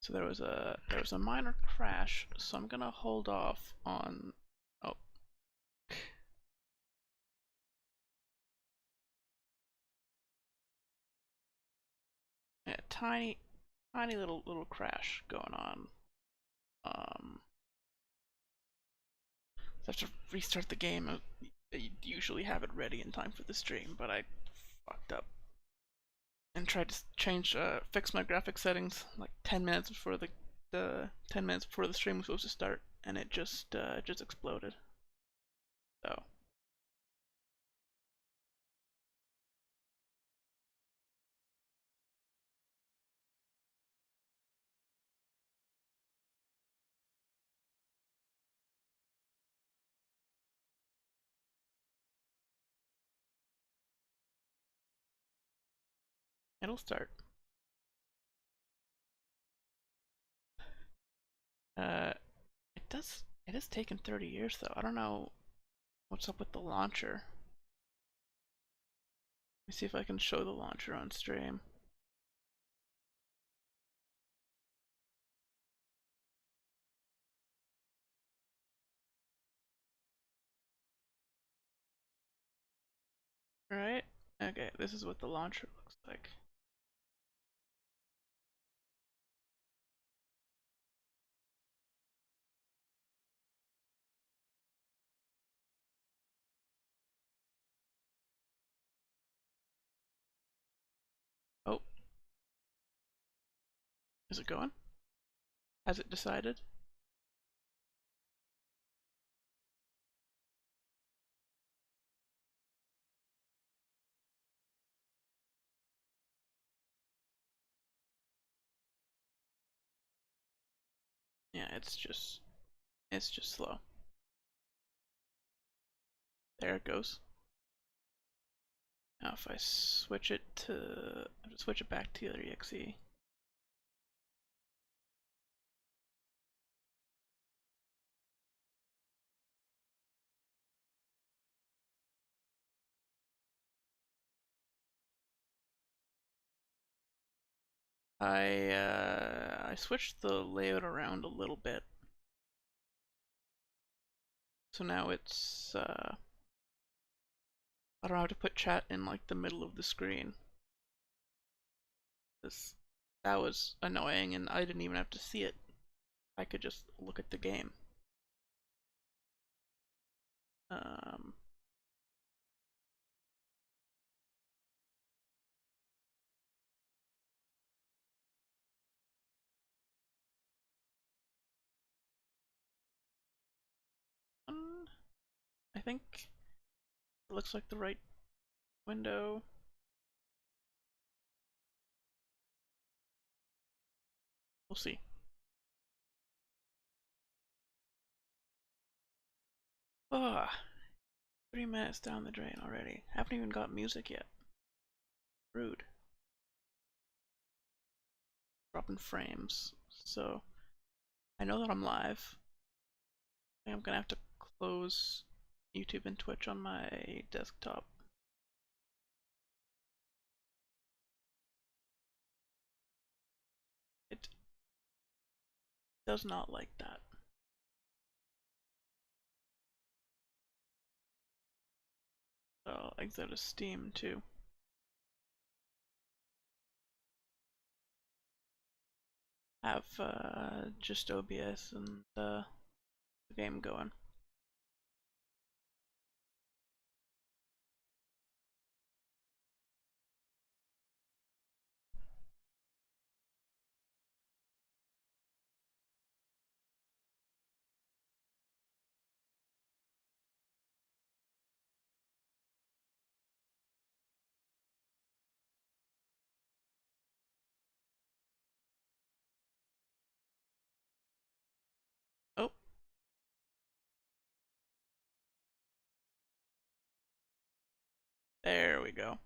So there was a minor crash, so I'm gonna hold off on. Oh, yeah, tiny little crash going on. So I have to restart the game. I usually have it ready in time for the stream, but I fucked up and tried to fix my graphic settings like 10 minutes before the 10 minutes before the stream was supposed to start, and it just exploded. So it'll start. Uh, it has taken 30 years though. I don't know what's up with the launcher. Let me see if I can show the launcher on stream. Right? Okay, this is what the launcher looks like. Oh, is it going? Has it decided? Yeah, it's just slow. There it goes. Now if I switch it to switch it back to the other exe. I switched the layout around a little bit. So now it's I don't have to put chat in like the middle of the screen. This that was annoying, and I didn't even have to see it. I could just look at the game. Um, I think it looks like the right window. We'll see. Ah, 3 minutes down the drain already. Haven't even got music yet. Rude. Dropping frames. So I know that I'm live. I think I'm gonna have to close YouTube and Twitch on my desktop. It does not like that. So I'll exit a Steam too. Have just OBS and the game going. Oh, there we go.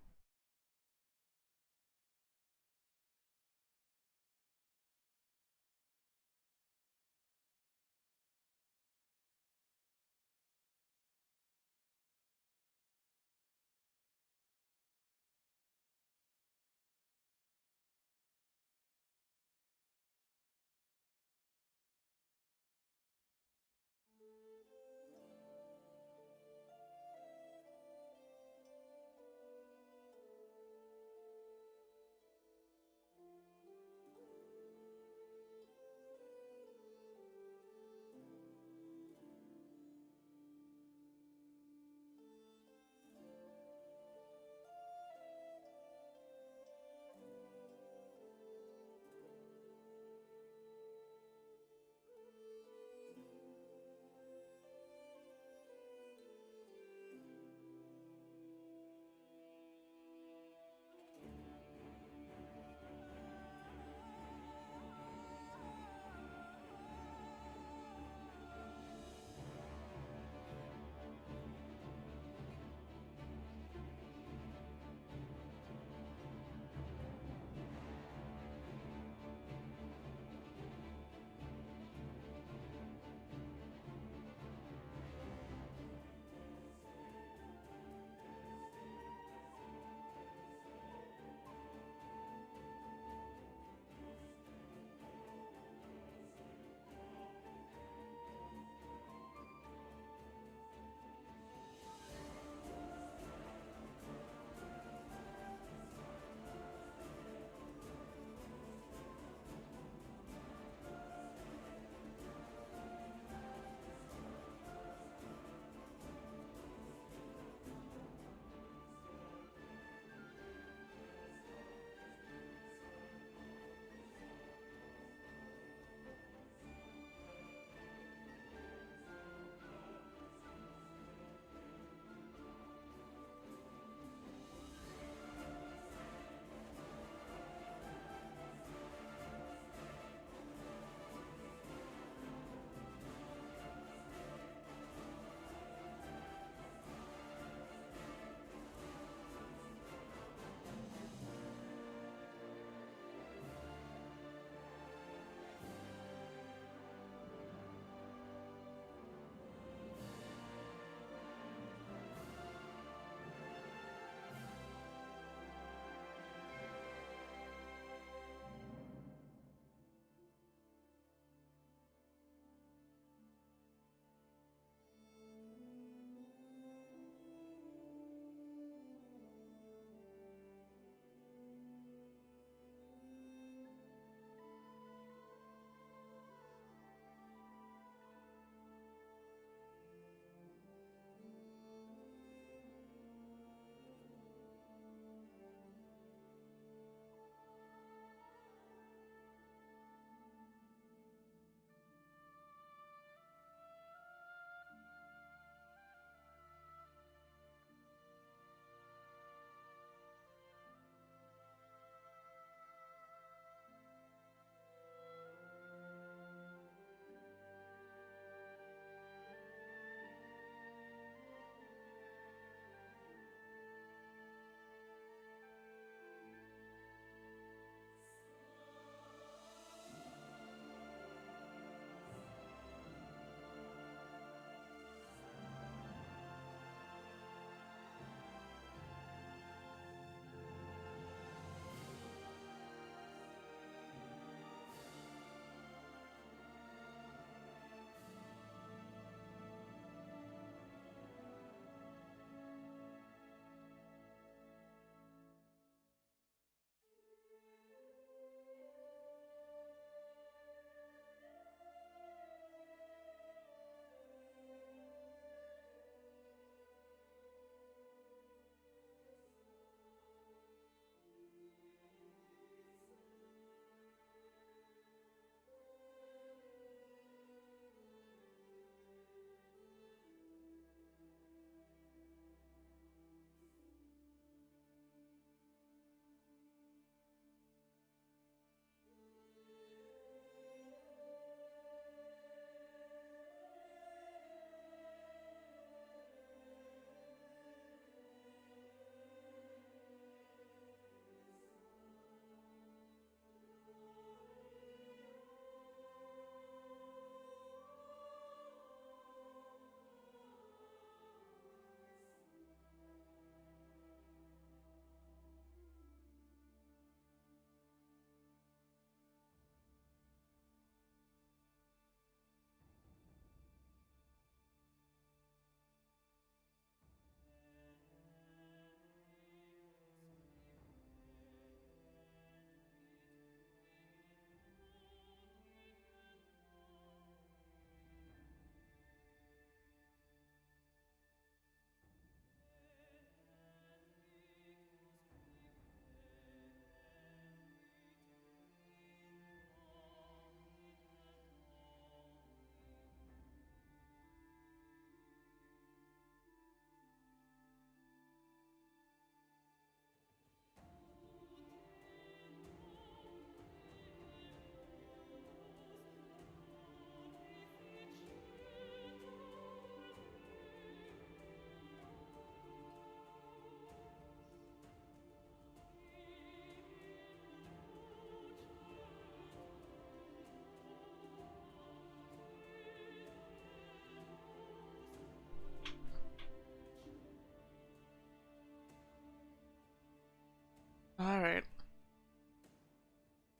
Alright.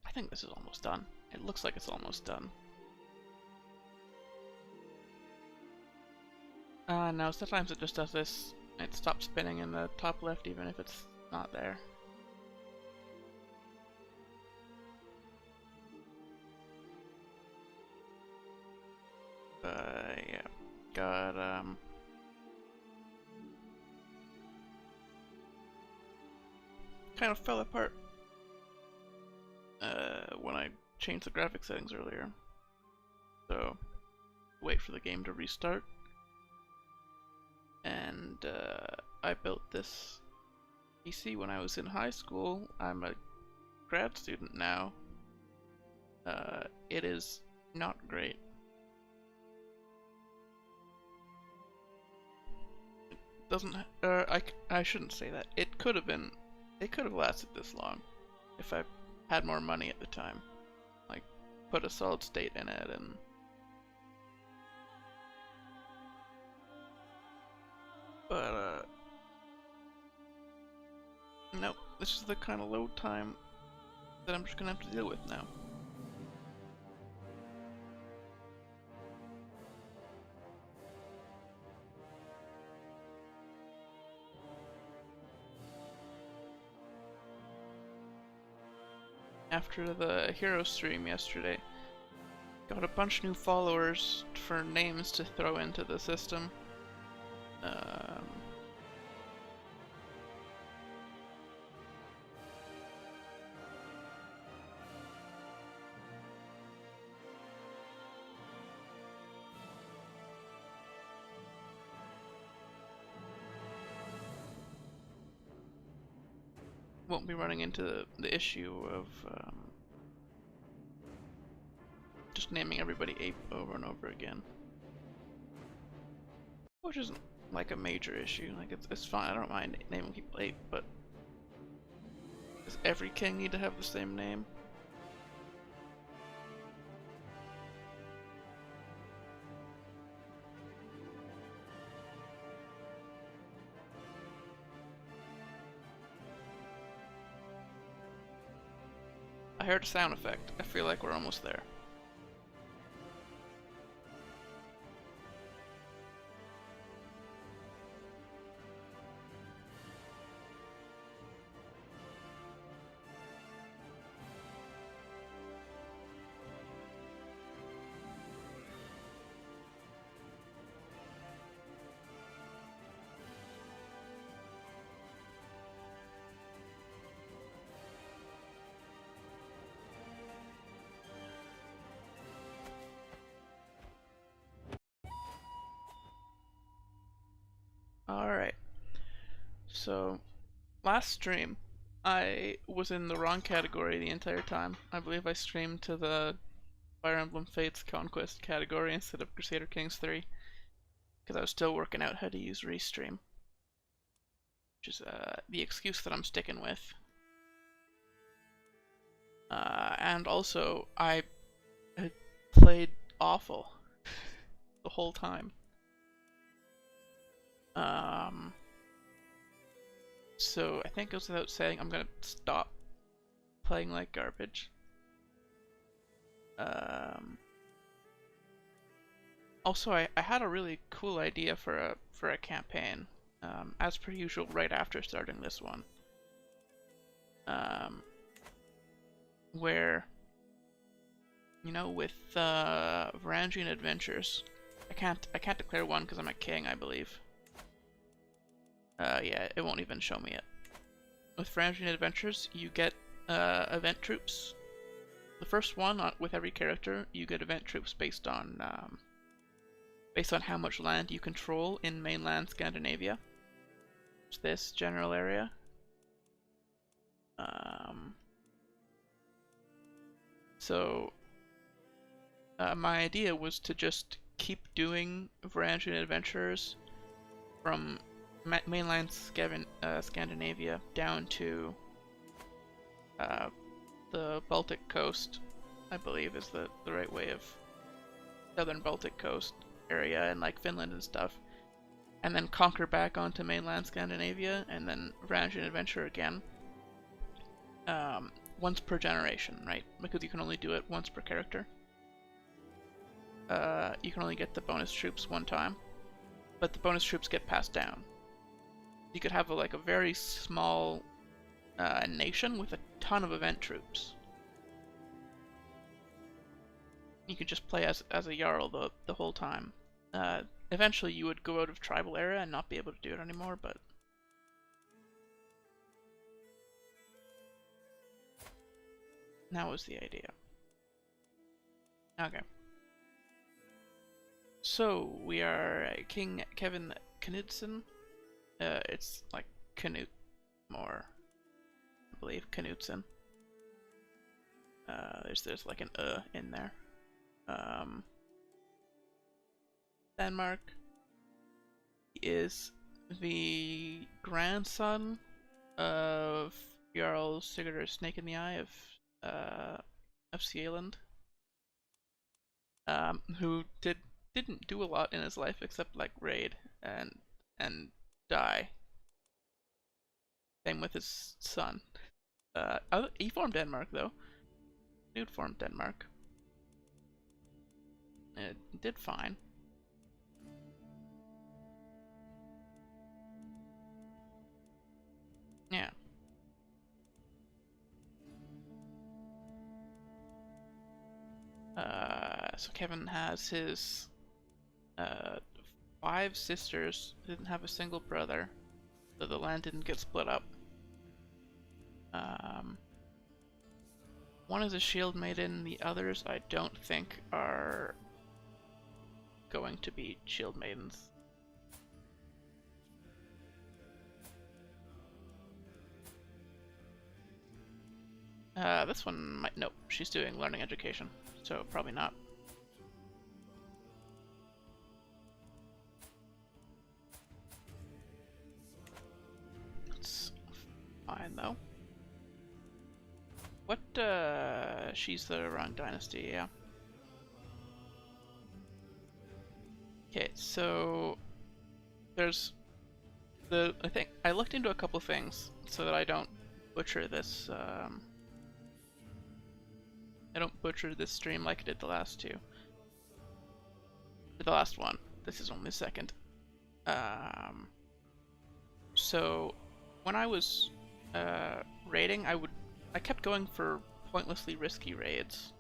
I think this is almost done. It looks like it's almost done. No, sometimes it just does this. It stops spinning in the top left even if it's not there. Yeah. Got, kind of fell apart when I changed the graphic settings earlier. So, wait for the game to restart. And I built this PC when I was in high school. I'm a grad student now. It is not great. It doesn't. I shouldn't say that. It could have been. It could have lasted this long if I had more money at the time. Like, put a solid state in it and. But, nope, this is the kind of load time that I'm just gonna have to deal with now. After the hero stream yesterday, got a bunch of new followers for names to throw into the system. Won't be running into the issue of just naming everybody ape over and over again, which isn't like a major issue. Like it's fine. I don't mind naming people ape, but does every king need to have the same name? I heard a sound effect. I feel like we're almost there. Alright, so last stream I was in the wrong category the entire time. I believe I streamed to the Fire Emblem Fates Conquest category instead of Crusader Kings III because I was still working out how to use Restream, which is the excuse that I'm sticking with. And also, I had played awful the whole time. So I think it goes without saying I'm gonna stop playing like garbage. Also, I had a really cool idea for a campaign, as per usual, right after starting this one, where, you know, with Varangian Adventures, I can't declare one because I'm a king, I believe. Yeah, it won't even show me it. With Varangian Adventures, you get event troops. The first one, with every character, you get event troops based on how much land you control in mainland Scandinavia. It's this general area. So my idea was to just keep doing Varangian Adventures from mainland Scandinavia down to the Baltic coast, I believe is the right way of southern Baltic coast area and like Finland and stuff, and then conquer back onto mainland Scandinavia and then Varangian Adventure again. once per generation, right? Because you can only do it once per character. You can only get the bonus troops one time, but the bonus troops get passed down. You could have like a very small nation with a ton of event troops. You could just play as a Jarl the whole time. Eventually you would go out of tribal era and not be able to do it anymore, but that was the idea. Okay. So, we are King Kevun Knutsen. It's like Canute more, I believe, Knutsen. There's like an in there. Denmark. He is the grandson of Jarl Sigurdr Snake in the Eye of Sealand, who didn't do a lot in his life except like raid and die. Same with his son. He formed Denmark though. Dude formed Denmark. It did fine. Yeah. So Kevun has his 5 sisters, didn't have a single brother, so the land didn't get split up. One is a shield maiden, the others I don't think are going to be shield maidens. This one might, nope, she's doing learning education, so probably not. That's fine though. What, she's the wrong dynasty, yeah. Okay, so there's I think I looked into a couple things so that I don't butcher this, I don't butcher this stream like I did the last two. The last one. This is only the second. So when I was raiding, I kept going for pointlessly risky raids.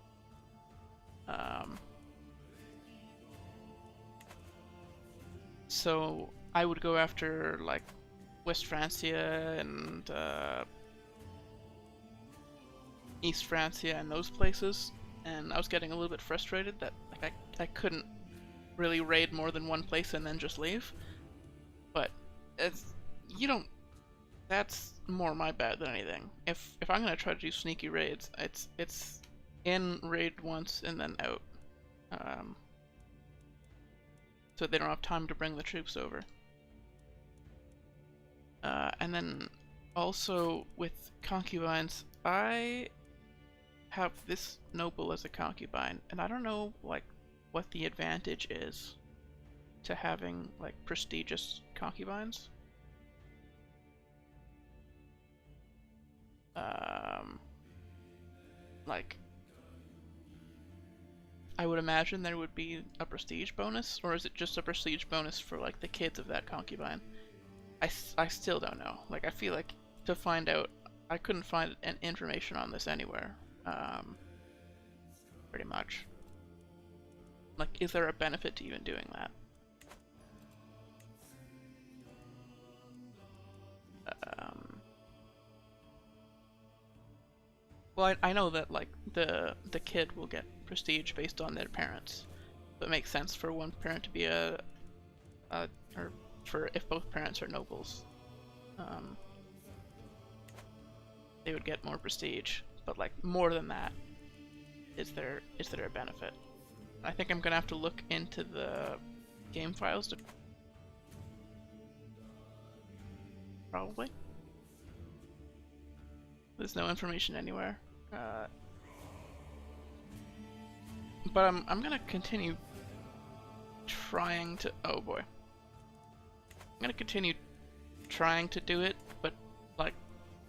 So I would go after like West Francia and East Francia and those places, and I was getting a little bit frustrated that like I couldn't really raid more than one place and then just leave. But that's more my bad than anything. If I'm gonna try to do sneaky raids, it's in raid once and then out, so they don't have time to bring the troops over. And then also with concubines, I have this noble as a concubine, and I don't know like what the advantage is to having like prestigious concubines. Like I would imagine there would be a prestige bonus, or is it just a prestige bonus for like the kids of that concubine? I still don't know. Like I feel like to find out, I couldn't find an information on this anywhere. Pretty much. Like, is there a benefit to even doing that? Well, I know that like the kid will get prestige based on their parents. So it makes sense for one parent to be or for if both parents are nobles, they would get more prestige. But like more than that, is there a benefit? I think I'm gonna have to look into the game files to probably. There's no information anywhere. But I'm gonna continue trying to. Oh boy. I'm gonna continue trying to do it, but like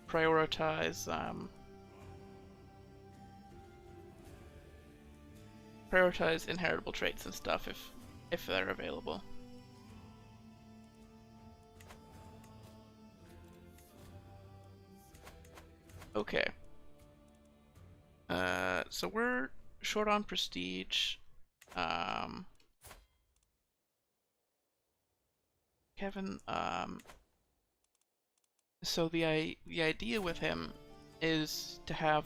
prioritize prioritize inheritable traits and stuff if they're available. Okay. So we're short on prestige. Kevun, so the idea with him is to have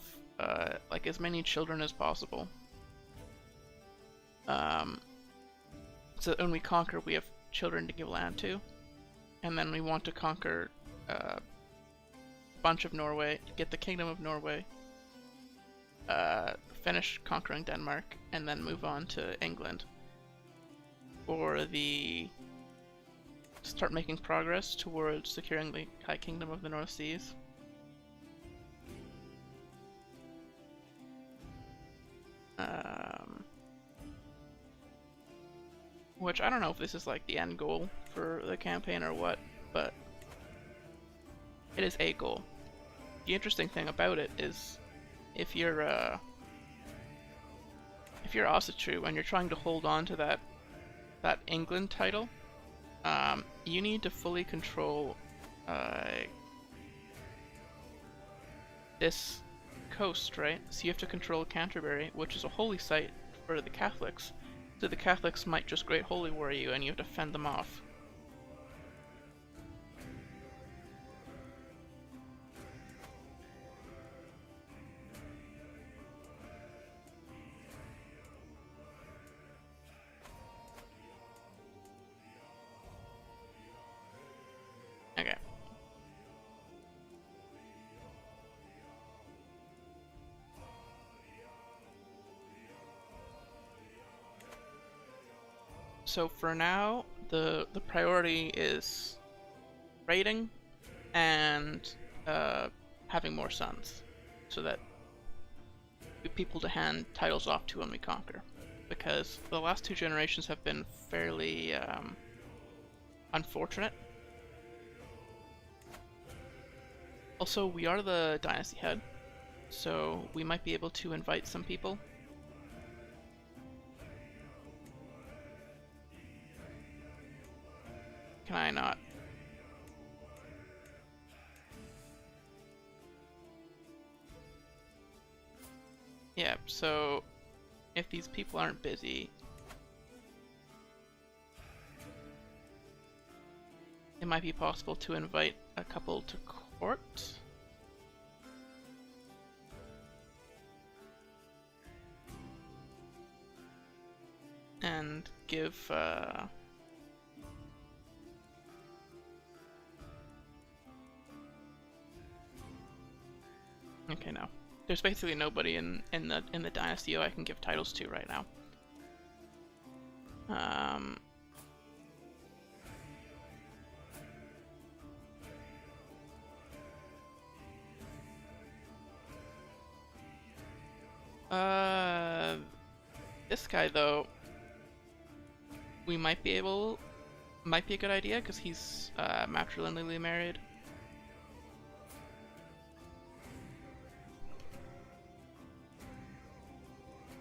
like as many children as possible. So that when we conquer, we have children to give land to, and then we want to conquer a bunch of Norway, get the Kingdom of Norway, finish conquering Denmark, and then move on to England, or start making progress towards securing the High Kingdom of the North Seas. Which I don't know if this is like the end goal for the campaign or what, but it is a goal. The interesting thing about it is if you're Asatru and you're trying to hold on to that England title, you need to fully control this coast, right? So you have to control Canterbury, which is a holy site for the Catholics. So the Catholics might just Great Holy War you, and you have to fend them off. Okay. So for now, the priority is raiding and having more sons, so that we have people to hand titles off to when we conquer. Because the last two generations have been fairly unfortunate. Also, we are the dynasty head, so we might be able to invite some people. Can I not? Yeah, so if these people aren't busy, it might be possible to invite a couple to court. And give okay, no. There's basically nobody in the dynasty I can give titles to right now. This guy though, we might be a good idea because he's matrilineally married.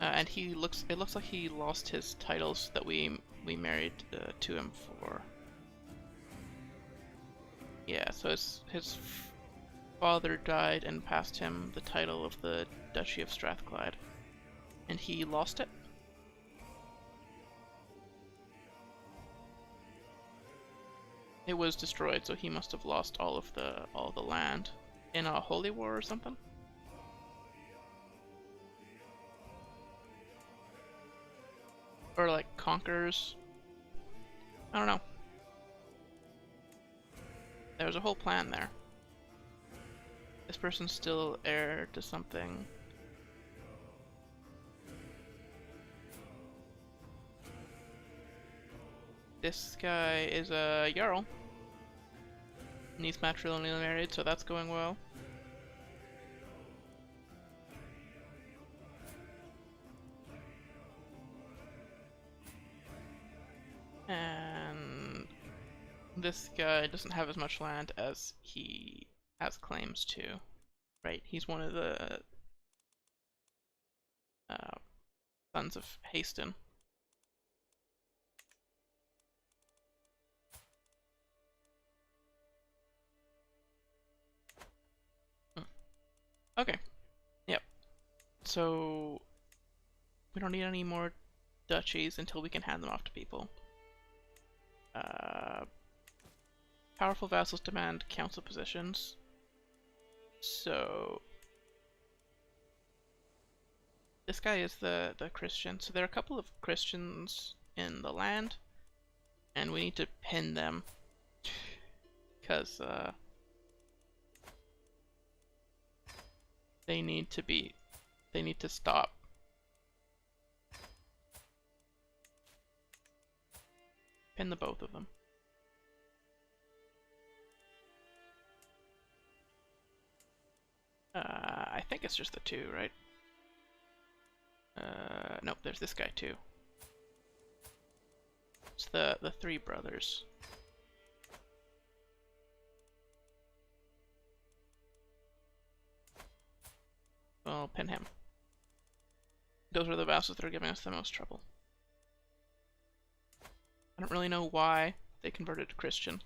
And it looks like he lost his titles that we married to him for. Yeah, so his father died and passed him the title of the Duchy of Strathclyde, and he lost it. It was destroyed, so he must have lost all the land in a holy war or something. Or like conquerors. I don't know. There was a whole plan there. This person's still heir to something. This guy is a Jarl. And he's matrilineally married, so that's going well. And this guy doesn't have as much land as he has claims to, right? He's one of the Sons of Haston. Okay. Yep. So we don't need any more duchies until we can hand them off to people. Powerful vassals demand council positions. So this guy is the Christian. So there are a couple of Christians in the land, and we need to pin them because they need to stop. Pin the both of them. I think it's just the two, right? Nope, there's this guy too. It's the three brothers. I'll pin him. Those are the vassals that are giving us the most trouble. I don't really know why they converted to Christian,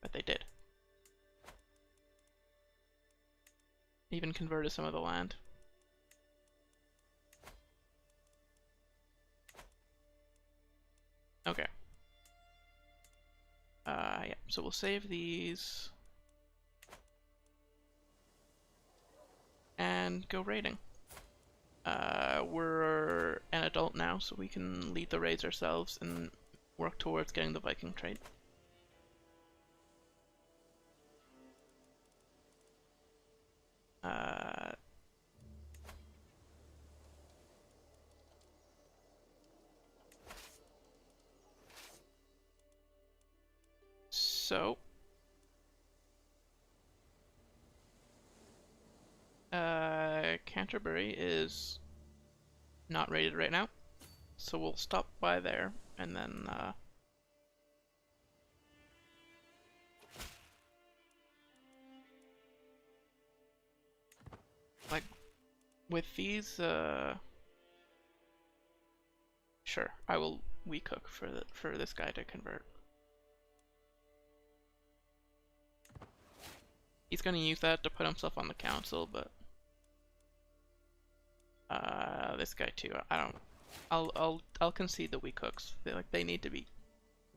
but they did. Even converted some of the land. Okay. Yeah, so we'll save these. And go raiding. We're an adult now, so we can lead the raids ourselves and work towards getting the Viking trade. So Canterbury is not raided right now, so we'll stop by there and then like with these sure, I will cook for this guy to convert. He's gonna use that to put himself on the council, but this guy too. I don't. I'll concede the cooks. They need to be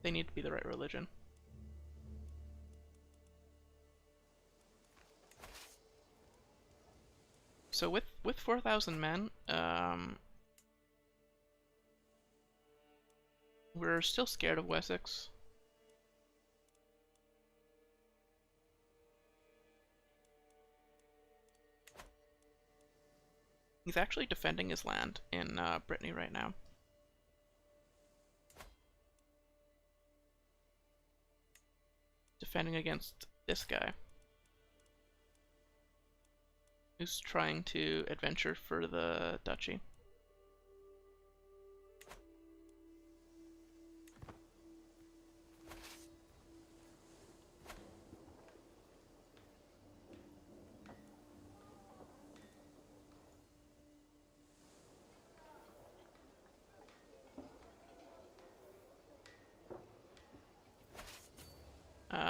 the right religion. So with 4,000 men, we're still scared of Wessex. He's actually defending his land in Brittany right now. Defending against this guy, who's trying to adventure for the duchy.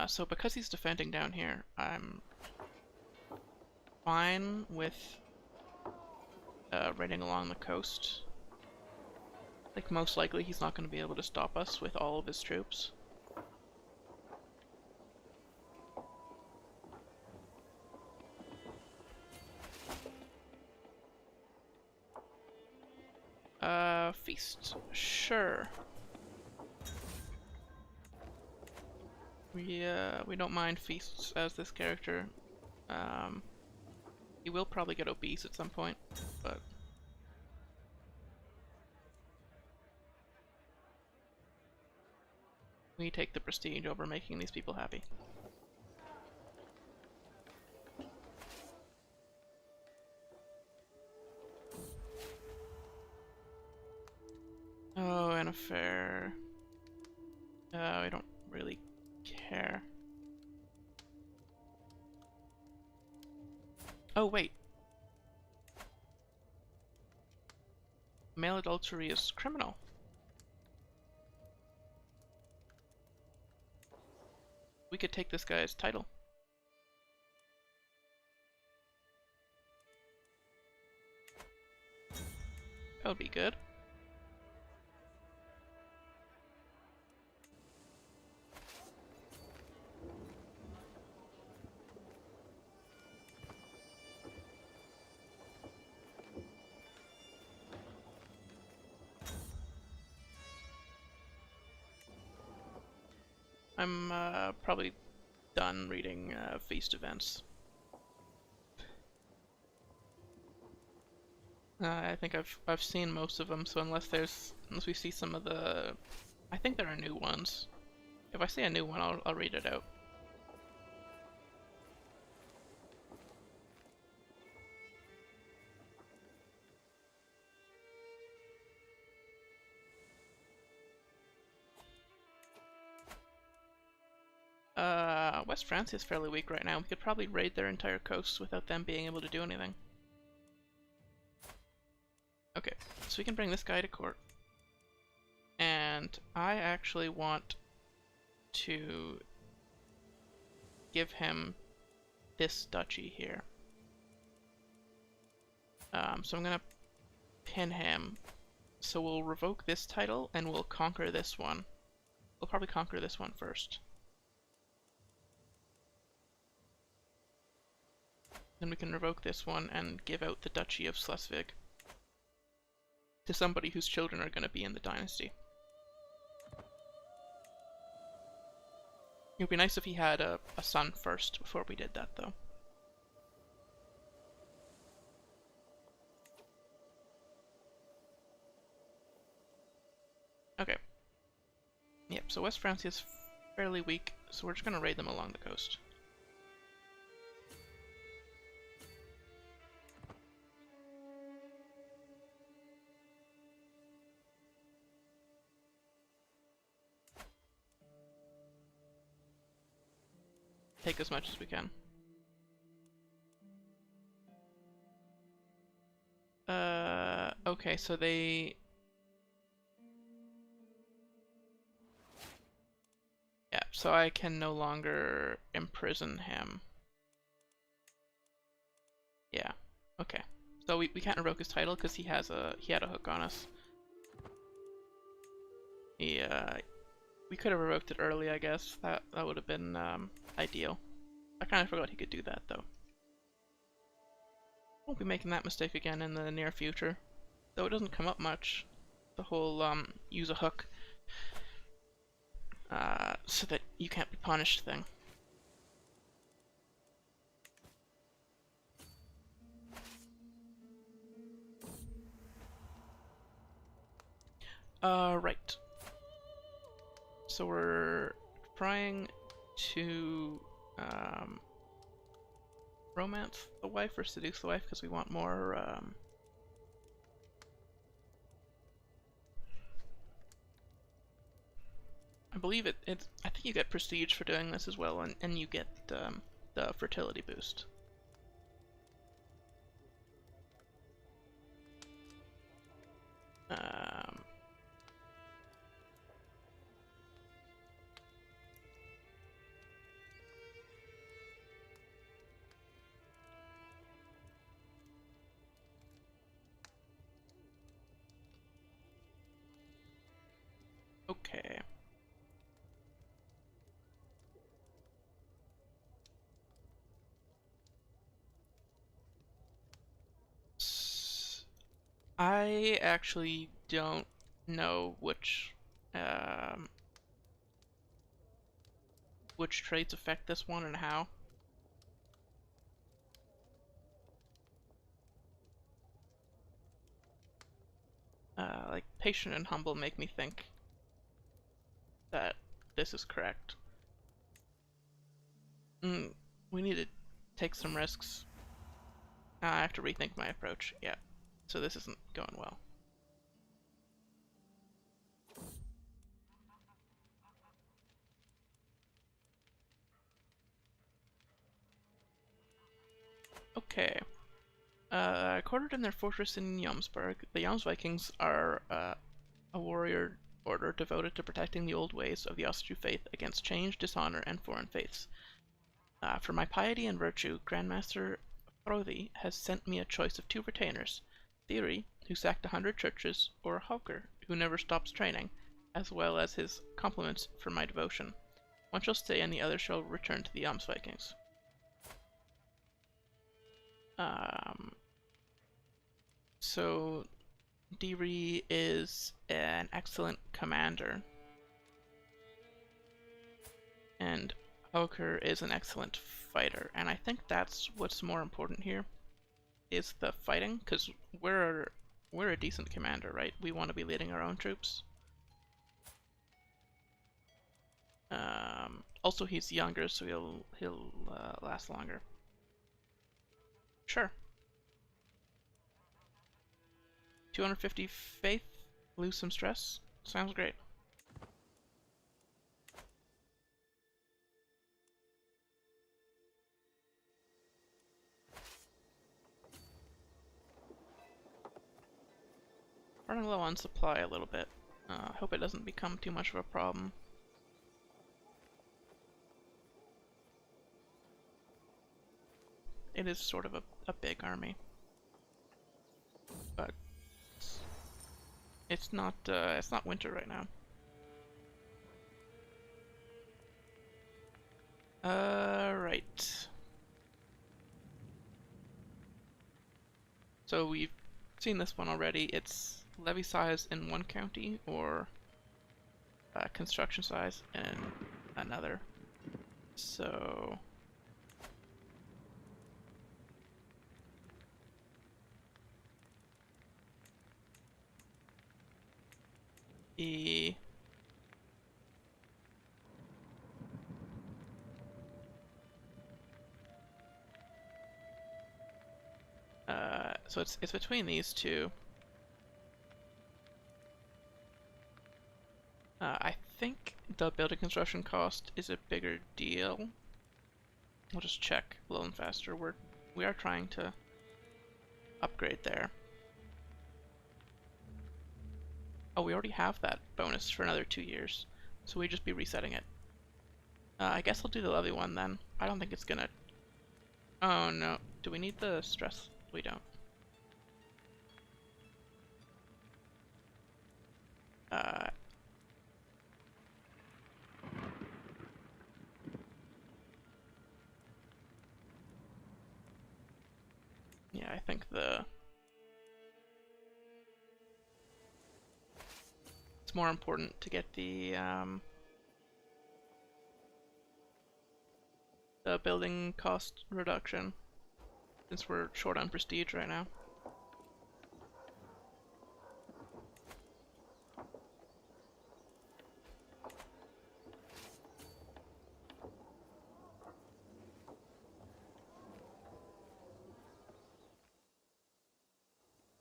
So because he's defending down here, I'm fine with raiding along the coast. Like, most likely he's not going to be able to stop us with all of his troops. Feast. Sure. We don't mind feasts as this character. He will probably get obese at some point, but we take the prestige over making these people happy. Oh, an affair. I don't really care. Oh, wait. Male adultery is criminal. We could take this guy's title. That would be good. I'm probably done reading feast events. I think I've seen most of them, so unless we see some of the, I think there are new ones. If I see a new one, I'll read it out. West France is fairly weak right now. We could probably raid their entire coast without them being able to do anything. Okay, so we can bring this guy to court. And I actually want to give him this duchy here. So I'm gonna pin him. So we'll revoke this title and we'll conquer this one. We'll probably conquer this one first. Then we can revoke this one and give out the Duchy of Schleswig to somebody whose children are going to be in the dynasty. It would be nice if he had a son first before we did that, though. Okay. Yep, so West Francia is fairly weak, so we're just going to raid them along the coast. Take as much as we can. Okay, so they... Yeah, so I can no longer imprison him. Yeah, okay. So we can't revoke his title because he had a hook on us. We could have revoked it early, I guess. That would have been ideal. I kind of forgot he could do that, though. Won't be making that mistake again in the near future. Though it doesn't come up much. The whole use a hook so that you can't be punished thing. Right. So we're trying to romance the wife or seduce the wife because we want more I believe it's I think you get prestige for doing this as well, and you get the fertility boost. Okay. I actually don't know which traits affect this one and how. Like patient and humble make me think that this is correct. We need to take some risks. I have to rethink my approach. Yeah, so this isn't going well. Okay. Quartered in their fortress in Jomsburg, the Jomsvikings are a warrior order devoted to protecting the old ways of the Asatru faith against change, dishonor, and foreign faiths. For my piety and virtue, Grandmaster Frodi has sent me a choice of 2 retainers, Thierry, who sacked 100 churches, or Hauker, who never stops training, as well as his compliments for my devotion. One shall stay and the other shall return to the Jomsvikings. So Thierry is an excellent commander, and Hauker is an excellent fighter, and I think that's what's more important here, is the fighting, because we're a decent commander, right? We want to be leading our own troops. Also, he's younger, so he'll last longer. Sure. 250 faith, lose some stress. Sounds great. Running low on supply a little bit. Hope it doesn't become too much of a problem. It is sort of a big army, but it's not winter right now. Right. So we've seen this one already. It's levy size in one county, or construction size in another. So so it's between these two. I think the building construction cost is a bigger deal. We'll just check a little faster. We are trying to upgrade there. Oh, we already have that bonus for another 2 years, so we just be resetting it. I guess I'll do the levy one then. I don't think it's gonna... Oh no. Do we need the stress? We don't. Yeah, I think it's more important to get the building cost reduction, since we're short on prestige right now.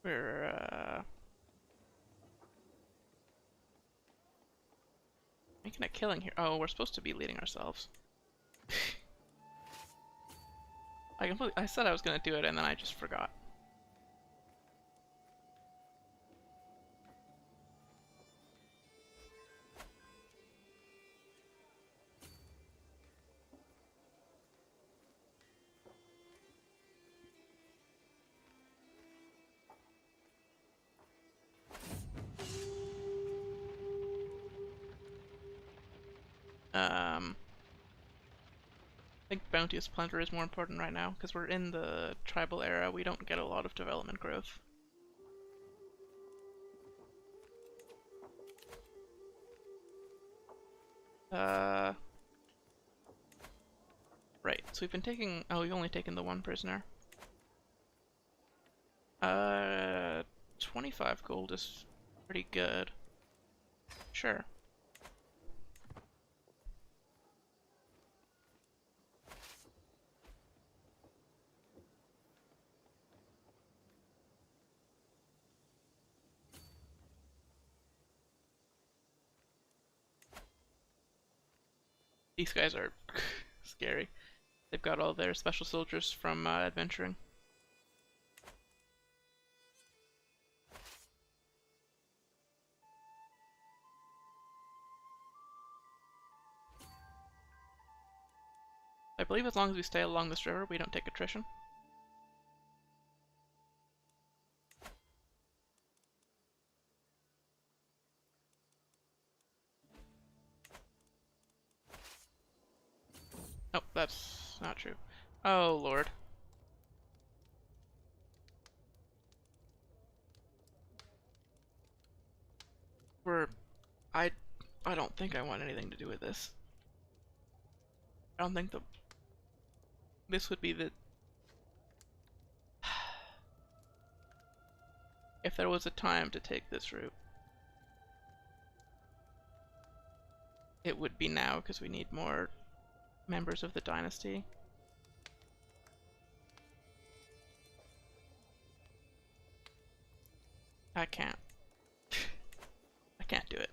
We're making a killing here. Oh, we're supposed to be leading ourselves. I said I was gonna do it and then I just forgot. I think Bounteous Plunder is more important right now, because we're in the tribal era. We don't get a lot of development growth. Right, so we've been taking... Oh, we've only taken the one prisoner. 25 gold is pretty good. Sure. These guys are scary. They've got all their special soldiers from adventuring. I believe as long as we stay along this river, we don't take attrition. Oh, that's not true. Oh, Lord. We're... I... I don't think I want anything to do with this. I don't think this would be the... If there was a time to take this route, it would be now, because we need more members of the dynasty. I can't. I can't do it.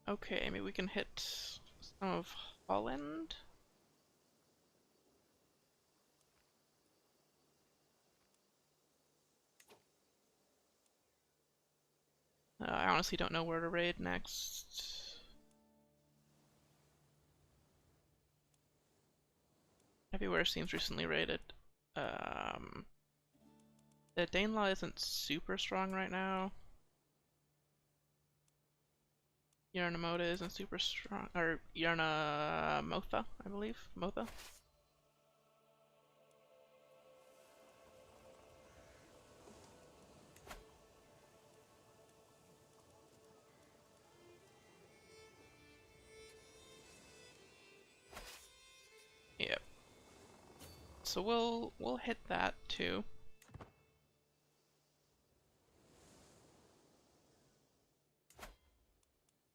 Okay, maybe we can hit some of Holland. I honestly don't know where to raid next. Everywhere seems recently raided. The Danelaw isn't super strong right now. Yarnamota isn't super strong, or Yarnamotha, I believe. Motha? Yep. So we'll hit that too.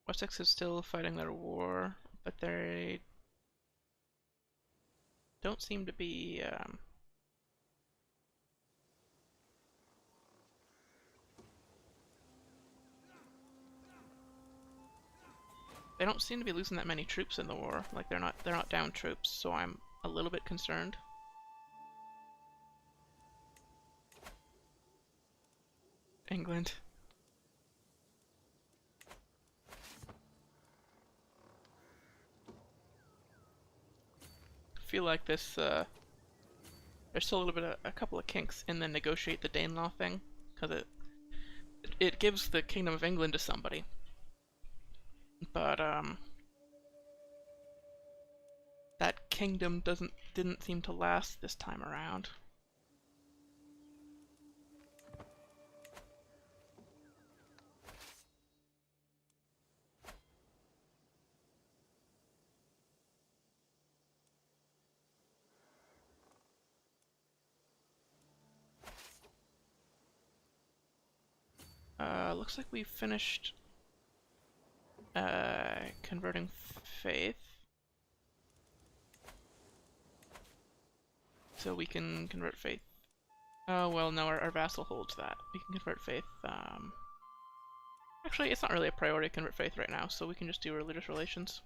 Wessex is still fighting their war, but they don't seem to be they don't seem to be losing that many troops in the war. Like they're not down troops, so I'm a little bit concerned. England. I feel like this there's still a little bit of a couple of kinks in the negotiate the Danelaw thing, because it gives the Kingdom of England to somebody. But that kingdom didn't seem to last this time around. Looks like we finished converting faith. So we can convert faith. Oh, well, no, our vassal holds that. We can convert faith. Actually, it's not really a priority to convert faith right now, so we can just do religious relations.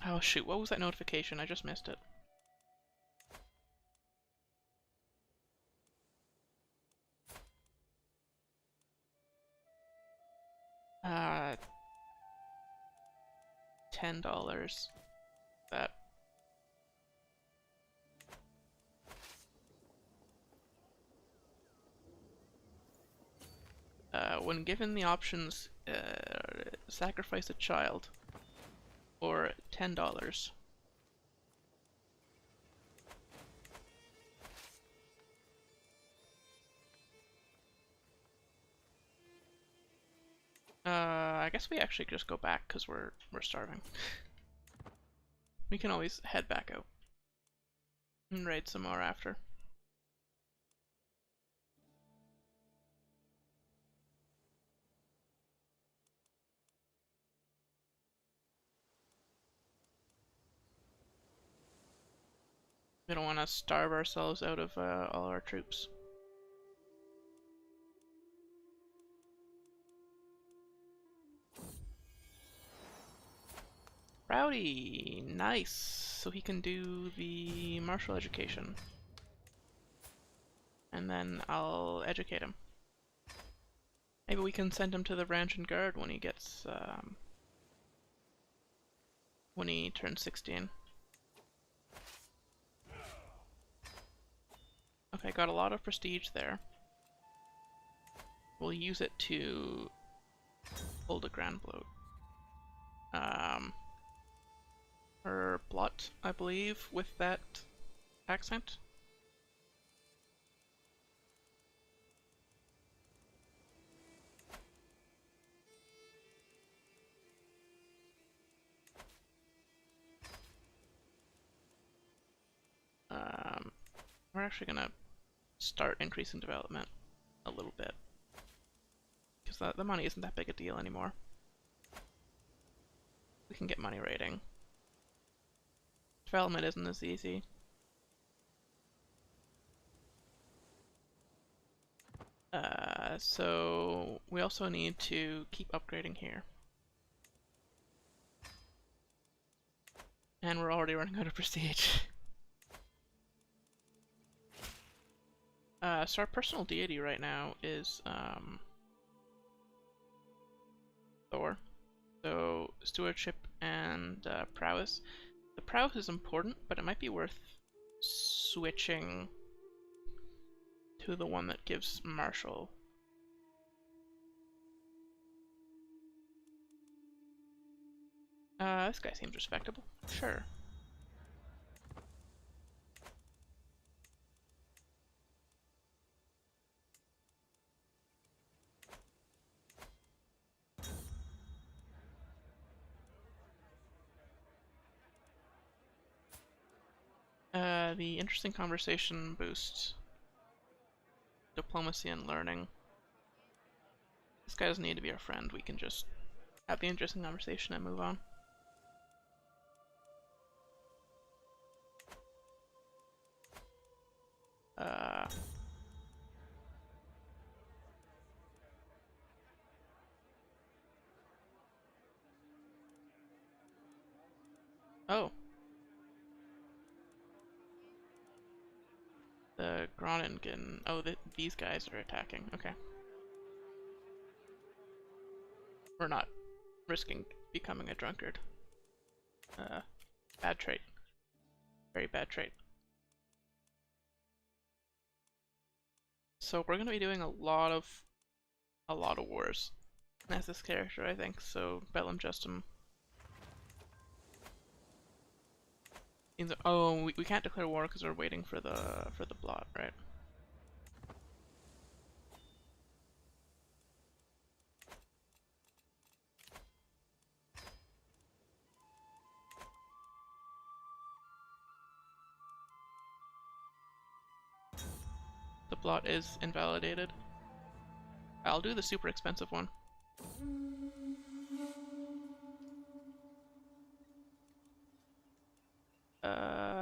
Oh, shoot, what was that notification? I just missed it. $10. That. When given the options, sacrifice a child, or $10. I guess we actually just go back because we're starving. We can always head back out and raid some more after. We don't want to starve ourselves out of all our troops. Rowdy! Nice! So he can do the martial education. And then I'll educate him. Maybe we can send him to the Ranch and Guard when he gets, when he turns 16. Okay, got a lot of prestige there. We'll use it to hold a grand bloat. Or blot, I believe, with that accent. We're actually gonna start increasing development a little bit. Because the money isn't that big a deal anymore. We can get money rating. Development isn't as easy. So we also need to keep upgrading here. And we're already running out of prestige. So our personal deity right now is Thor. So stewardship and prowess. The prowess is important, but it might be worth switching to the one that gives martial. This guy seems respectable. Sure. The interesting conversation boosts diplomacy and learning. This guy doesn't need to be our friend. We can just have the interesting conversation and move on. Oh. The Groningen. Oh, these guys are attacking. Okay. We're not risking becoming a drunkard. Bad trait. Very bad trait. So we're gonna be doing a lot of wars as this character, I think. So Bellum Justum. Oh, we can't declare war because we're waiting for the blot, right? The blot is invalidated. I'll do the super expensive one.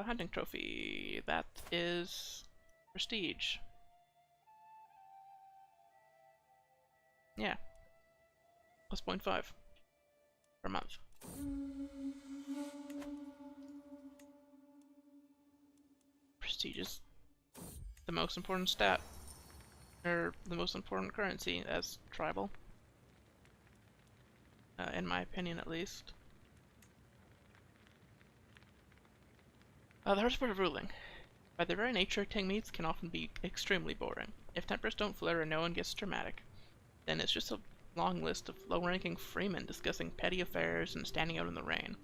Hunting trophy. That is prestige. Yeah. Plus 0.5 per month. Prestige is the most important stat. Or the most important currency as tribal. In my opinion, at least. The hardest part of ruling. By their very nature, Ting meets can often be extremely boring. If tempers don't flare and no one gets dramatic, then it's just a long list of low-ranking freemen discussing petty affairs and standing out in the rain.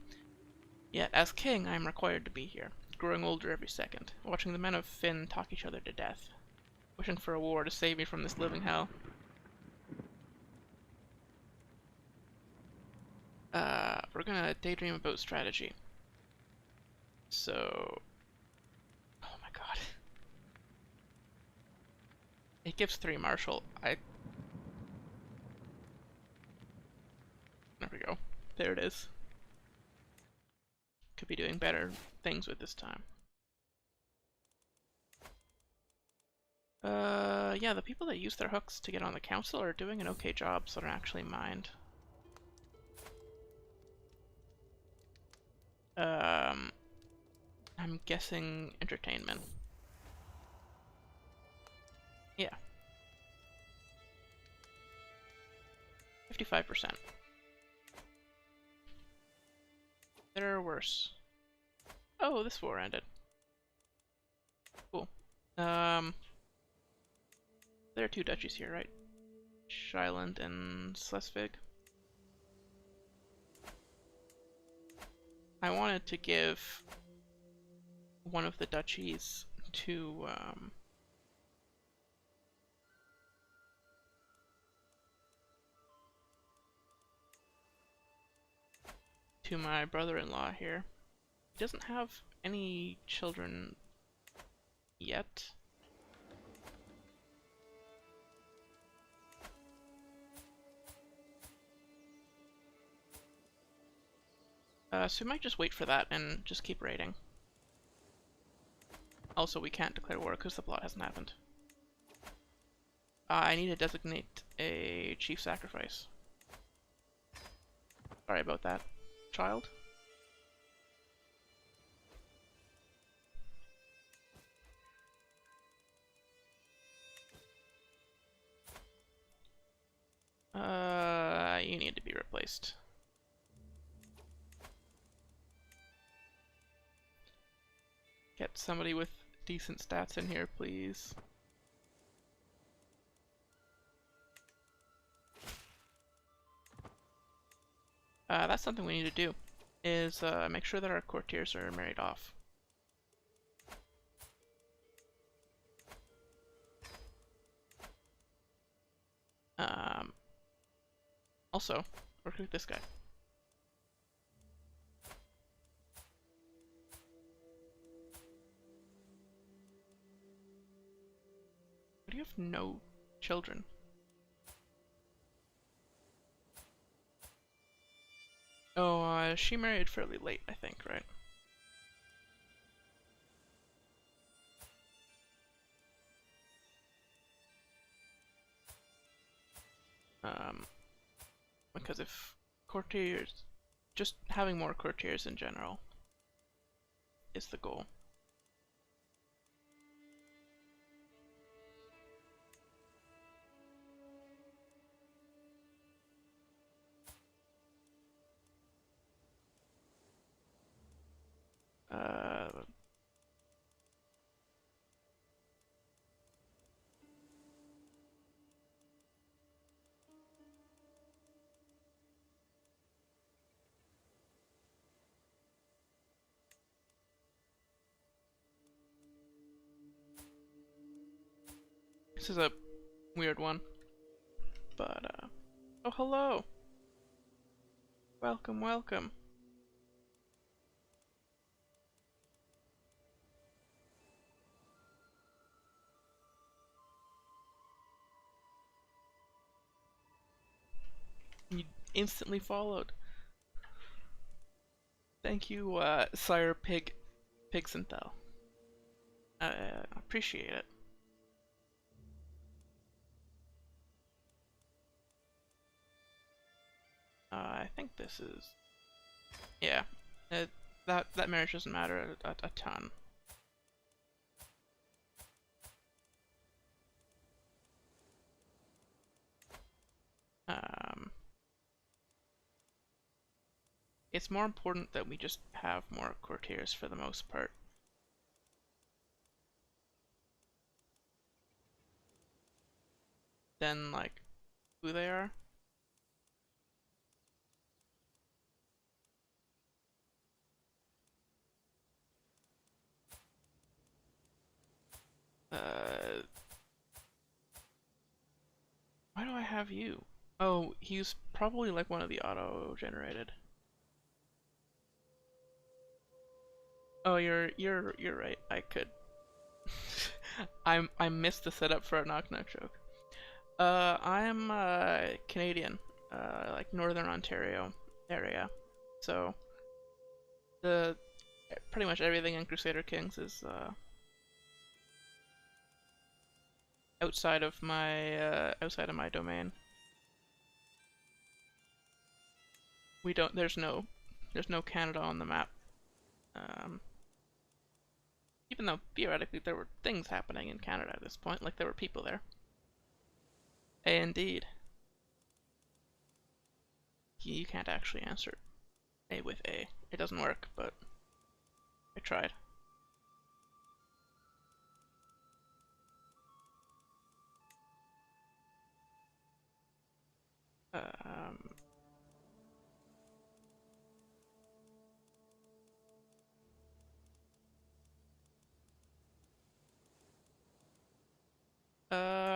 Yet, as king, I am required to be here, growing older every second, watching the men of Finn talk each other to death, wishing for a war to save me from this living hell. We're gonna daydream about strategy. So... oh my god. It gives 3 martial. There we go. There it is. Could be doing better things with this time. Yeah, the people that use their hooks to get on the council are doing an okay job, so I don't actually mind. Um, I'm guessing entertainment. Yeah. 55%. There are worse. Oh, this war ended. Cool. There are two duchies here, right? Shiland and Schleswig. I wanted to give one of the duchies to my brother-in-law here. He doesn't have any children yet. So we might just wait for that and just keep raiding. Also, we can't declare war because the plot hasn't happened. I need to designate a chief sacrifice. Sorry about that, child. You need to be replaced. Get somebody with decent stats in here, please. That's something we need to do, is make sure that our courtiers are married off. Also, recruit this guy. Do you have no children? Oh, she married fairly late, I think, right? Because if courtiers, just having more courtiers in general is the goal. This is a weird one, but oh, hello. Welcome, welcome. You instantly followed. Thank you, Sire Pigsenthal. Appreciate it. I think this is... Yeah, that marriage doesn't matter a ton. It's more important that we just have more courtiers for the most part. Than, like, who they are. Why do I have you? Oh, he's probably like one of the auto-generated. Oh, you're right. I could. I missed the setup for a knock-knock joke. I'm Canadian, like Northern Ontario area. So the pretty much everything in Crusader Kings is outside of my domain. We don't. There's no Canada on the map. Even though theoretically there were things happening in Canada at this point, like there were people there. Indeed. You can't actually answer A with A. It doesn't work, but I tried.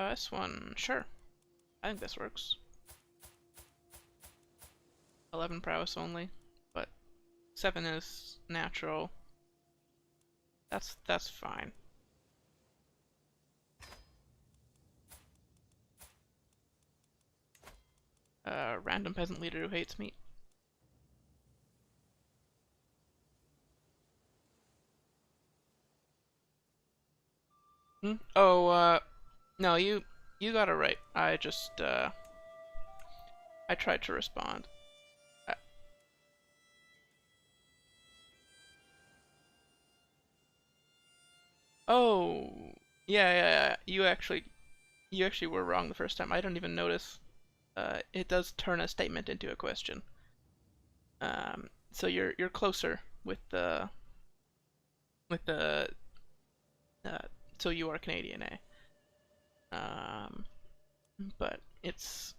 This one, sure. I think this works. 11 prowess only, but 7 is natural. That's fine. Random peasant leader who hates meat. Oh, no, you got it right. I just, I tried to respond. Oh, yeah. You actually were wrong the first time. I don't even notice. It does turn a statement into a question. So you're closer with the uh, so you are Canadian, eh? But it's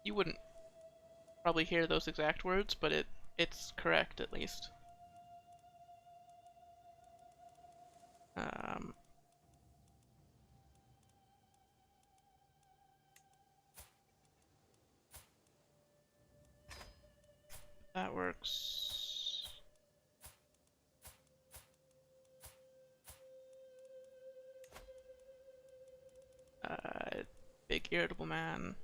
you wouldn't probably hear those exact words, but it's correct at least. That works. Big irritable man.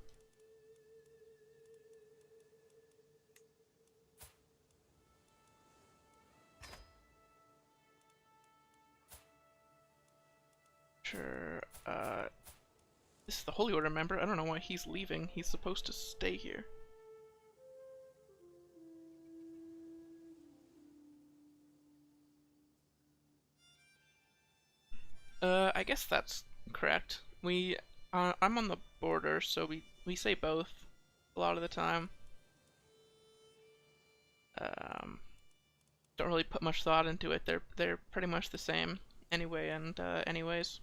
Sure. This is the Holy Order member. I don't know why he's leaving. He's supposed to stay here. I guess that's correct. I'm on the border, so we say both a lot of the time. Don't really put much thought into it. They're pretty much the same anyway, and anyways.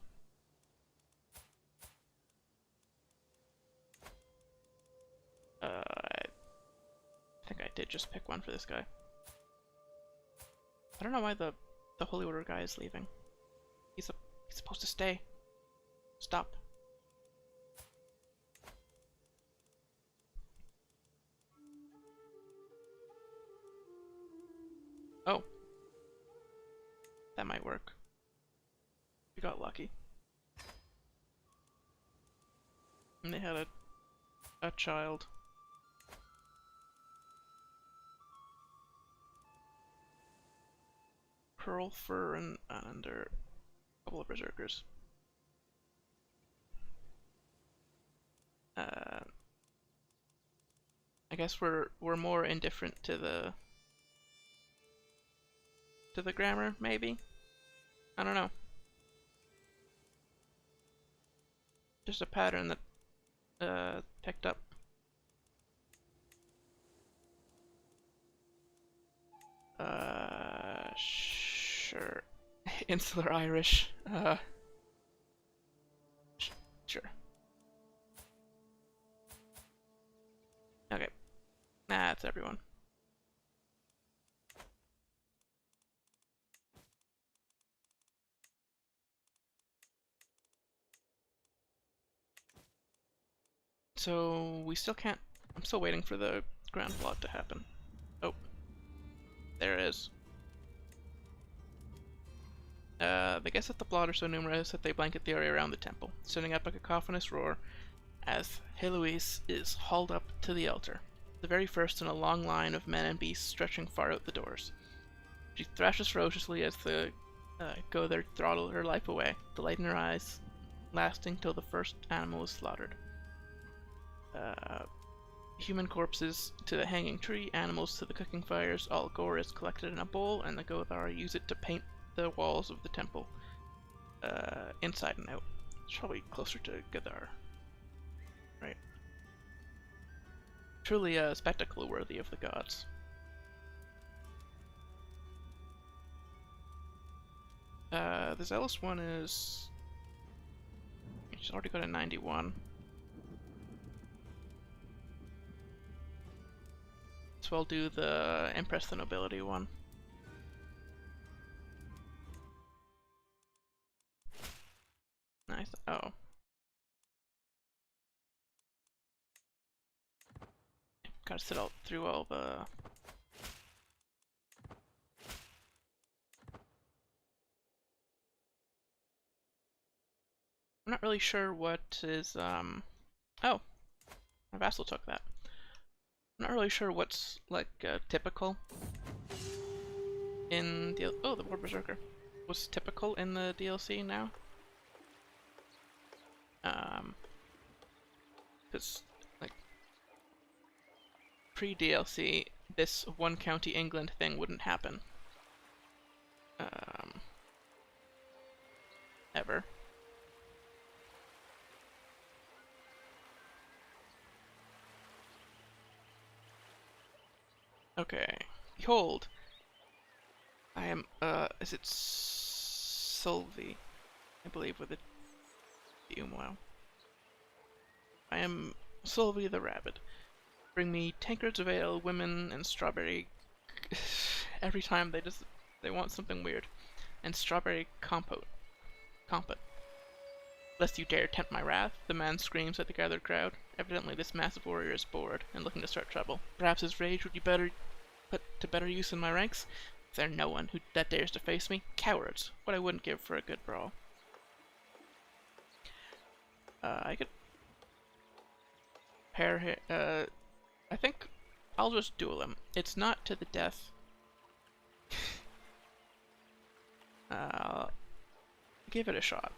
I think I did just pick one for this guy. I don't know why the Holy Order guy is leaving. He's supposed to stay. Stop. Oh. That might work. We got lucky. And they had a child. Pearl Fur and under a couple of berserkers. I guess we're more indifferent to the grammar, maybe? I don't know. Just a pattern that picked up. Sure. Insular Irish. Sure. Okay. That's everyone. So we still can't. I'm still waiting for the ground plot to happen. Oh, there it is. They guess that the blood are so numerous that they blanket the area around the temple, sending up a cacophonous roar as Heloise is hauled up to the altar, the very first in a long line of men and beasts stretching far out the doors. She thrashes ferociously as the go there throttle her life away, the light in her eyes lasting till the first animal is slaughtered. Human corpses to the hanging tree, animals to the cooking fires, all gore is collected in a bowl, and the Gothar use it to paint the walls of the temple, inside and out. It's probably closer to Gothar. Right. Truly a spectacle worthy of the gods. The Zealous one is... She's already got a 91. So I'll do the Impress the Nobility one. Nice. Oh. Gotta sit all through all the... I'm not really sure what is, Oh! My vassal took that. I'm not really sure what's, like, typical in the... Oh, the War Berserker. What's typical in the DLC now? Because, like, pre-DLC, this one county England thing wouldn't happen. Ever. Okay. Behold! I am, is it Solvi? I believe with the umlau. I am Solvi the Rabbit. Bring me tankards of ale, women, and strawberry... Every time they want something weird. And strawberry compote. Lest you dare tempt my wrath, the man screams at the gathered crowd. Evidently this massive warrior is bored, and looking to start trouble. Perhaps his rage would be put to better use in my ranks? Is there no one that dares to face me? Cowards! What I wouldn't give for a good brawl. I could... pair him... I think I'll just duel him. It's not to the death. Give it a shot.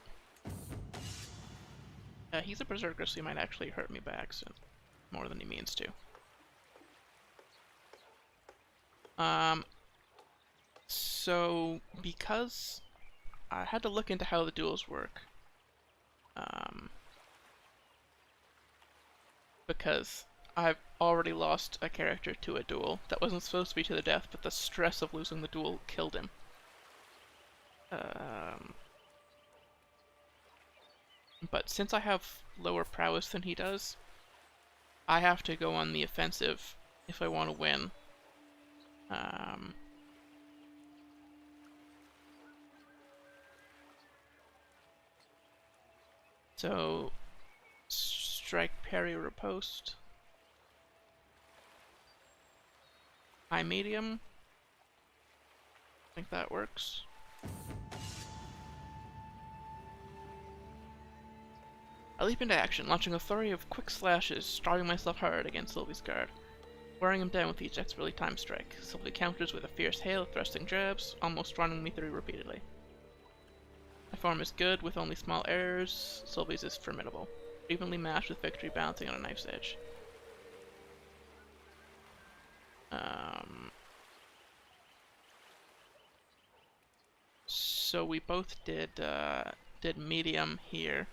He's a berserker, so he might actually hurt me by accident. More than he means to. So, because I had to look into how the duels work. Because I've already lost a character to a duel that wasn't supposed to be to the death, but the stress of losing the duel killed him. But since I have lower prowess than he does, I have to go on the offensive if I want to win. So, strike, parry, riposte. High medium. I think that works. I leap into action, launching a flurry of quick slashes, driving myself hard against Sylvie's guard, wearing him down with each expertly timed strike. Sylvie counters with a fierce hail of thrusting jabs, almost running me through repeatedly. My form is good, with only small errors. Sylvie's is formidable, evenly matched with victory balancing on a knife's edge. So we both did medium here.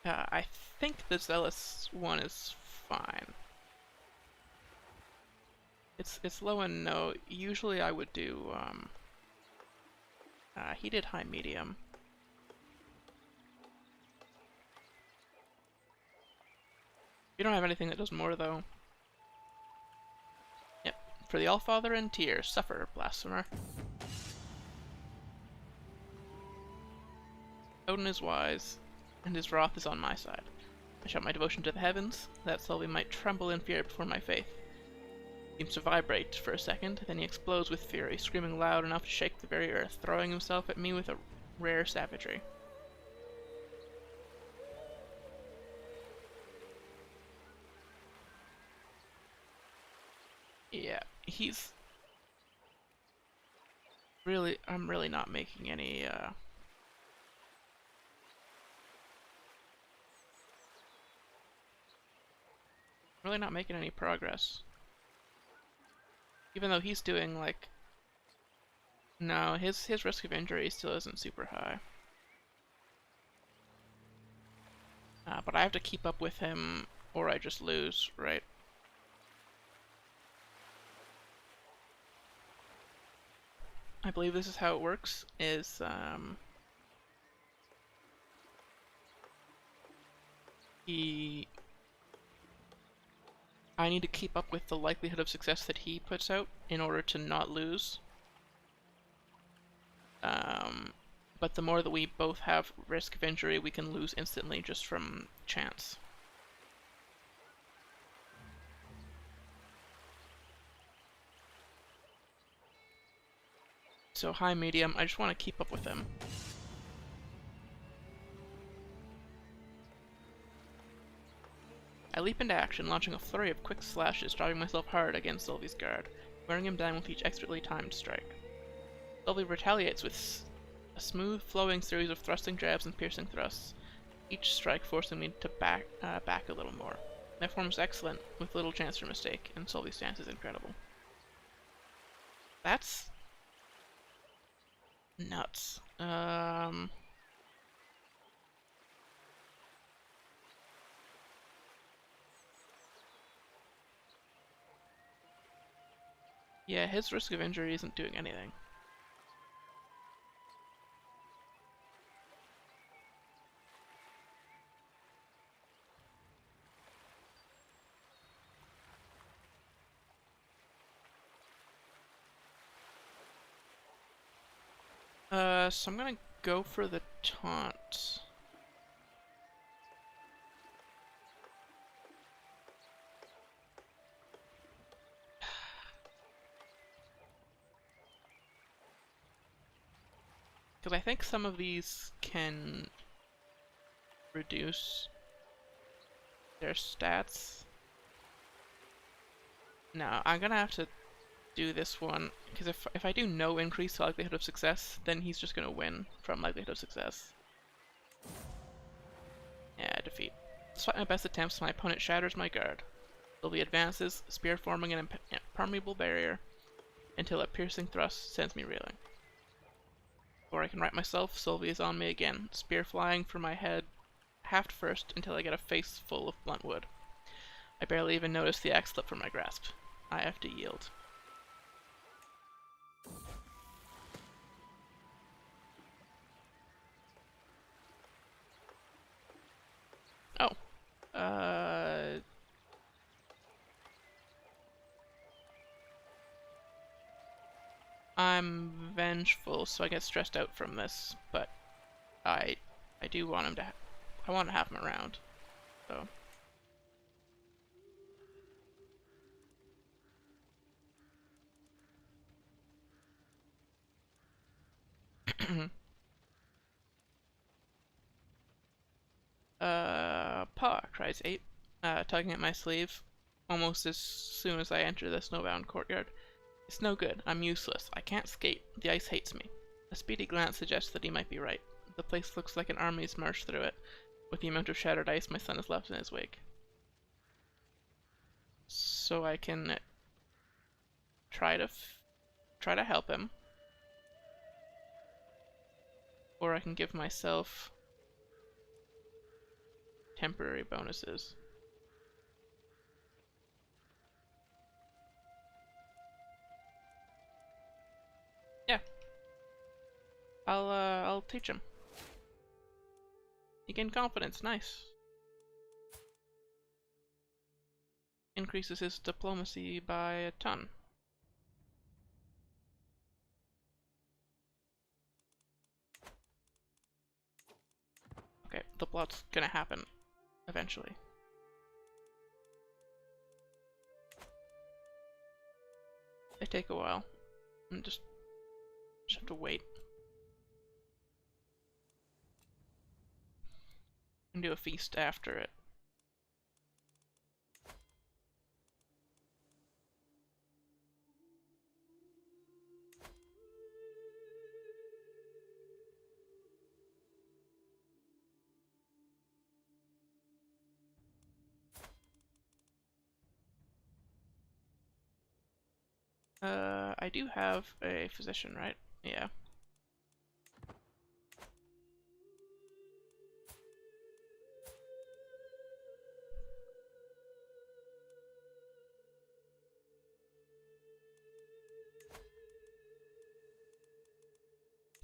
I think the Zealous one is fine. It's low and no. Usually I would do, he did high medium. You don't have anything that does more, though. Yep. For the Allfather and Tyr, suffer, blasphemer. Odin is wise, and his wrath is on my side. I shout my devotion to the heavens, that Sylvie might tremble in fear before my faith. He seems to vibrate for a second, then he explodes with fury, screaming loud enough to shake the very earth, throwing himself at me with a rare savagery. Yeah, he's really, I'm really not making any, really not making any progress. Even though he's doing, like, no, his risk of injury still isn't super high. But I have to keep up with him or I just lose, right? I believe this is how it works, is, I need to keep up with the likelihood of success that he puts out in order to not lose. But the more that we both have risk of injury, we can lose instantly just from chance. So high, medium, I just want to keep up with him. I leap into action, launching a flurry of quick slashes, driving myself hard against Sylvie's guard, wearing him down with each expertly timed strike. Sylvie retaliates with a smooth, flowing series of thrusting jabs and piercing thrusts, each strike forcing me to back a little more. My form is excellent, with little chance for mistake, and Sylvie's stance is incredible. That's nuts. Yeah, his risk of injury isn't doing anything. So I'm gonna go for the taunt. Because I think some of these can reduce their stats. No, I'm gonna have to do this one, because if I do no increase to likelihood of success, then he's just gonna win from likelihood of success. Yeah, defeat. Despite my best attempts, my opponent shatters my guard. Sylvie advances, spear forming an impermeable barrier, until a piercing thrust sends me reeling. Before I can right myself, Sylvie is on me again, spear flying for my head, haft first until I get a face full of blunt wood. I barely even notice the axe slip from my grasp. I have to yield. Oh. I'm vengeful, so I get stressed out from this, but I do want him to I want to have him around. So Paw, cries Ape, tugging at my sleeve, almost as soon as I enter the snowbound courtyard. It's no good. I'm useless. I can't skate. The ice hates me. A speedy glance suggests that he might be right. The place looks like an army's marched through it, with the amount of shattered ice my son has left in his wake. So I can try to help him, or I can give myself temporary bonuses. Yeah, I'll teach him. He gained confidence. Nice. Increases his diplomacy by a ton. Okay, the plot's gonna happen eventually. They take a while. And just have to wait. can do a feast after it. I do have a physician, right? Yeah.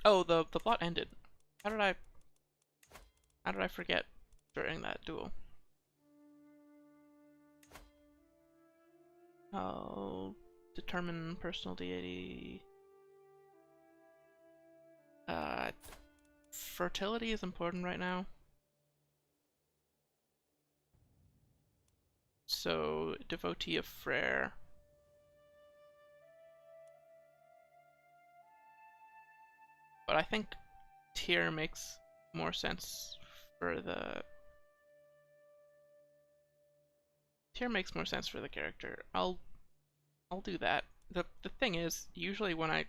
Oh, the plot ended. How did I forget during that duel? I'll determine personal deity. Fertility is important right now. So, devotee of Freyr. But I think Tyr makes more sense for the... Tyr makes more sense for the character. I'll do that. The thing is, usually when I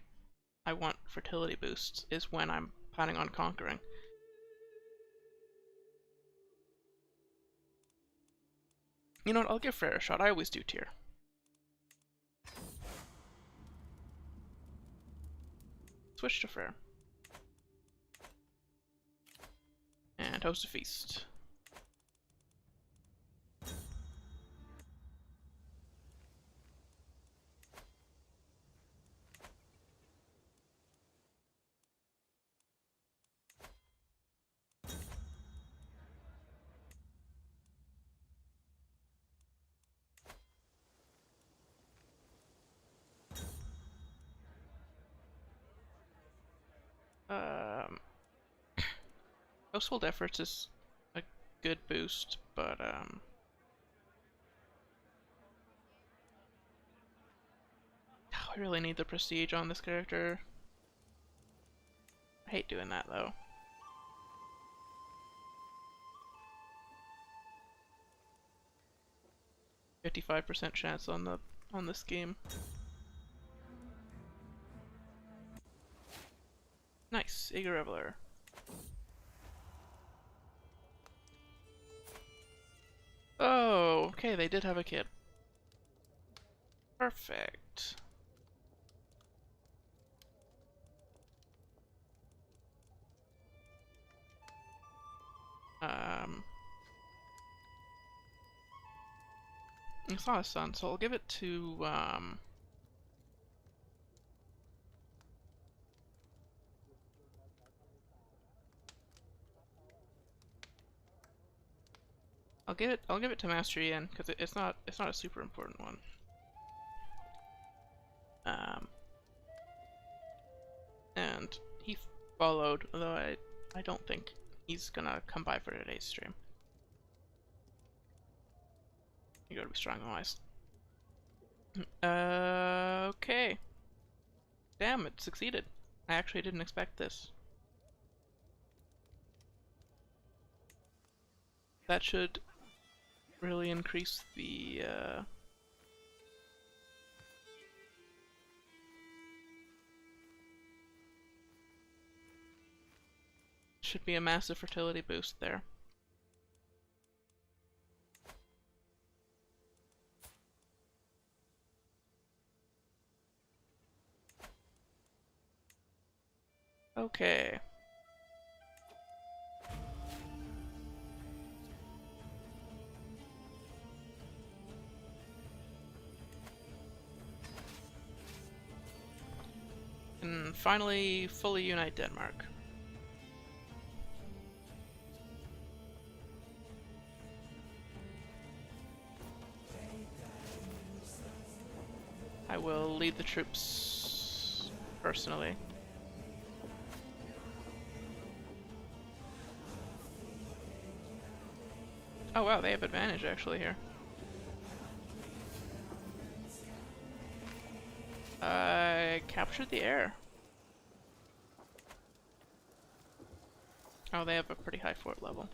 want fertility boosts is when I'm planning on conquering. You know what, I'll give Freyr a shot. I always do Tyr. Switch to Freyr. And host a feast. Household efforts is a good boost, but I really need the prestige on this character. I hate doing that though. 55% chance on this game. Nice, Eager Reveler. Oh, okay, they did have a kid. Perfect. It's not a son, so I'll give it to, I'll give it to Master Ian, because it's not a super important one. And he followed, although I don't think he's gonna come by for today's stream. You gotta be strong and wise. Okay. Damn, it succeeded. I actually didn't expect this. That should really increase the, should be a massive fertility boost there. Okay. And finally, fully unite Denmark. I will lead the troops personally. Oh wow, they have advantage actually here. I captured the air. Oh, they have a pretty high fort level.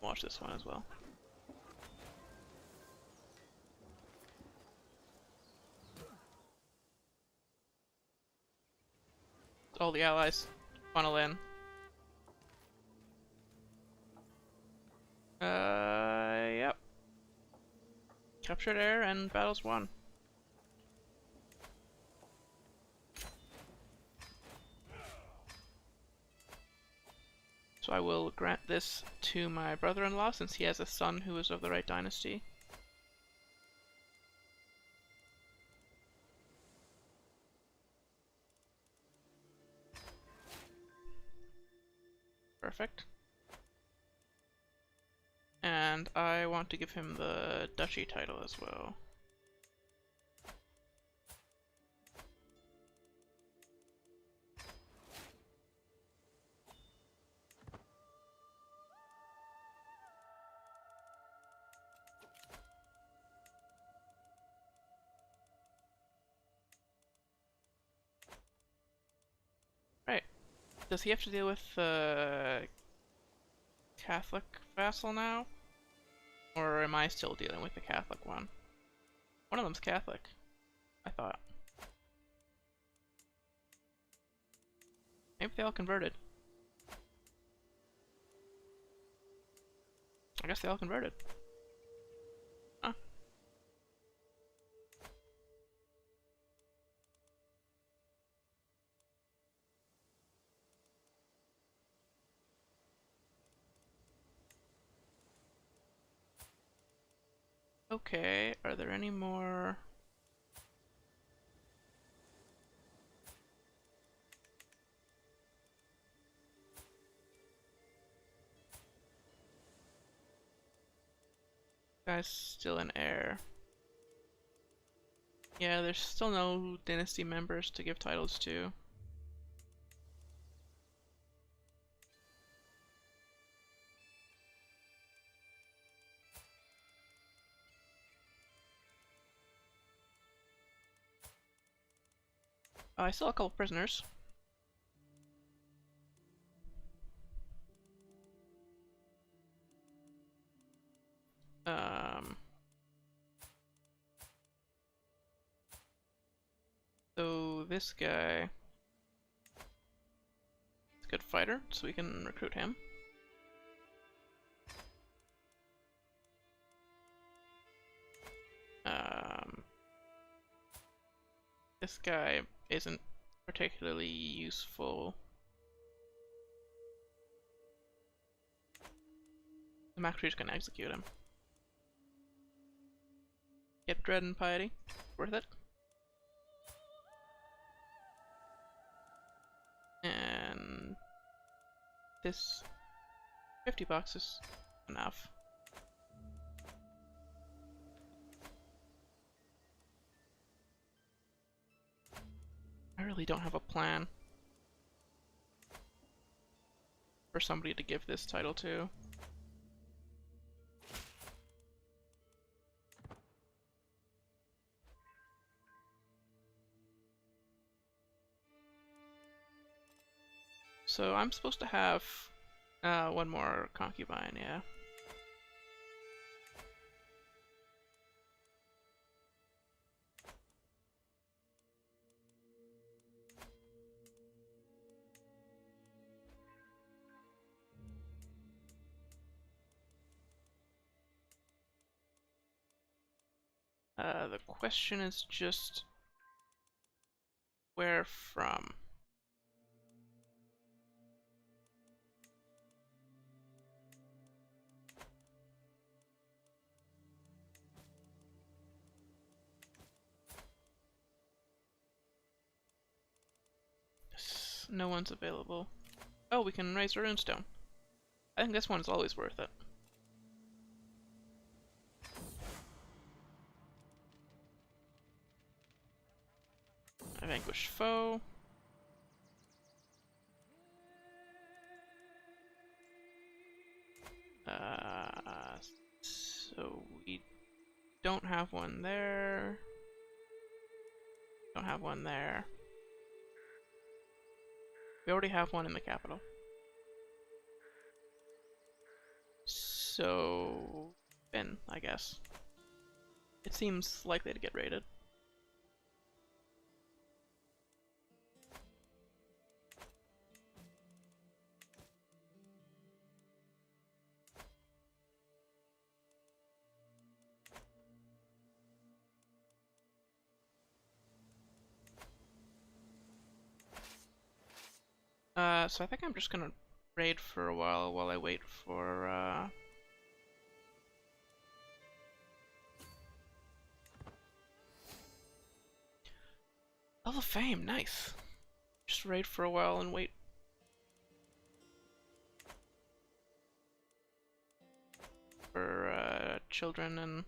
watch this one as well. All the allies funnel in. Yep. Captured air and battles won. So I will grant this to my brother-in-law since he has a son who is of the right dynasty. Perfect. And I want to give him the duchy title as well. Right. Does he have to deal with the Catholic vassal now? Or am I still dealing with the Catholic one? One of them's Catholic, I thought. Maybe they all converted. I guess they all converted. Huh. Okay, are there any more? Guys still in air. Yeah, there's still no dynasty members to give titles to. I still have a couple prisoners. So this guy is a good fighter, so we can recruit him. This guy isn't particularly useful. I'm actually just gonna execute him. Get dread and piety. Worth it. And this 50 bucks is enough. I really don't have a plan for somebody to give this title to. So I'm supposed to have one more concubine, yeah. The question is just where from? No one's available. Oh, we can raise our runestone. I think this one's always worth it. I vanquish foe. So we don't have one there. Don't have one there. We already have one in the capital. So, Finn, I guess. It seems likely to get raided. So I think I'm just gonna raid for a while I wait for, Level of Fame, nice. Just raid for a while and wait. For, children and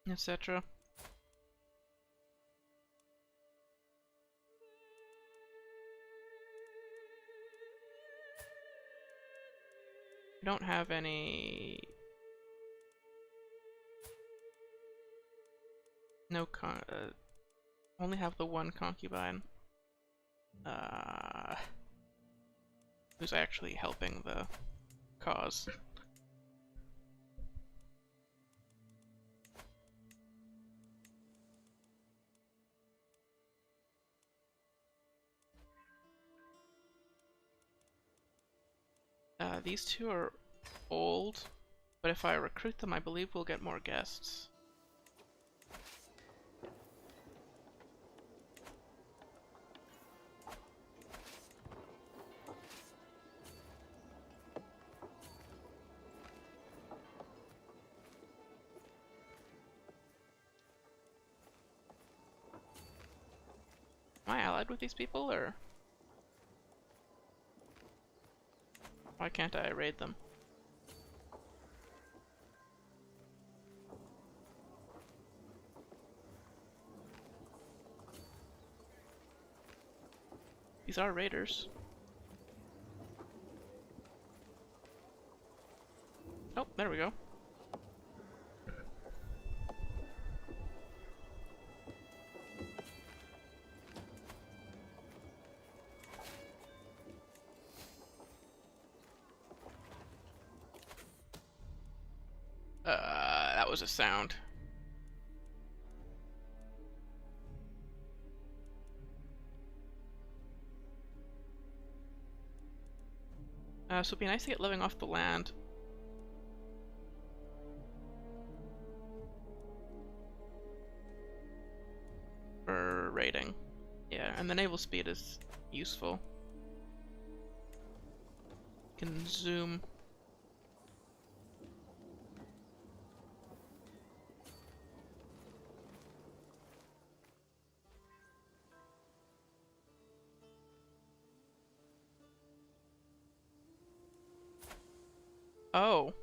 etc. I don't have any... only have the one concubine. Who's actually helping the cause. These two are old, but if I recruit them, I believe we'll get more guests. Am I allied with these people, or why can't I raid them? These are raiders. Oh, there we go. That was a sound. So it'd be nice to get living off the land. For raiding. Yeah, and the naval speed is useful. Can zoom. Oh.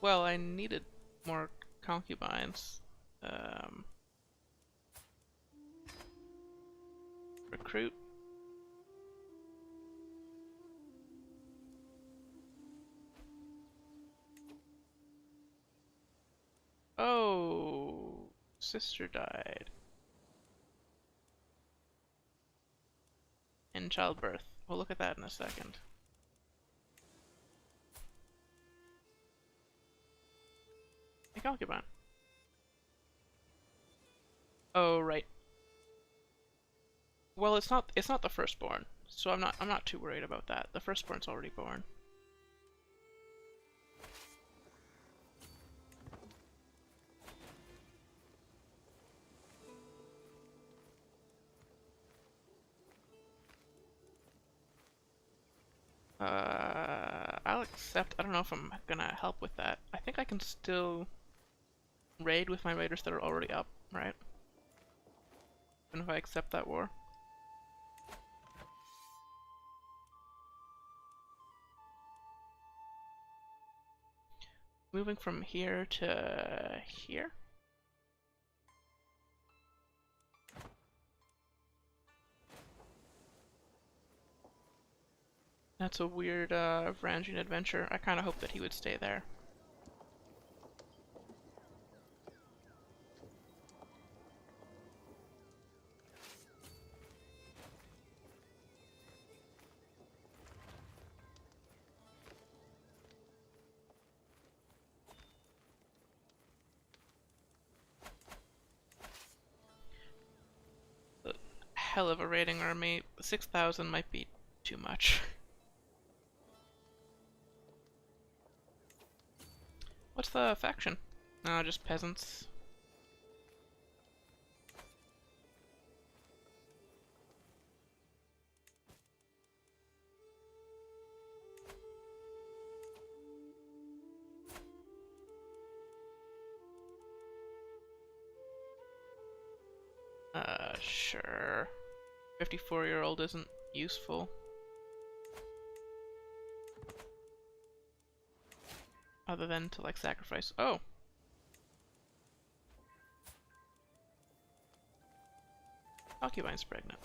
Well, I needed more concubines. Recruit. Oh, sister died. In childbirth. We'll look at that in a second. A concubine. Oh, right. Well, it's not the firstborn, so I'm not too worried about that. The firstborn's already born. I'll accept. I don't know if I'm gonna help with that. I think I can still raid with my raiders that are already up, right? Even if I accept that war. Moving from here to here? That's a weird Varangian adventure. I kind of hope that he would stay there. hell of a raiding army. 6,000 might be too much. What's the faction? No, just peasants. Sure. 54-year-old isn't useful. Other than to, like, sacrifice. Oh! Concubine's pregnant.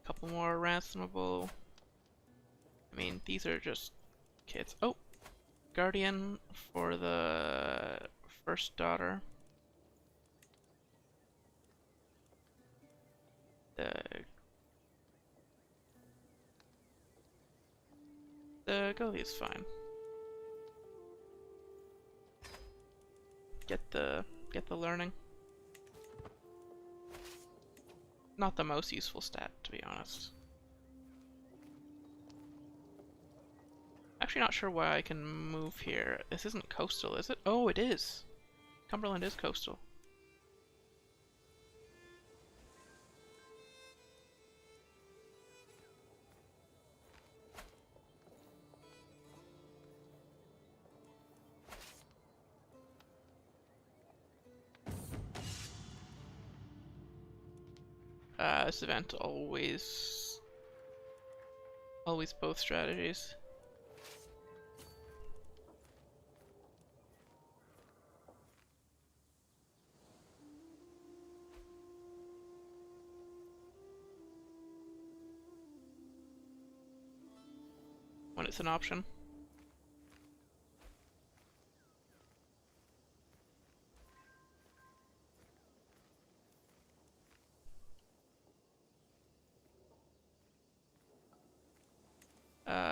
Couple more ransomable. I mean, these are just kids. Oh! Guardian for the first daughter. The Goatley's fine. Get the learning. Not the most useful stat, to be honest. Actually not sure why I can move here. This isn't coastal, is it? Oh, it is! Cumberland is coastal. This event always both strategies. When it's an option.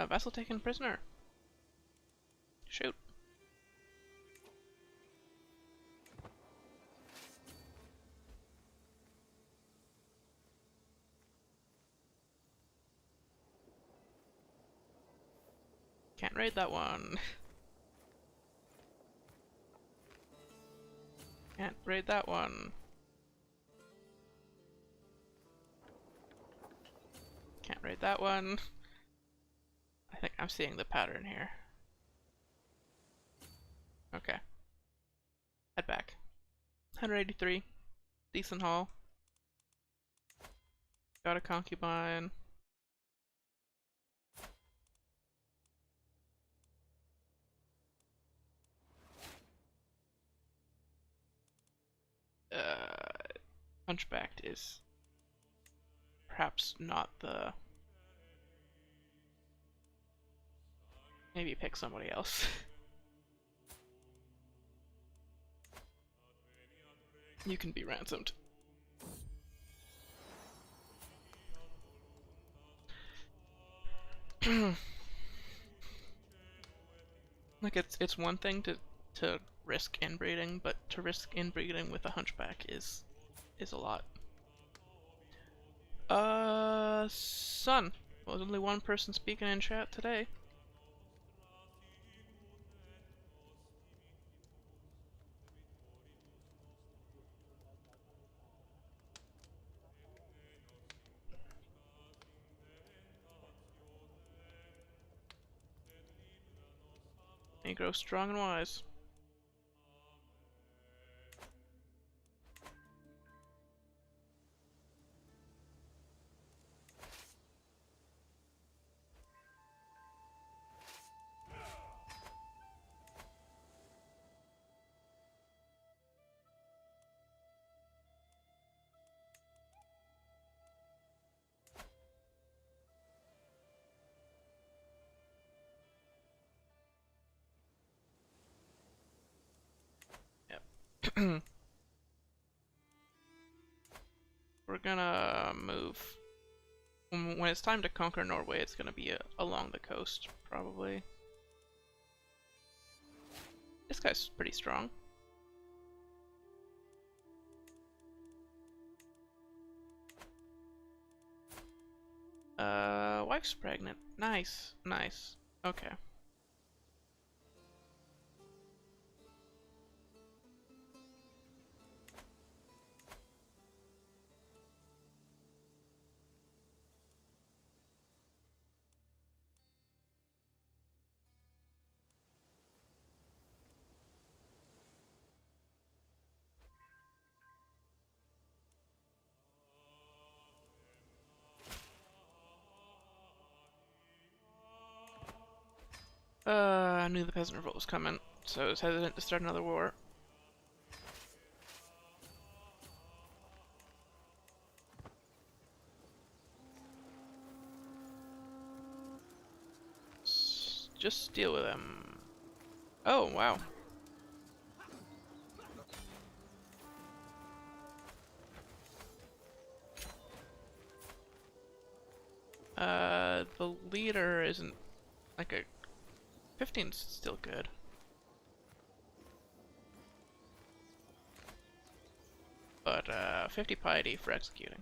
Vessel taken prisoner. Shoot. Can't raid that one. Can't raid that one. Can't raid that one. I think I'm seeing the pattern here. Okay. Head back. 183. Decent haul. Got a concubine. Hunchbacked is perhaps not the... Maybe pick somebody else. You can be ransomed. Like it's one thing to risk inbreeding, but to risk inbreeding with a hunchback is a lot. Son. Well, there's only one person speaking in chat today. And he grows strong and wise. We're gonna move when it's time to conquer Norway, it's gonna be along the coast, probably. This guy's pretty strong. Wife's pregnant. Nice, nice. Okay. I knew the peasant revolt was coming, so I was hesitant to start another war. Just deal with them. Oh, wow. The leader isn't like a 15's still good. But 50 piety for executing.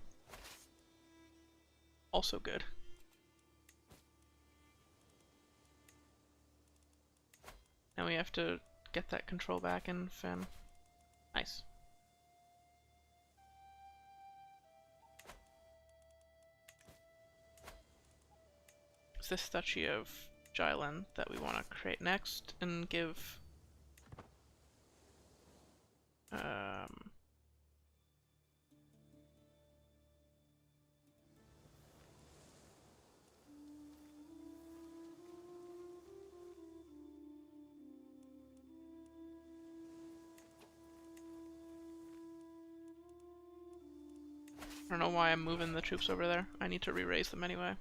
Also good. Now we have to get that control back in Finn. Nice. It's this Duchy of Jylland that we want to create next and give I don't know why I'm moving the troops over there. I need to re-raise them anyway.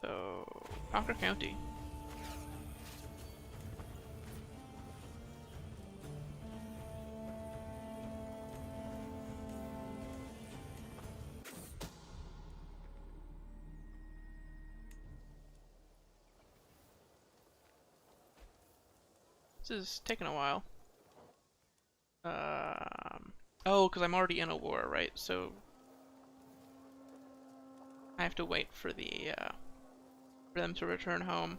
So, conquer county. This is taking a while. Oh, because I'm already in a war, right? So I have to wait for the for them to return home,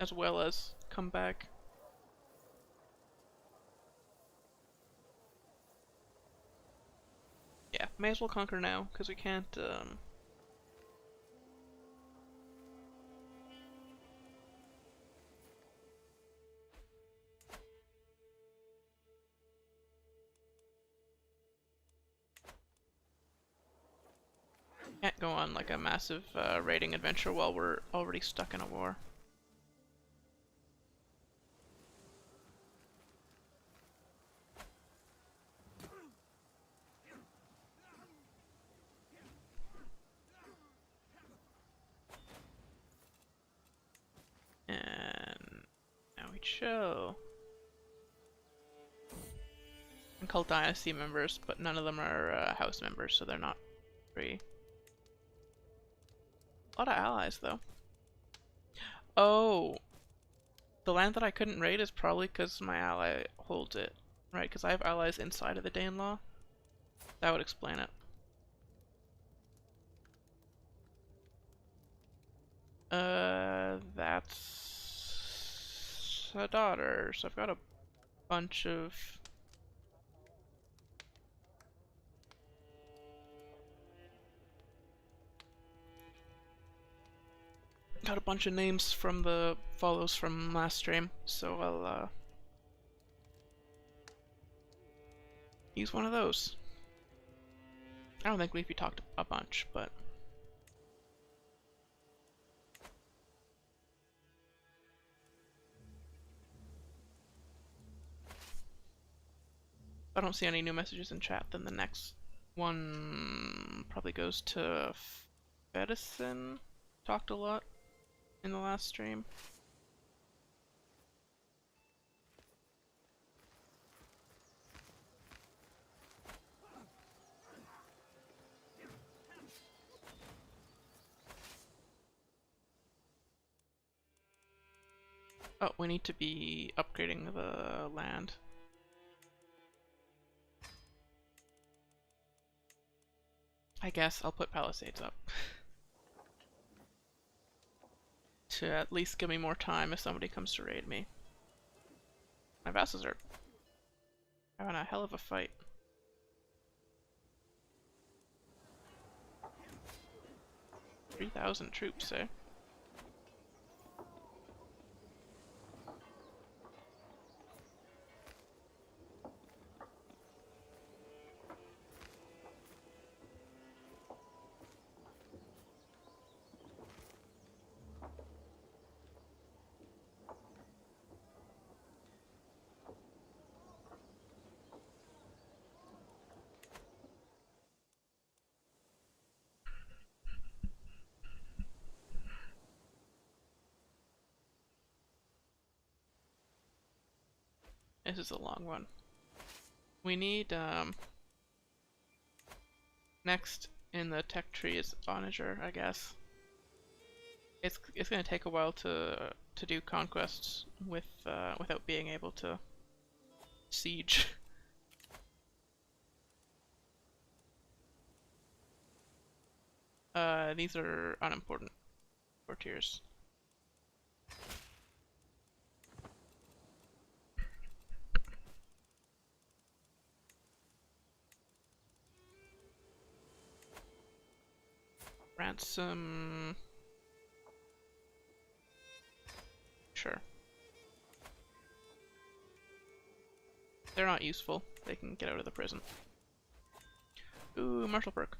as well as come back. Yeah, may as well conquer now, because we can't can't go on like a massive raiding adventure while we're already stuck in a war. And now we chill. I'm called Dynasty members, but none of them are house members, so they're not free. A lot of allies, though. Oh, the land that I couldn't raid is probably because my ally holds it, right? Because I have allies inside of the Danelaw. That would explain it. That's a daughter, so I've got a bunch of... Got a bunch of names from the follows from last stream, so I'll use one of those. I don't think Leafy talked a bunch, but if I don't see any new messages in chat, then the next one probably goes to Fedison. Talked a lot in the last stream. Oh, we need to be upgrading the land. I guess I'll put palisades up. To at least give me more time if somebody comes to raid me. My vassals are having a hell of a fight. 3,000 troops, eh? This is a long one. We need, next in the tech tree is Onager, I guess. It's gonna take a while to do conquests with without being able to siege. These are unimportant courtiers. Ransom. Sure. They're not useful. They can get out of the prison. Ooh, martial perk.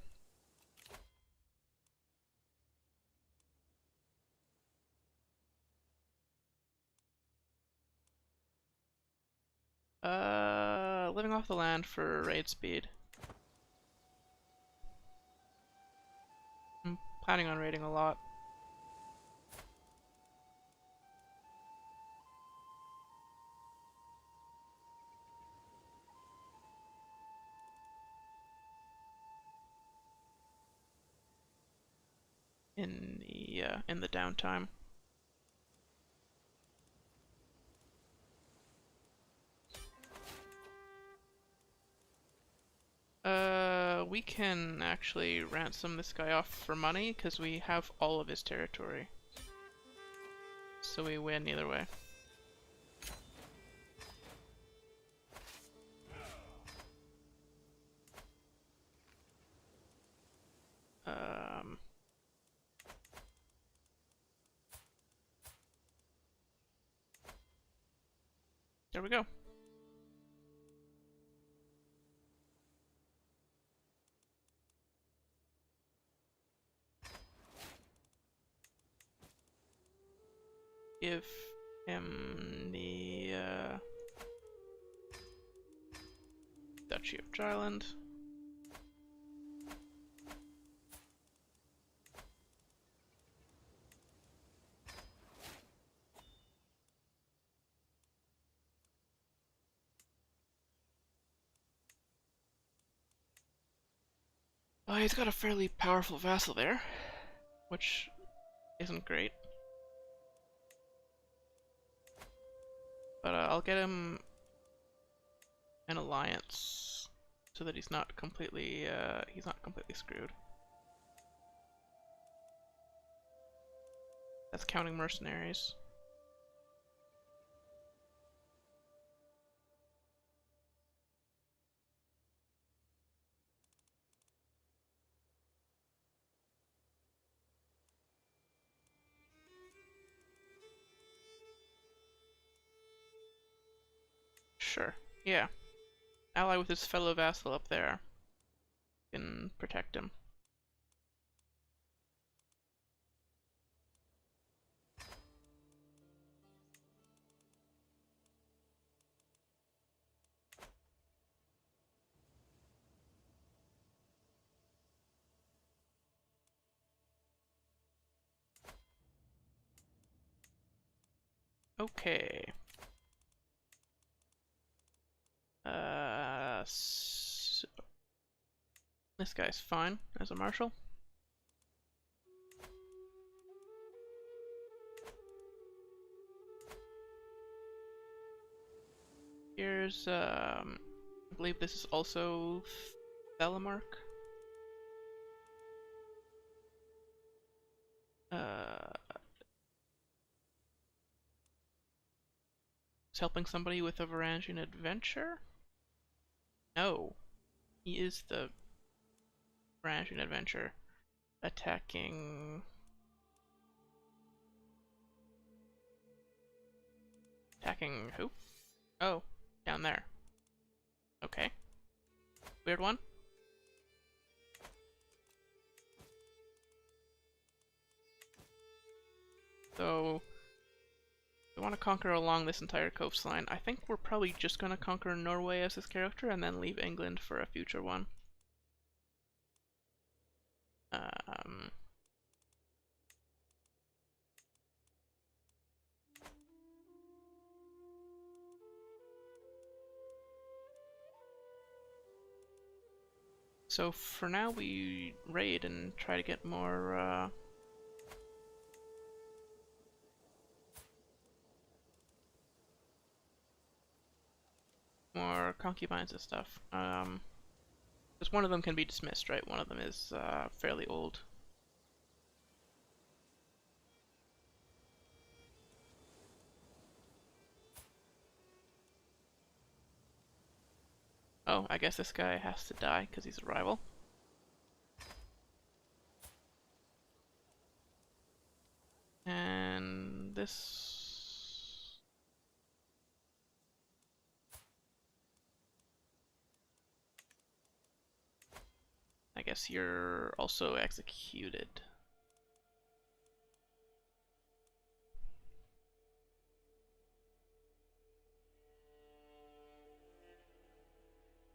Living off the land for raid speed. I'm planning on raiding a lot. In the downtime. We can actually ransom this guy off for money because we have all of his territory. So we win either way. There we go. Give him the Duchy of Dryland. Oh, he's got a fairly powerful vassal there, which isn't great. But I'll get him an alliance so that he's not completely screwed. That's counting mercenaries. Sure, yeah. Ally with his fellow vassal up there. Can protect him. Okay. So this guy's fine as a marshal. Here's, I believe this is also Thelamark. Is helping somebody with a Varangian adventure? No. He is the Varangian adventure. Attacking... Attacking who? Oh, down there. Okay. Weird one. So, we want to conquer along this entire coastline. I think we're probably just going to conquer Norway as this character and then leave England for a future one. So for now we raid and try to get more more concubines and stuff. Because one of them can be dismissed, right? One of them is fairly old. Oh, I guess this guy has to die because he's a rival. And this... I guess you're also executed.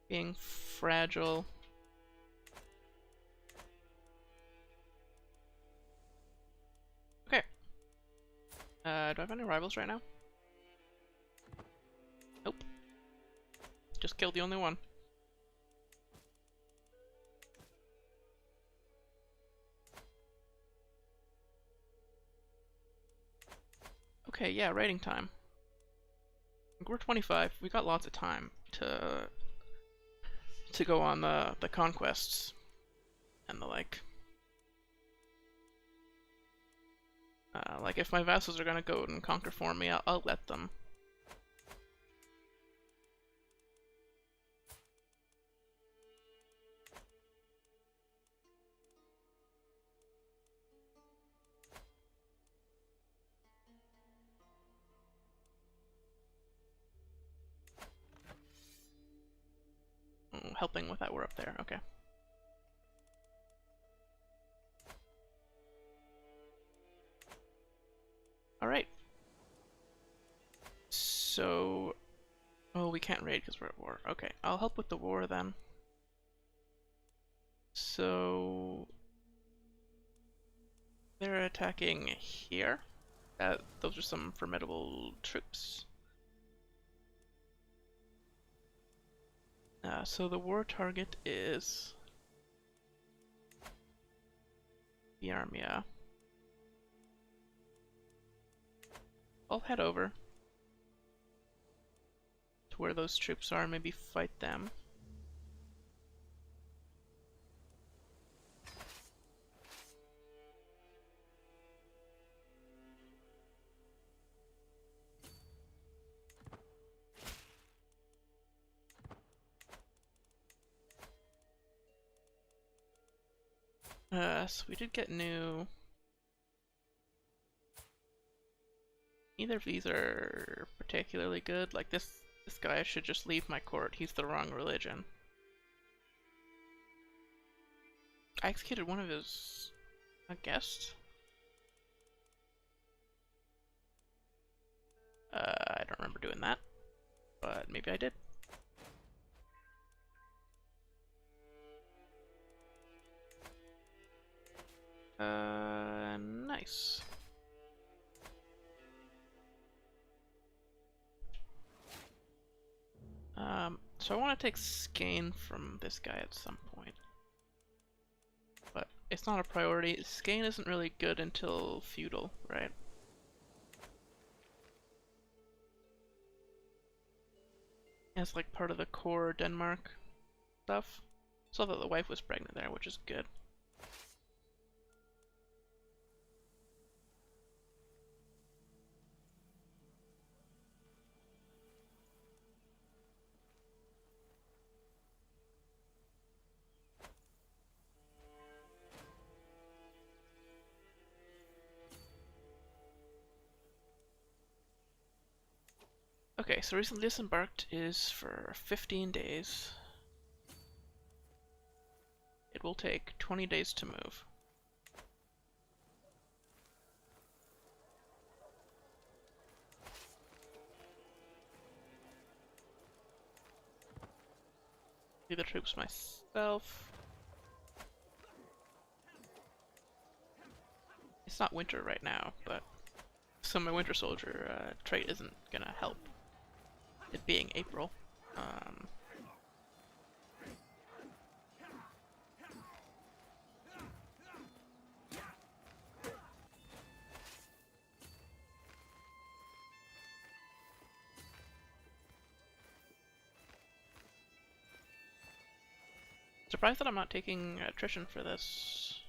Being fragile. Okay. Do I have any rivals right now? Nope. Just killed the only one. Okay, yeah, raiding time. We're 25. We got lots of time to go on the conquests and the like. Like if my vassals are gonna go and conquer for me, I'll let them. Helping with that, we're up there. Okay. Alright. So... Oh, we can't raid because we're at war. Okay, I'll help with the war then. So... They're attacking here. Those are some formidable troops. So the war target is... Yarmia. I'll head over to where those troops are and maybe fight them. So we did get new... Neither of these are particularly good. Like this guy should just leave my court. He's the wrong religion. I executed one of his... a guest? I don't remember doing that, but maybe I did. Nice. So I want to take Skane from this guy at some point. But it's not a priority. Skane isn't really good until feudal, right? as like part of the core Denmark stuff. Saw that the wife was pregnant there, which is good. Okay, so recently disembarked is for 15 days. It will take 20 days to move. Do the troops myself. It's not winter right now, but so my winter soldier trait isn't gonna help. It being April. Surprised that I'm not taking attrition for this.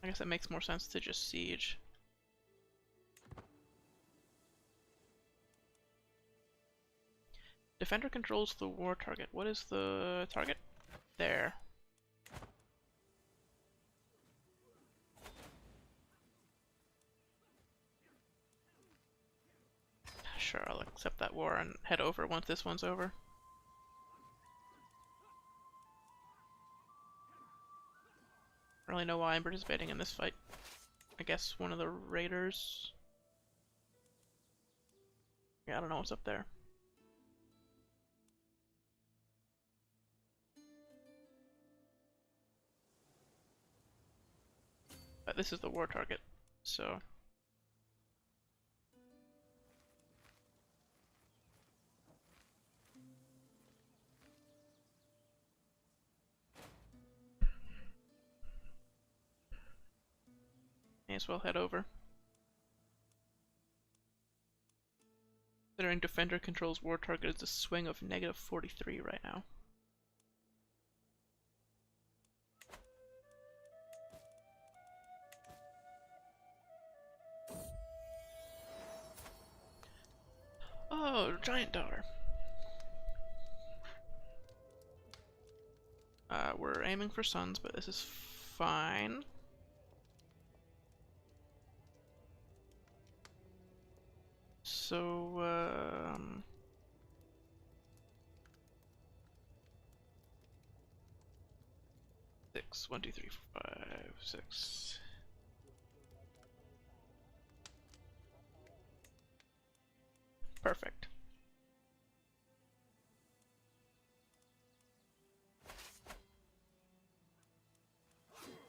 I guess it makes more sense to just siege. Defender controls the war target. What is the target? There. Sure, I'll accept that war and head over once this one's over. I don't really know why I'm participating in this fight. I guess one of the raiders. Yeah, I don't know what's up there. But this is the war target, so. May as well head over. Considering defender controls war target, it's a swing of -43 right now. Oh, giant daughter. We're aiming for sons, but this is fine. So, 6, 1, 2, 3, 4, 5, 6. Perfect.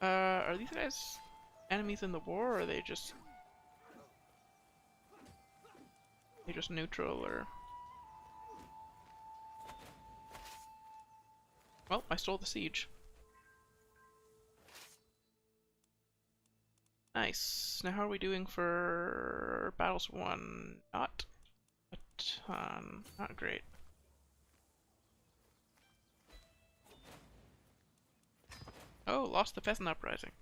Are these guys enemies in the war, or are they just neutral, or? Well, I stole the siege. Nice. Now how are we doing for battles won? Not a ton. Not great. Oh, lost the peasant uprising.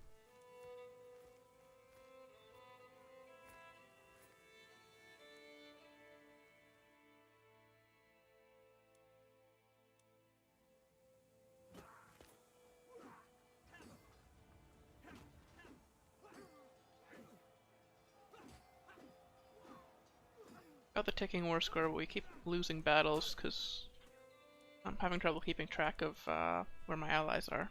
Got the ticking war score, but we keep losing battles because I'm having trouble keeping track of where my allies are.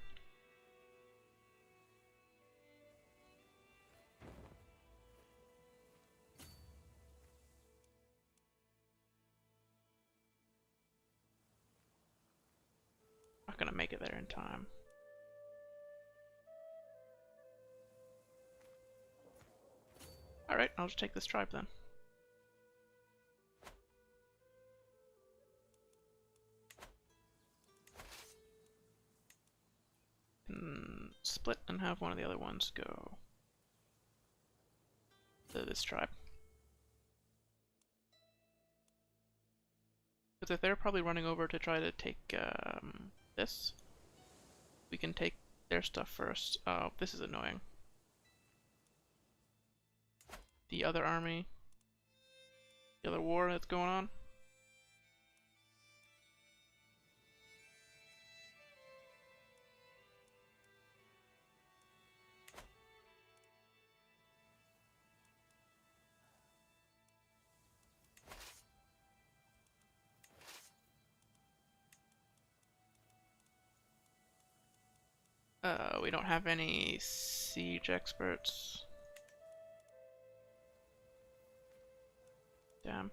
Not gonna make it there in time. Alright, I'll just take this tribe then. Split and have one of the other ones go. this tribe. Because if they're probably running over to try to take this, we can take their stuff first. Oh, this is annoying. The other army, the other war that's going on. We don't have any siege experts. Damn.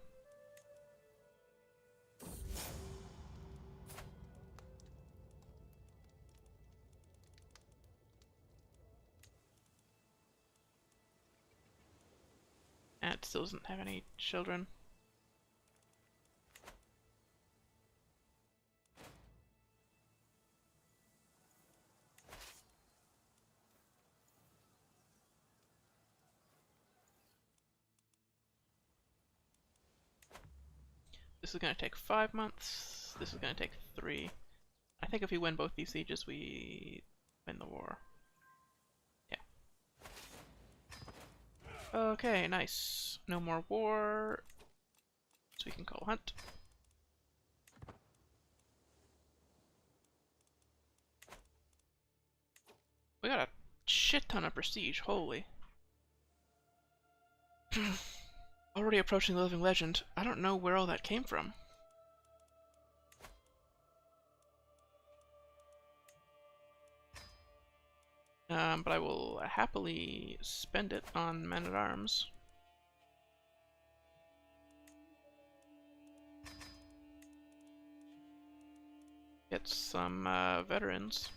And it still doesn't have any children. This is going to take 5 months. This is going to take 3. I think if we win both these sieges, we win the war. Yeah. Okay, nice. No more war. So we can call hunt. We got a shit ton of prestige, holy. Already approaching the living legend. I don't know where all that came from. But I will happily spend it on men-at-arms. Get some veterans.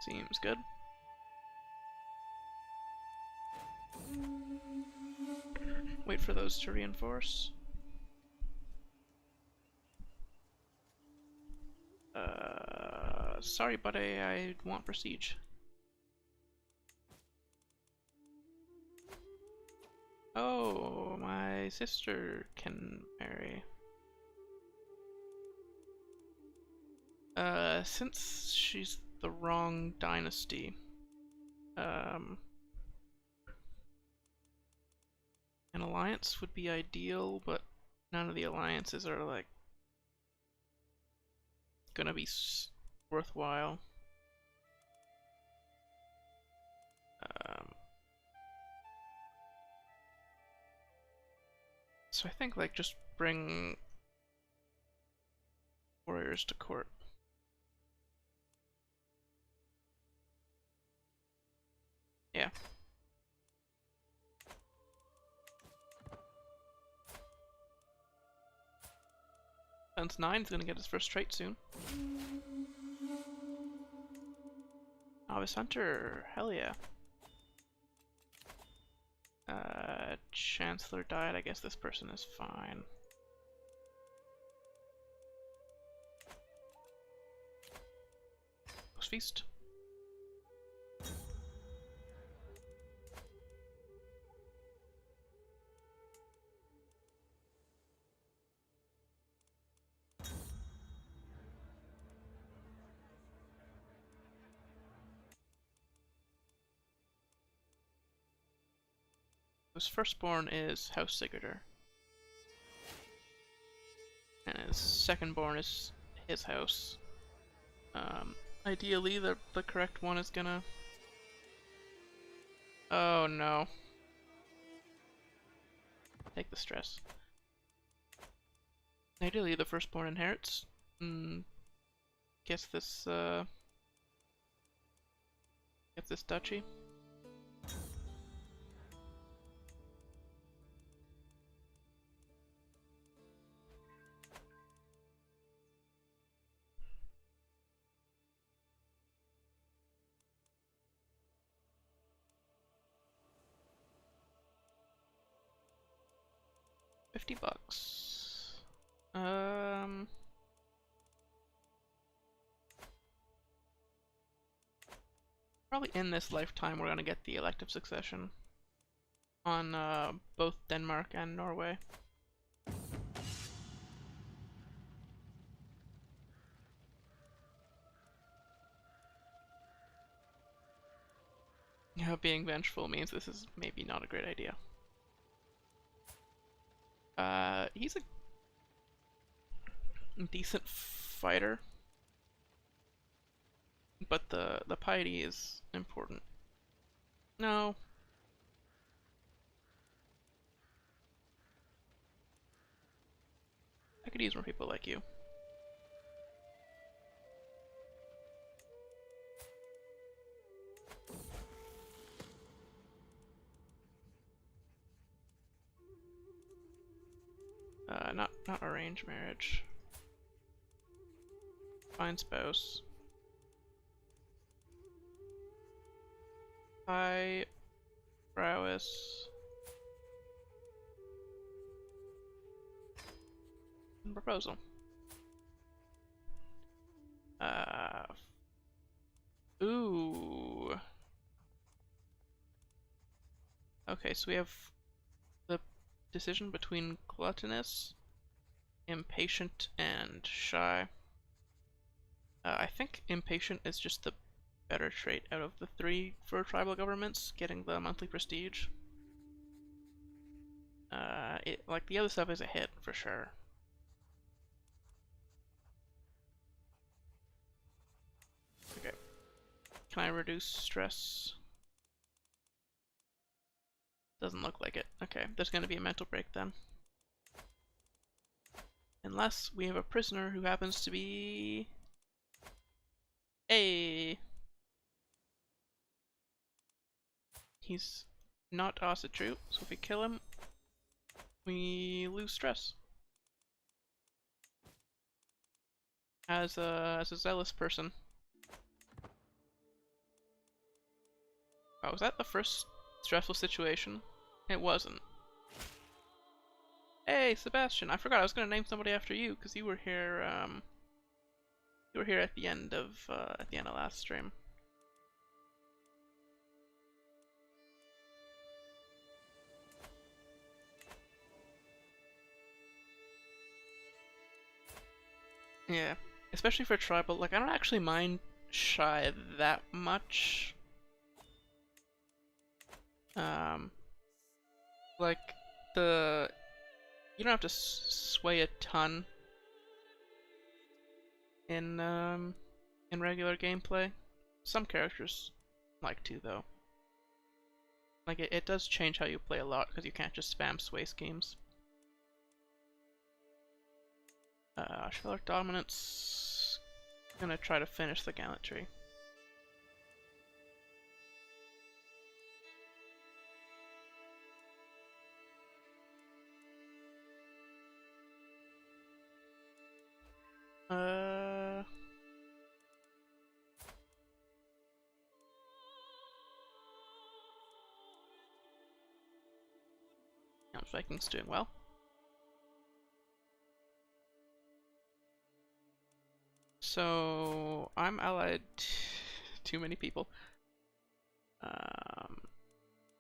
Seems good. Wait for those to reinforce. Sorry, buddy, I want prestige. Oh, my sister can marry. Since she's the wrong dynasty, an alliance would be ideal, but none of the alliances are, like, gonna be worthwhile. So I think, like, just bring warriors to court. Yeah. Bounce 9 is gonna get his first trait soon. Novice Hunter, hell yeah. Chancellor died, I guess this person is fine. Post feast. His firstborn is House Sigurdr. And his secondborn is his house. Ideally, the correct one is gonna... Oh no. Take the stress. Ideally, the firstborn inherits. Gets this duchy. $50. Probably in this lifetime we're gonna get the elective succession on both Denmark and Norway. Yeah, being vengeful means this is maybe not a great idea. He's a decent fighter, but the piety is important. No. I could use more people like you. Not arranged marriage. Fine spouse. High prowess. And proposal. Ooh. Okay, so we have the decision between gluttonous, impatient, and shy. I think impatient is just the better trait out of the three for tribal governments, getting the monthly prestige. Like the other stuff is a hit for sure. Okay. Can I reduce stress? Doesn't look like it. Okay, there's gonna be a mental break then. Unless we have a prisoner who happens to be... He's not Asatru, so if we kill him, we lose stress. As a zealous person. Oh, was that the first stressful situation? It wasn't. Hey, Sebastian! I forgot I was gonna name somebody after you because you were here. You were here at the end of last stream. Yeah, especially for tribal. Like, I don't actually mind shy that much. Like you don't have to sway a ton in regular gameplay. Some characters like to though. Like it does change how you play a lot because you can't just spam sway schemes. Chivalric dominance. Gonna try to finish the gallantry. Vikings doing well. So I'm allied too many people.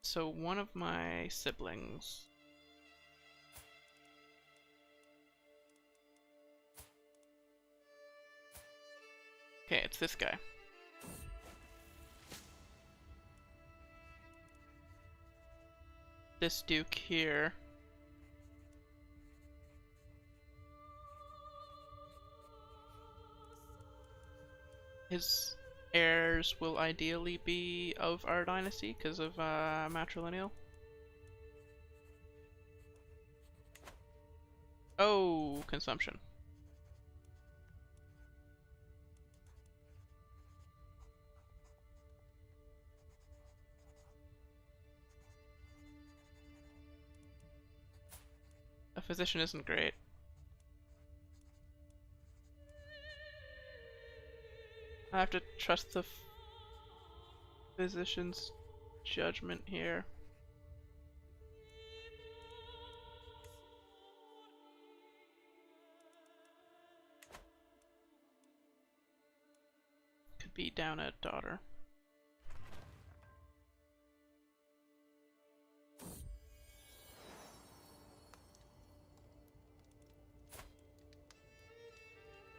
So one of my siblings. Okay, it's this guy. This duke here. His heirs will ideally be of our dynasty because of matrilineal. Oh, consumption. A physician isn't great. I have to trust the physician's judgment here. should be down a daughter.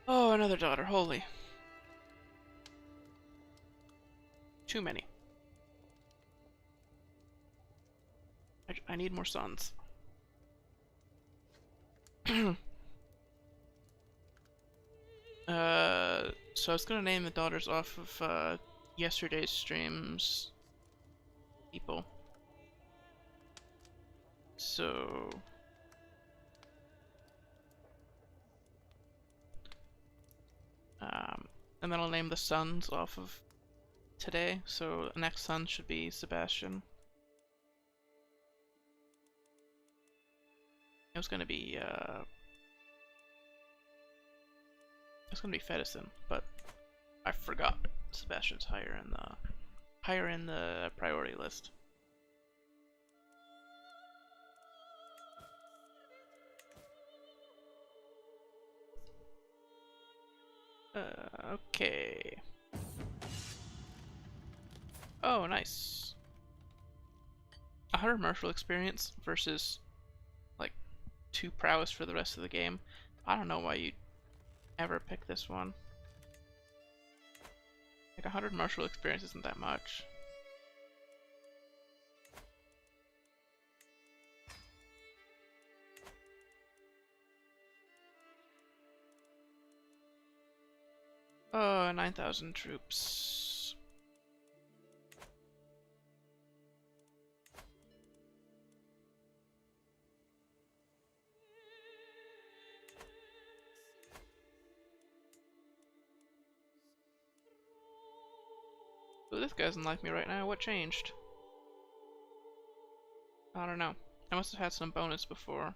Oh, another daughter, holy. Too many. I need more sons. So I was gonna name the daughters off of yesterday's streams people. So and then I'll name the sons off of today. So the next son should be Sebastian. It was gonna be Fedison, but I forgot. Sebastian's higher in the priority list. Okay. Oh, nice. 100 martial experience versus like 2 prowess for the rest of the game. I don't know why you'd ever pick this one. Like 100 martial experience isn't that much. Oh, 9,000 troops. Oh, this guy doesn't like me right now. What changed? I don't know. I must have had some bonus before.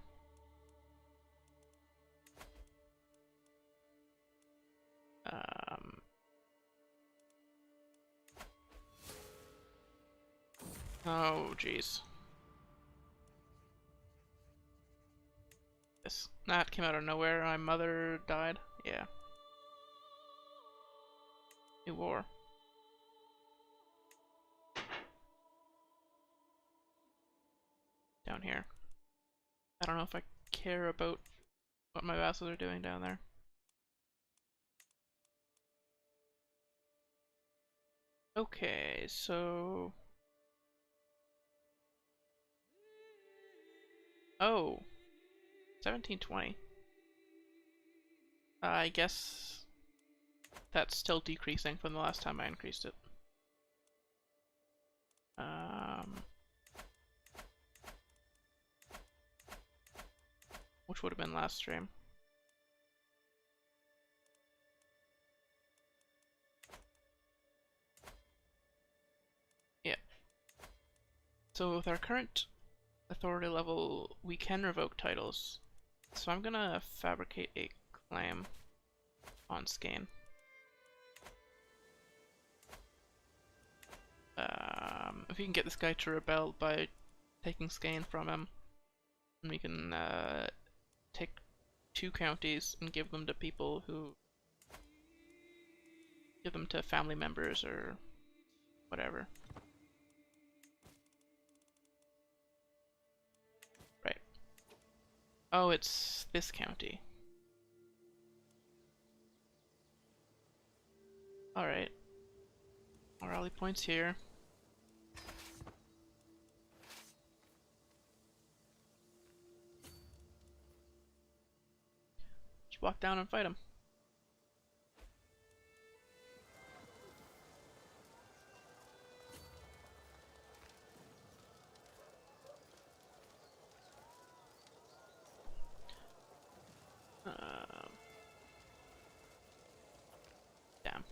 Oh, jeez. That came out of nowhere. My mother died. Yeah. New war. Down here. I don't know if I care about what my vassals are doing down there. Okay, so... Oh. 1720. I guess that's still decreasing from the last time I increased it. Which would have been last stream. Yeah. So with our current authority level, we can revoke titles. So I'm gonna fabricate a claim on Skane. If we can get this guy to rebel by taking Skane from him, and we can take 2 counties and give them to people who... give them to family members or whatever. Right. Oh, it's this county. Alright. Morale points here. Just walk down and fight him. Damn.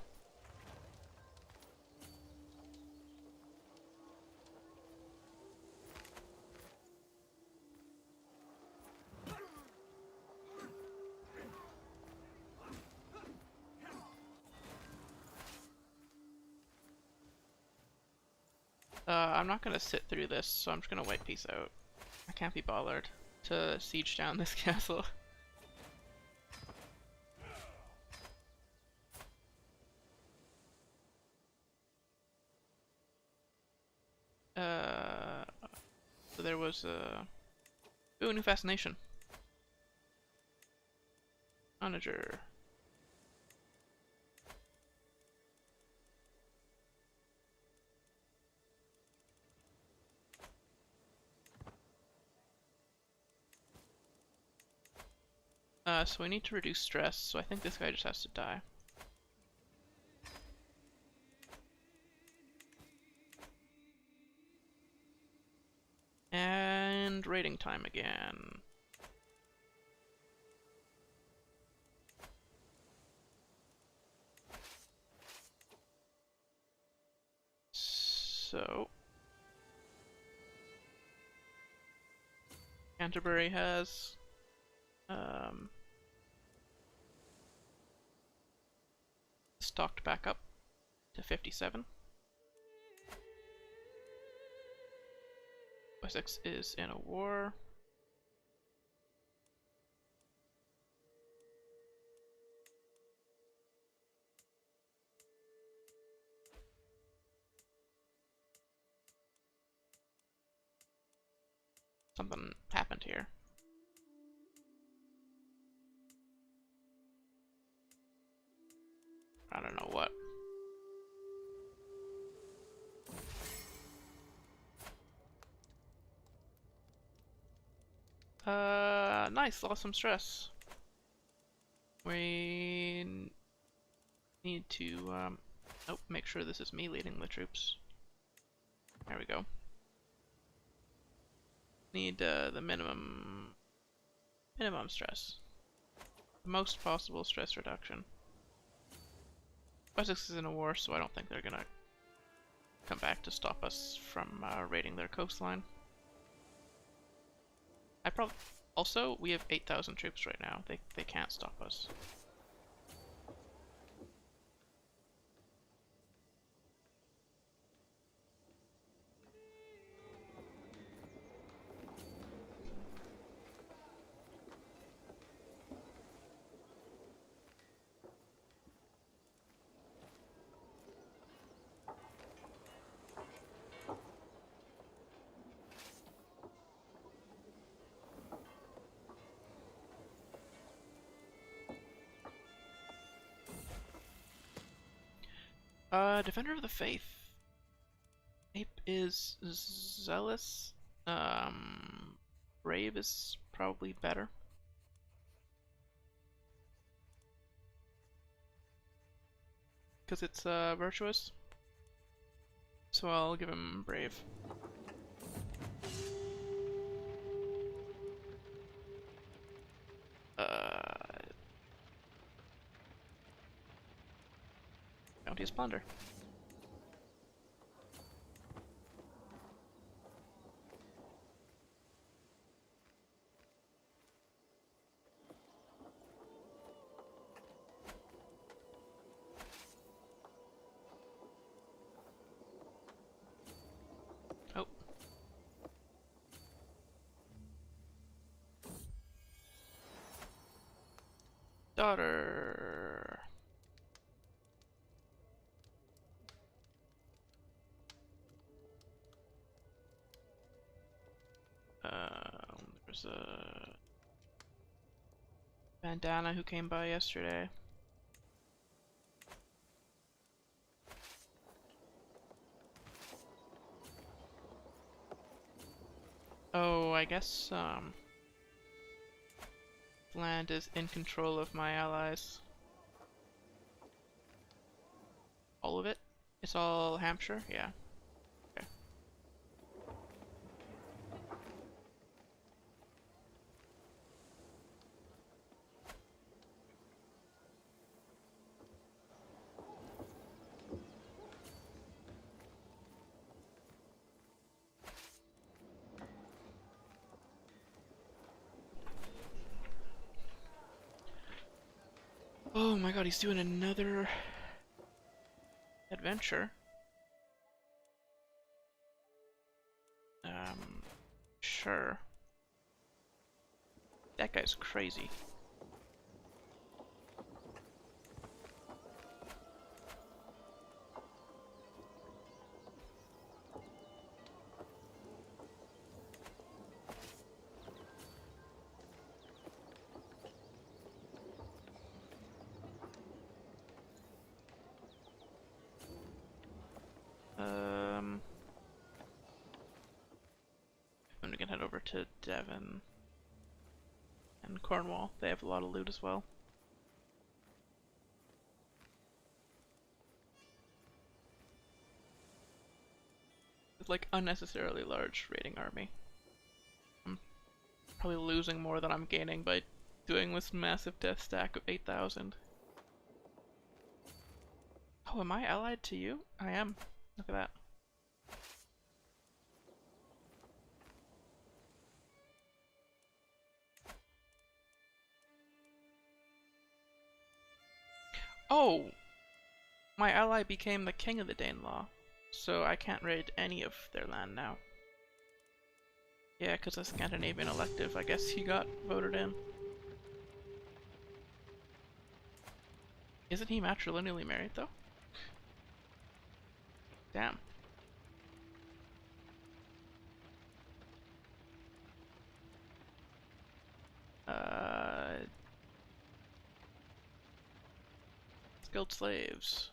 I'm not gonna sit through this, so I'm just gonna white peace out. I can't be bothered to siege down this castle. there's a... Ooh, new fascination. Manager. So we need to reduce stress, so I think this guy just has to die. And raiding time again. So Canterbury has stocked back up to 57. Wessex is in a war. Something happened here. I don't know what. Nice, lost some stress. We need to, oh, make sure this is me leading the troops. There we go. Need, the minimum stress. The most possible stress reduction. Wessex is in a war, so I don't think they're gonna come back to stop us from, raiding their coastline. Also, we have 8,000 troops right now. They can't stop us. Defender of the Faith. Ape is zealous. Brave is probably better. Because it's, virtuous. So I'll give him brave. Bounty Plunder. Oh. Daughter. There's a bandana who came by yesterday. Oh, I guess, land is in control of my allies. All of it? It's all Hampshire? Yeah. Okay. Oh my god, he's doing another adventure. Sure. That guy's crazy. Devon and Cornwall. They have a lot of loot as well. It's like unnecessarily large raiding army. I'm probably losing more than I'm gaining by doing this massive death stack of 8,000. Oh, am I allied to you? I am. Look at that. Oh! My ally became the king of the Danelaw, so I can't raid any of their land now. Yeah, because a Scandinavian elective, I guess he got voted in. Isn't he matrilineally married, though? Damn. Skilled slaves.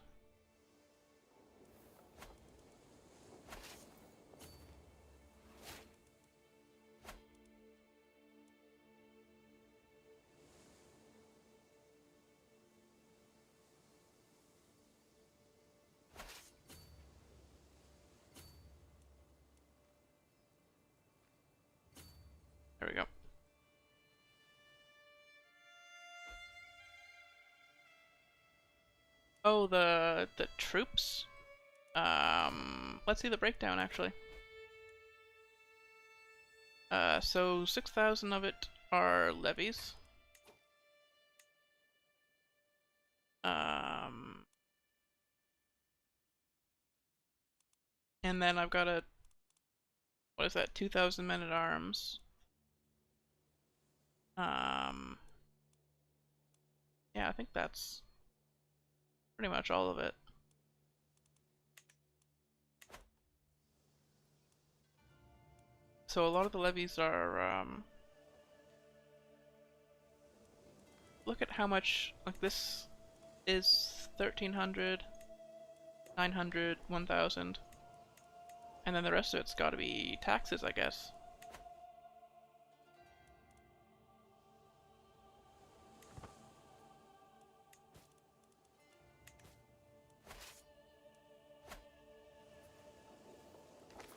There we go. Oh, the troops? Let's see the breakdown actually. So 6,000 of it are levies. And then I've got a, what is that, 2,000 men at arms. Yeah, I think that's pretty much all of it. So a lot of the levies are, look at how much, like this is 1,300, 900, 1,000. And then the rest of it's gotta be taxes, I guess.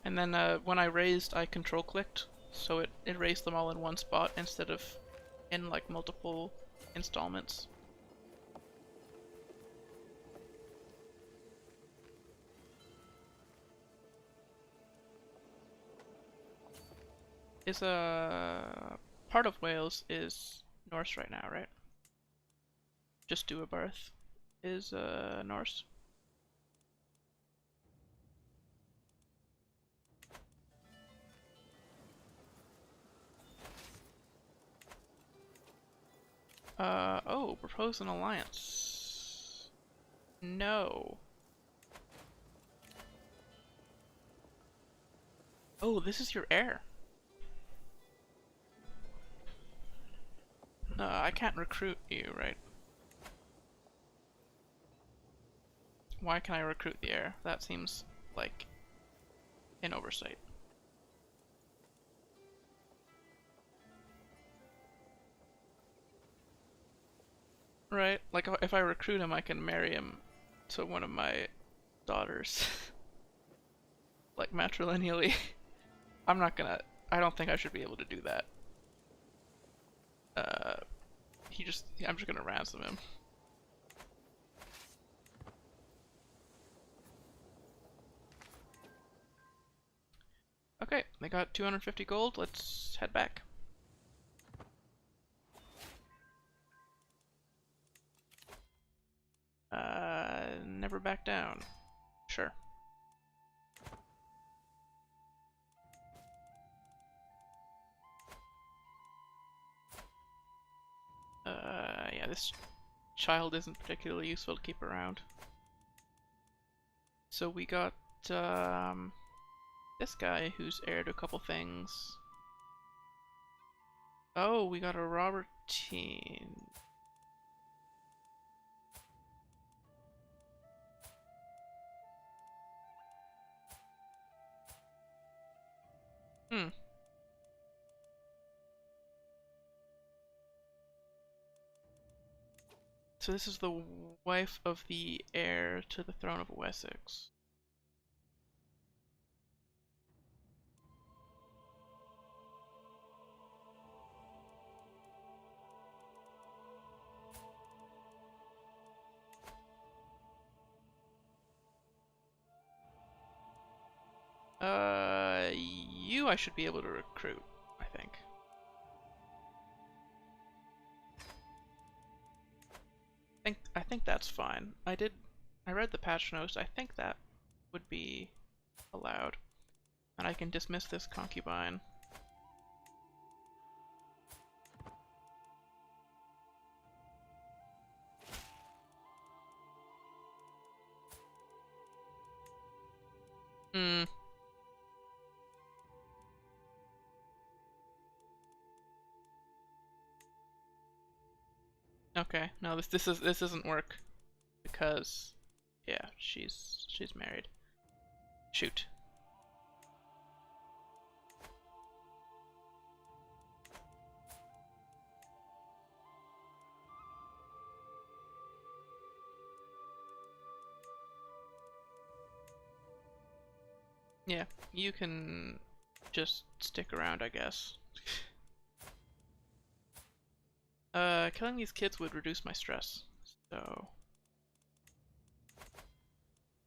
And then when I raised, I control clicked, so it raised them all in one spot instead of in like multiple installments. Is part of Wales is Norse right now, right? Just do a birth is Norse. Oh, propose an alliance. No. Oh, this is your heir. I can't recruit you, right? Why can I recruit the heir? That seems like an oversight. Right? Like if I recruit him, I can marry him to one of my daughters. Like matrilineally. I'm not gonna, I don't think I should be able to do that. I'm just gonna ransom him. Okay, they got 250 gold, let's head back. Never back down. Sure. Yeah, this child isn't particularly useful to keep around. So we got, this guy who's heired a couple things. Oh, we got a Robertine. Hmm. So this is the wife of the heir to the throne of Wessex. You I should be able to recruit, I think. I think that's fine. I read the patch notes. I think that would be allowed. And I can dismiss this concubine. Hmm. Okay. No, this doesn't work because yeah, she's married. Shoot. Yeah, you can just stick around, I guess. Killing these kids would reduce my stress. So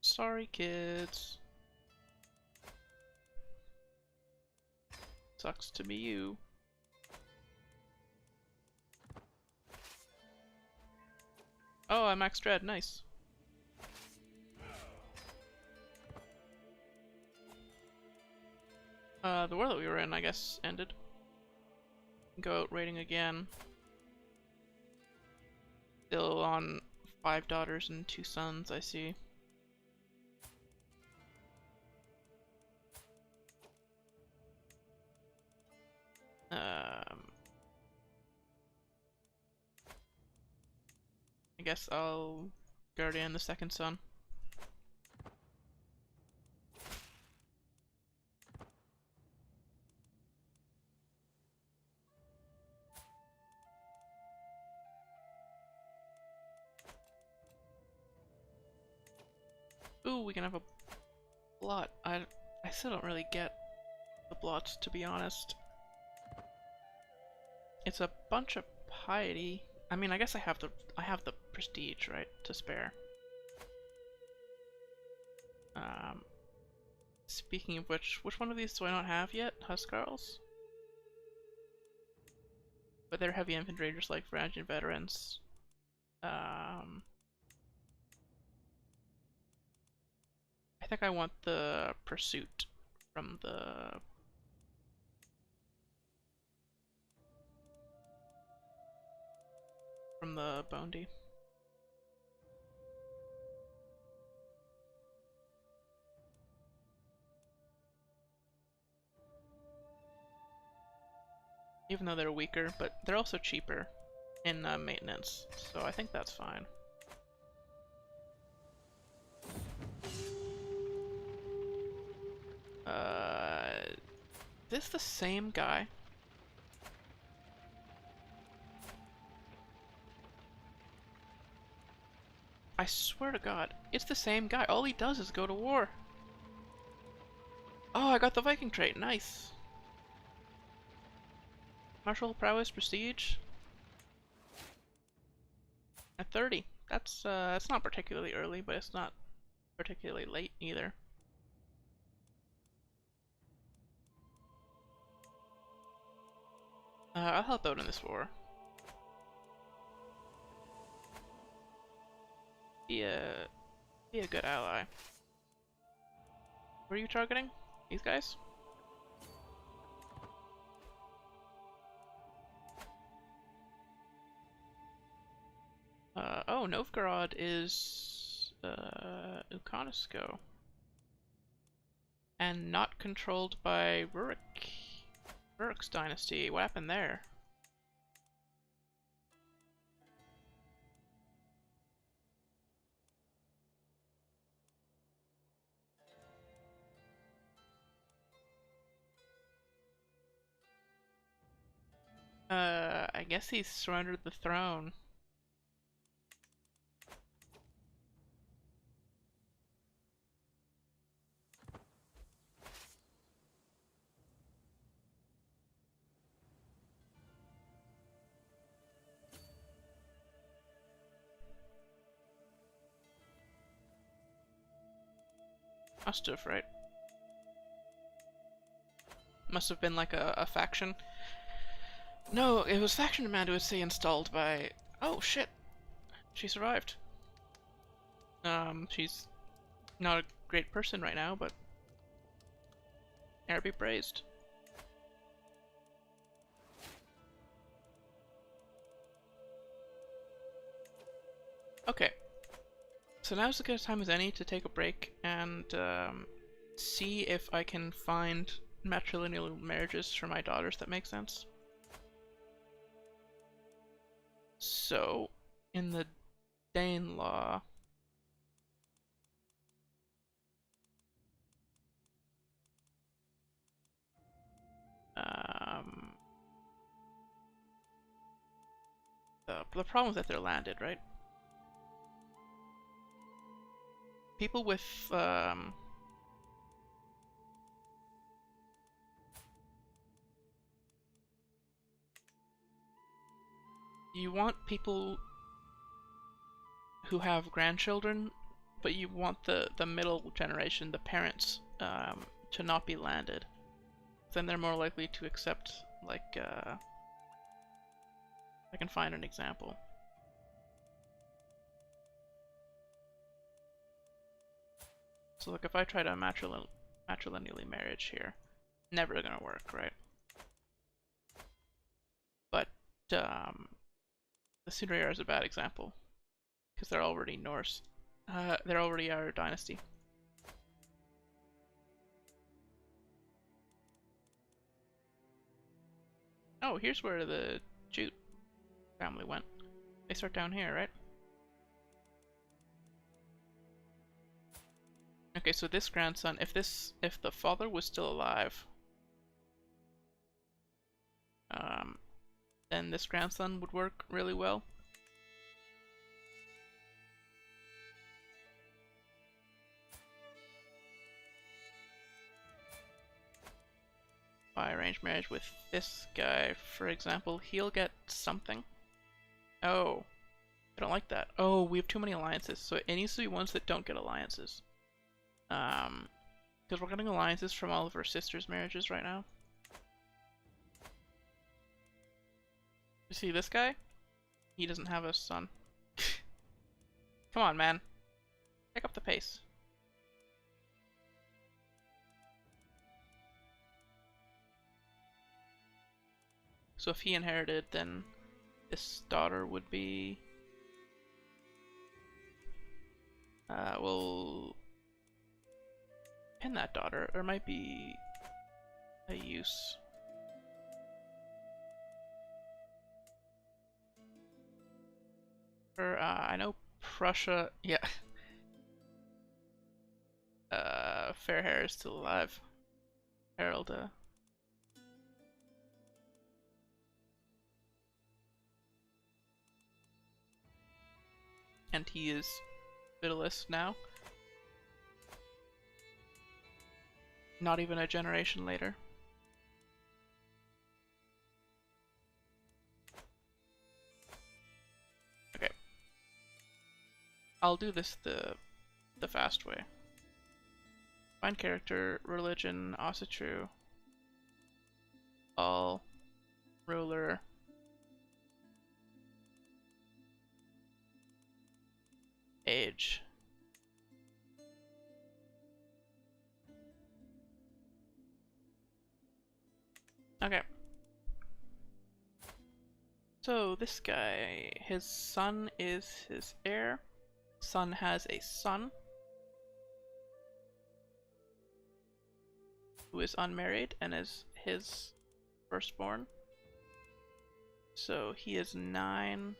sorry, kids. Sucks to be you. Oh, I'm Max Dread, nice. The war that we were in, I guess, ended. Go out raiding again. Still on 5 daughters and 2 sons, I see. I guess I'll guardian the second son. Ooh, we can have a blot. I still don't really get the blots, to be honest. It's a bunch of piety. I mean, I guess I have the prestige, right, to spare. Speaking of which one of these do I not have yet? Huskarls? But they're heavy infantry, just like Varangian veterans. I think I want the pursuit from the bounty. Even though they're weaker, but they're also cheaper in maintenance, so I think that's fine. This the same guy? I swear to God, it's the same guy. All he does is go to war. Oh, I got the Viking trait. Nice. Martial prowess prestige at 30. That's not particularly early, but it's not particularly late either. I'll help out in this war. Be a good ally. Where are you targeting? These guys? Oh, Novgorod is Ukonisko. And not controlled by Rurik's dynasty. What happened there? I guess he surrendered the throne. Must have, right? Must have been like a faction. No, it was faction command, it would say installed by... Oh shit! She survived. She's not a great person right now, but... Air be praised. Okay. So now's as good a time as any to take a break and see if I can find matrilineal marriages for my daughters that make sense. So, in the Dane law, the problem is that they're landed, right? People with you want people who have grandchildren, but you want the middle generation, the parents, to not be landed. Then they're more likely to accept, like, I can find an example. So look, if I try to matrilineally marriage here, never gonna work, right? But the Sigurdr is a bad example because they're already Norse. They're already our dynasty. Oh, here's where the Jute family went. They start down here, right? Okay, so this grandson, if the father was still alive, then this grandson would work really well. If I arrange marriage with this guy, for example, he'll get something. Oh, I don't like that. Oh, we have too many alliances, so it needs to be ones that don't get alliances. Because we're getting alliances from all of our sisters' marriages right now. You see this guy? He doesn't have a son. Come on, man. Pick up the pace. So if he inherited, then this daughter would be... we'll pin that daughter. There might be a use. I know Prussia, yeah. Fair Hair is still alive. Harold, and he is fiddleless now. Not even a generation later. Okay. I'll do this the fast way. Find character, religion, Asatru, all, ruler, age. Okay. So this guy, his son is his heir. Son has a son who is unmarried and is his firstborn. So he is 9.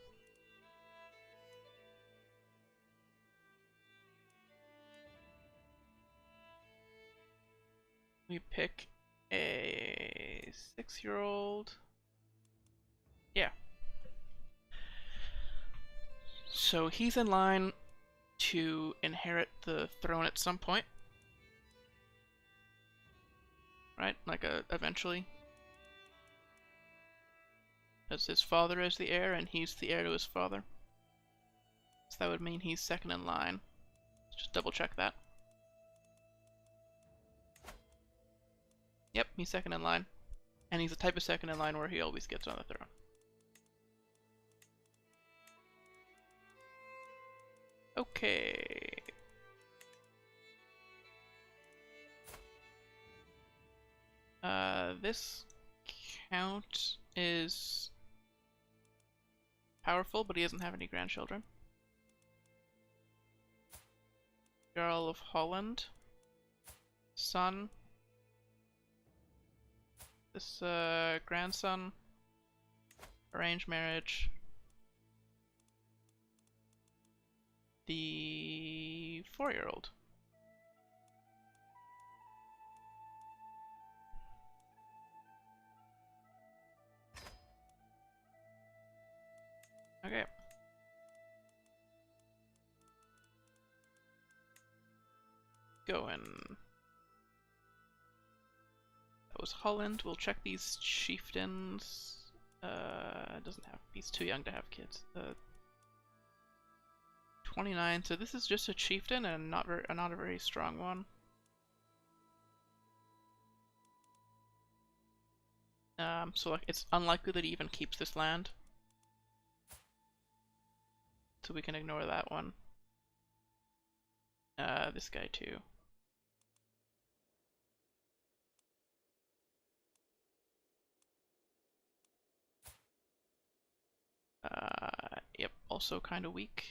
We pick a 6-year-old. Yeah. So he's in line to inherit the throne at some point. Right? Like eventually. As his father is the heir and he's the heir to his father. So that would mean he's second in line. Just double check that. Yep, he's second in line. And he's the type of second in line where he always gets on the throne. Okay. This count is powerful, but he doesn't have any grandchildren. Jarl of Holland. Son. This, grandson. Arranged marriage. The 4-year-old. Okay. Going. That was Holland. We'll check these chieftains. Doesn't have. He's too young to have kids. 29. So this is just a chieftain and not a very strong one. So like it's unlikely that he even keeps this land. So we can ignore that one. This guy too. Yep, also kind of weak.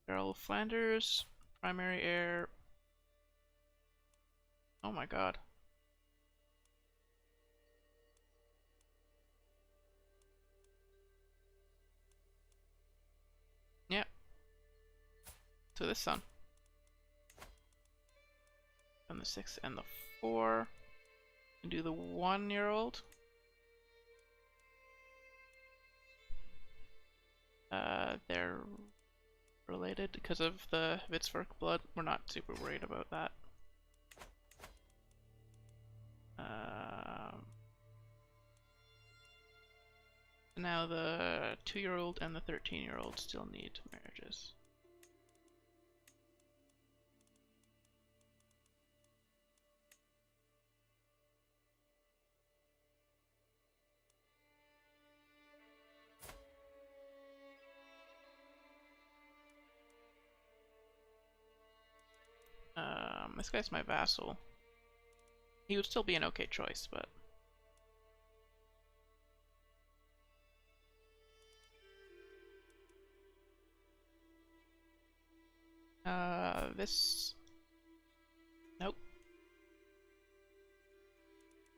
Earl of Flanders, primary heir. Oh my god. Yeah. So this son. And the 6 and the 4. And do the 1-year-old. They're related because of the Vitsverk blood. We're not super worried about that. Now the 2-year-old and the 13-year-old still need marriages. This guy's my vassal. He would still be an okay choice, but... this... Nope.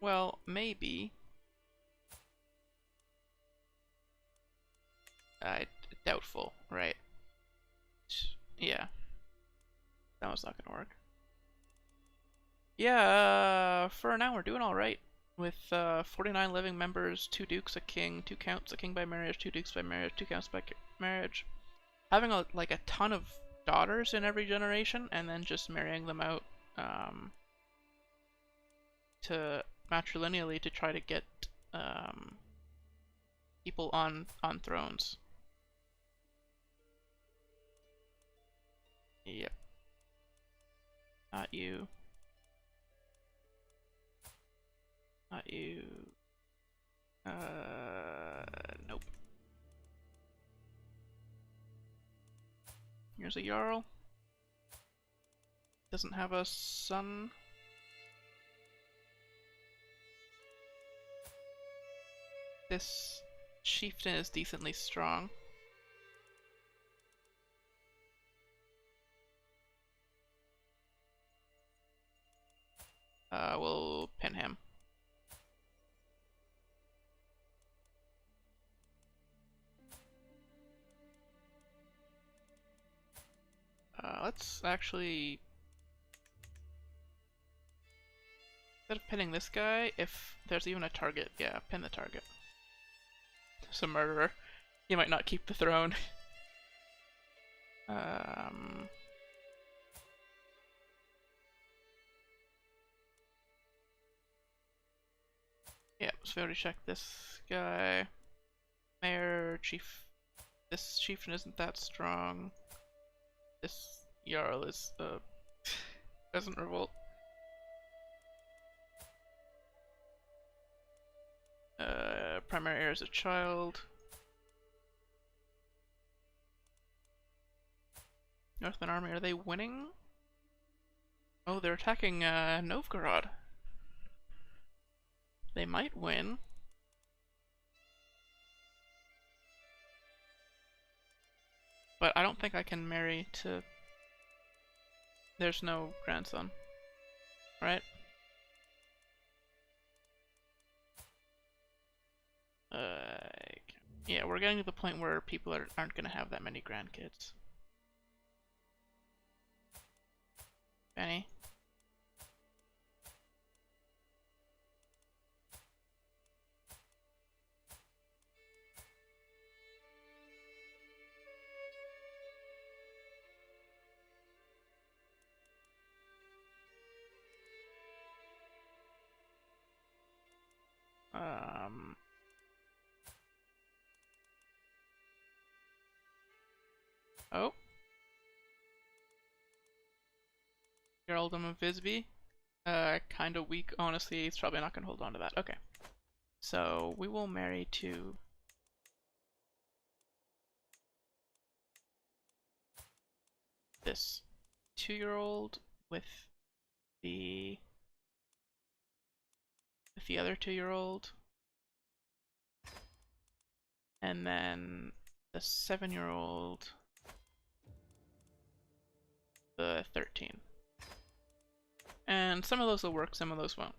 Well, maybe. Doubtful, right? Yeah. That was not gonna work. Yeah, for now we're doing alright. With 49 living members, 2 dukes, a king, 2 counts, a king by marriage, 2 dukes by marriage, 2 counts by marriage. Having like a ton of daughters in every generation, and then just marrying them out to matrilineally to try to get people on thrones. Yep. Not you. Not you. Nope. Here's a Jarl. Doesn't have a son. This chieftain is decently strong. We'll pin him. Let's actually... Instead of pinning this guy, if there's even a target, yeah, pin the target. It's a murderer. He might not keep the throne. Yeah, so we already checked this guy. Mayor, chief. This chieftain isn't that strong. This Jarl is, doesn't revolt. primary heir as a child. Northern army, are they winning? Oh, they're attacking Novgorod. They might win. But I don't think I can marry to... There's no grandson. Right? Yeah, we're getting to the point where people aren't gonna have that many grandkids. Benny? Oh. Earldom of Visby. Kinda weak, honestly. He's probably not gonna hold on to that. Okay. So, we will marry to... this 2-year-old with the other 2-year-old, and then the 7-year-old, the 13. And some of those will work, some of those won't.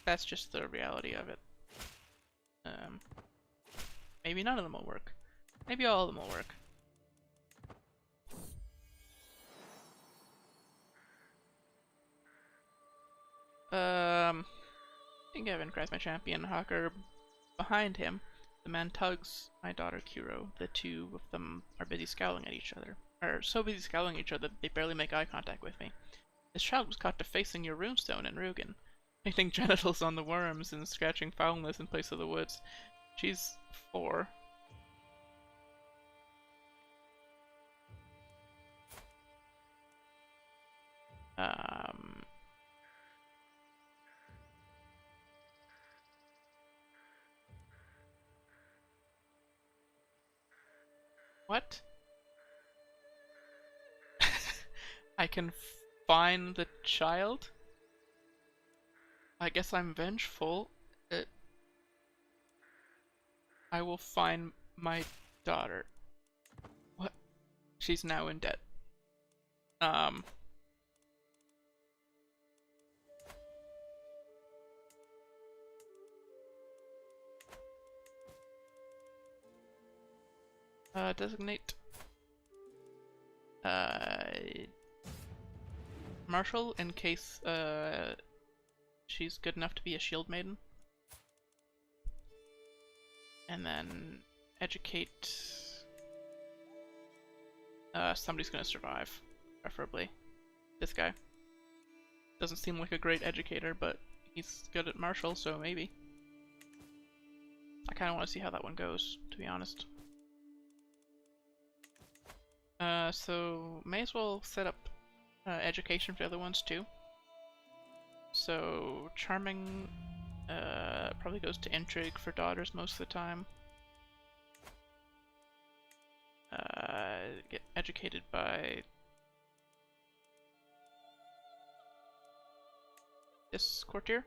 That's just the reality of it. Maybe none of them will work. Maybe all of them will work. Kevun cries my champion. Hawker behind him. The man tugs my daughter Kuro. The two of them are busy scowling at each other. Are so busy scowling at each other that they barely make eye contact with me. This child was caught defacing your runestone in Rugen, painting genitals on the worms and scratching foulness in place of the woods. She's 4. What? I can find the child? I guess I'm vengeful. I will find my daughter. What? She's now in debt. Designate. Marshal, in case, she's good enough to be a shield maiden. And then educate. Somebody's gonna survive, preferably. This guy. Doesn't seem like a great educator, but he's good at martial, so maybe. I kinda wanna see how that one goes, to be honest. So may as well set up education for the other ones too. So charming probably goes to intrigue for daughters most of the time. Get educated by this courtier.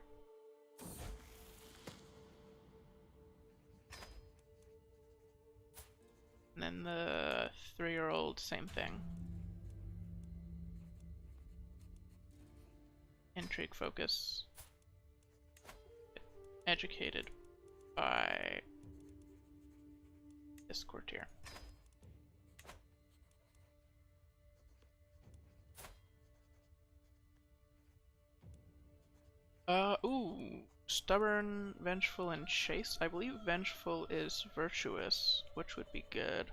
And then the 3-year-old, same thing. Intrigue focus. Educated by this courtier. Ooh. Stubborn, vengeful, and chaste. I believe vengeful is virtuous, which would be good.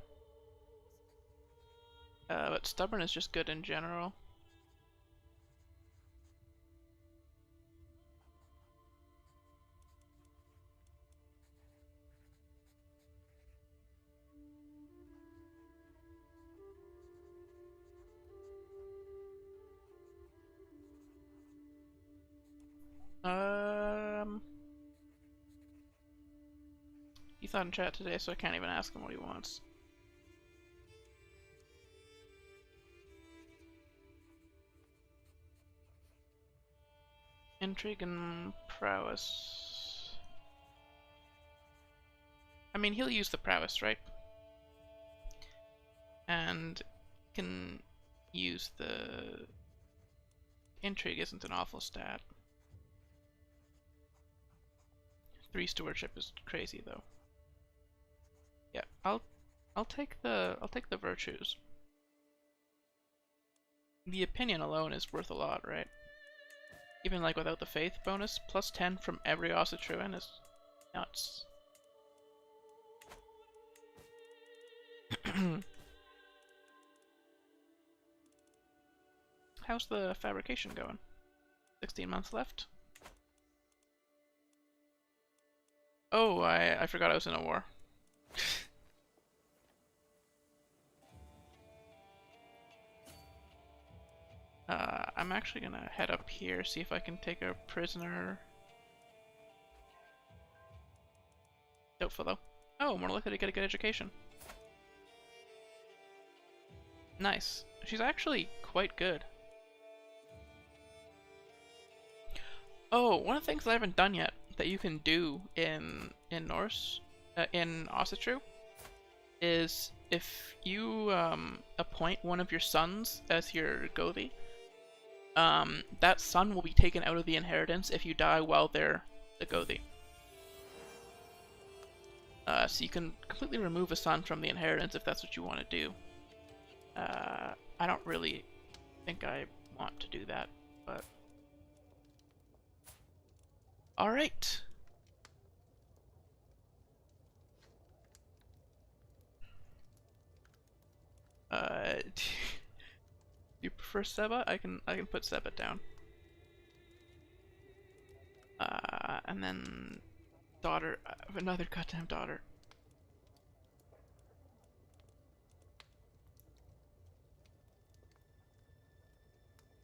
But stubborn is just good in general. He's not in chat today, so I can't even ask him what he wants. Intrigue and prowess. I mean, he'll use the prowess, right? And can use the... Intrigue isn't an awful stat. 3 stewardship is crazy though. Yeah, I'll take the virtues. The opinion alone is worth a lot, right? Even like without the faith bonus, plus 10 from every Asatruan is nuts. How's the fabrication going? 16 months left? Oh, I forgot I was in a war. I'm actually gonna head up here, see if I can take a prisoner. Doubtful though. Oh, more likely to get a good education. Nice. She's actually quite good. Oh, one of the things I haven't done yet that you can do in Norse, in Asatru, is if you appoint one of your sons as your Gothi, that son will be taken out of the inheritance if you die while they're the Gothi. So you can completely remove a son from the inheritance if that's what you want to do. I don't really think I want to do that, but... Alright! Do you prefer Seba? I can put Seba down. And then daughter, another goddamn daughter.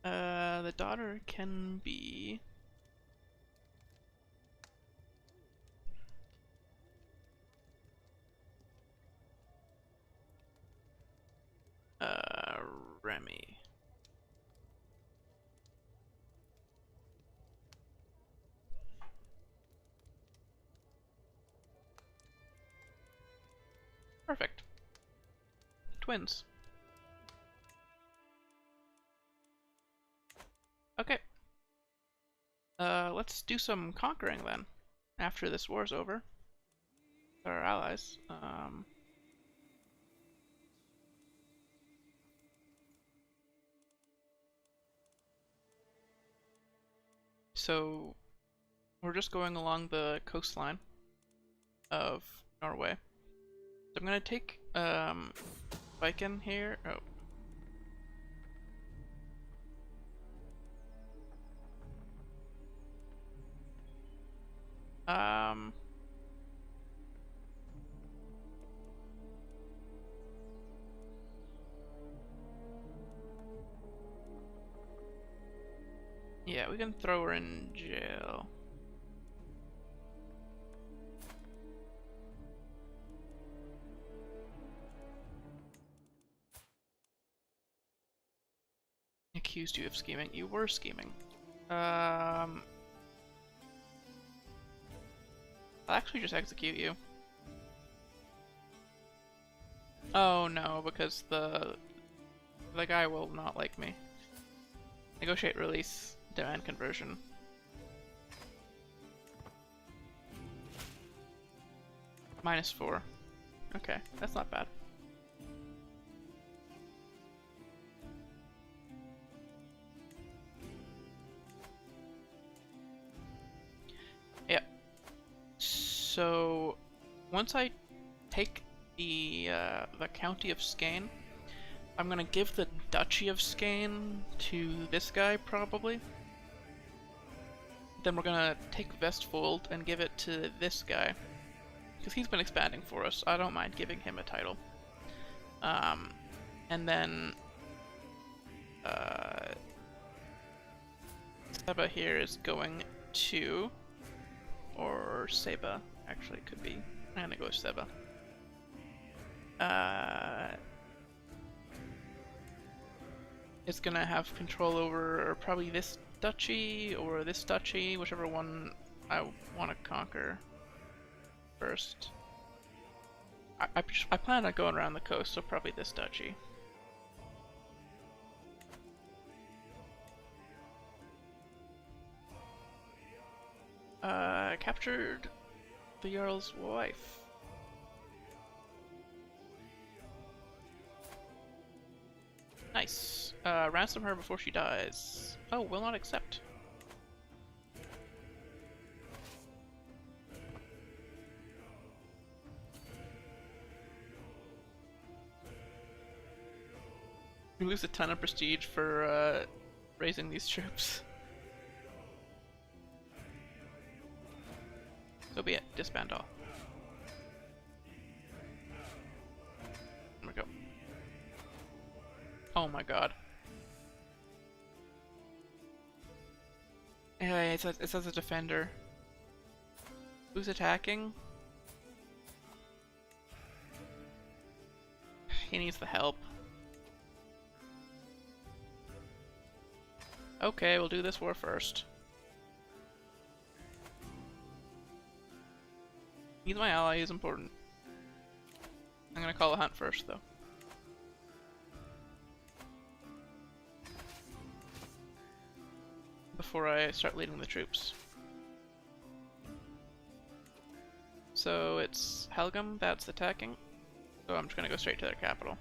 The daughter can be Remy. Perfect. Twins. Okay. Let's do some conquering then. After this war's over. Our allies. So we're just going along the coastline of Norway. So I'm gonna take Viking here. Oh. Yeah, we can throw her in jail. Accused you of scheming. You were scheming. I'll actually just execute you. Oh no, because the guy will not like me. Negotiate release, demand conversion. -4. Okay, that's not bad. Yeah. So once I take the county of Skane, I'm gonna give the Duchy of Skane to this guy, probably. Then we're gonna take Vestfold and give it to this guy. Because he's been expanding for us. I don't mind giving him a title. And then... Seba here is going to... Or Seba, actually, could be. And it goes Seba. It's gonna have control over probably this duchy or this duchy, whichever one I want to conquer first. I plan on going around the coast, so probably this duchy. Captured the Jarl's wife. Nice. Ransom her before she dies. Oh, will not accept. We lose a ton of prestige for raising these troops. So be it. Disband all. There we go. Oh my god. Yeah, it says a defender. Who's attacking? He needs the help. Okay, we'll do this war first. He's my ally, he's important. I'm gonna call a hunt first, though. Before I start leading the troops. So it's Helgum that's attacking. So I'm just gonna go straight to their capital.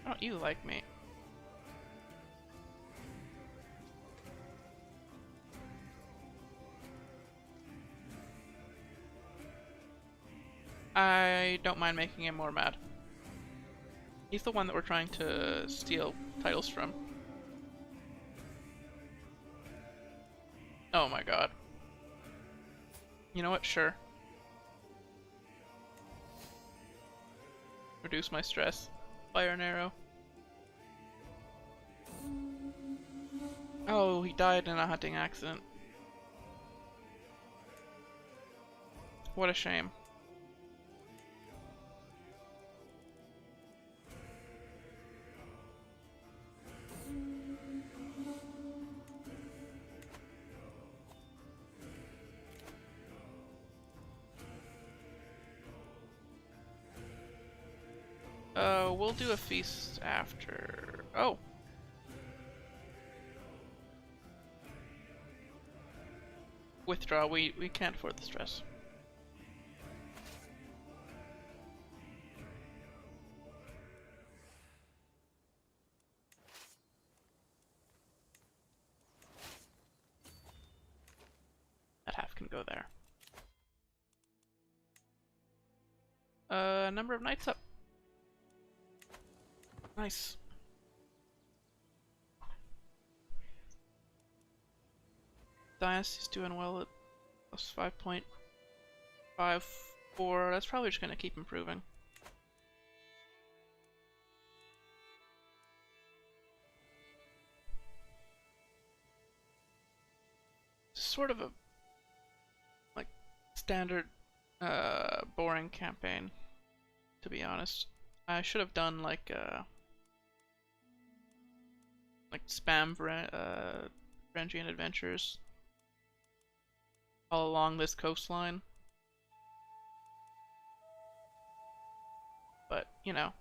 Why don't you like me? I don't mind making him more mad. He's the one that we're trying to steal titles from. Oh my god. You know what? Sure. Reduce my stress. Fire an arrow. Oh, he died in a hunting accident. What a shame. We'll do a feast after. Oh! Withdraw, we can't afford the stress. That half can go there. Number of knights up. Nice. Dynasty's doing well at plus 5.54. That's probably just gonna keep improving. Sort of a like standard boring campaign, to be honest. I should have done like spam Varangian adventures all along this coastline. But, you know,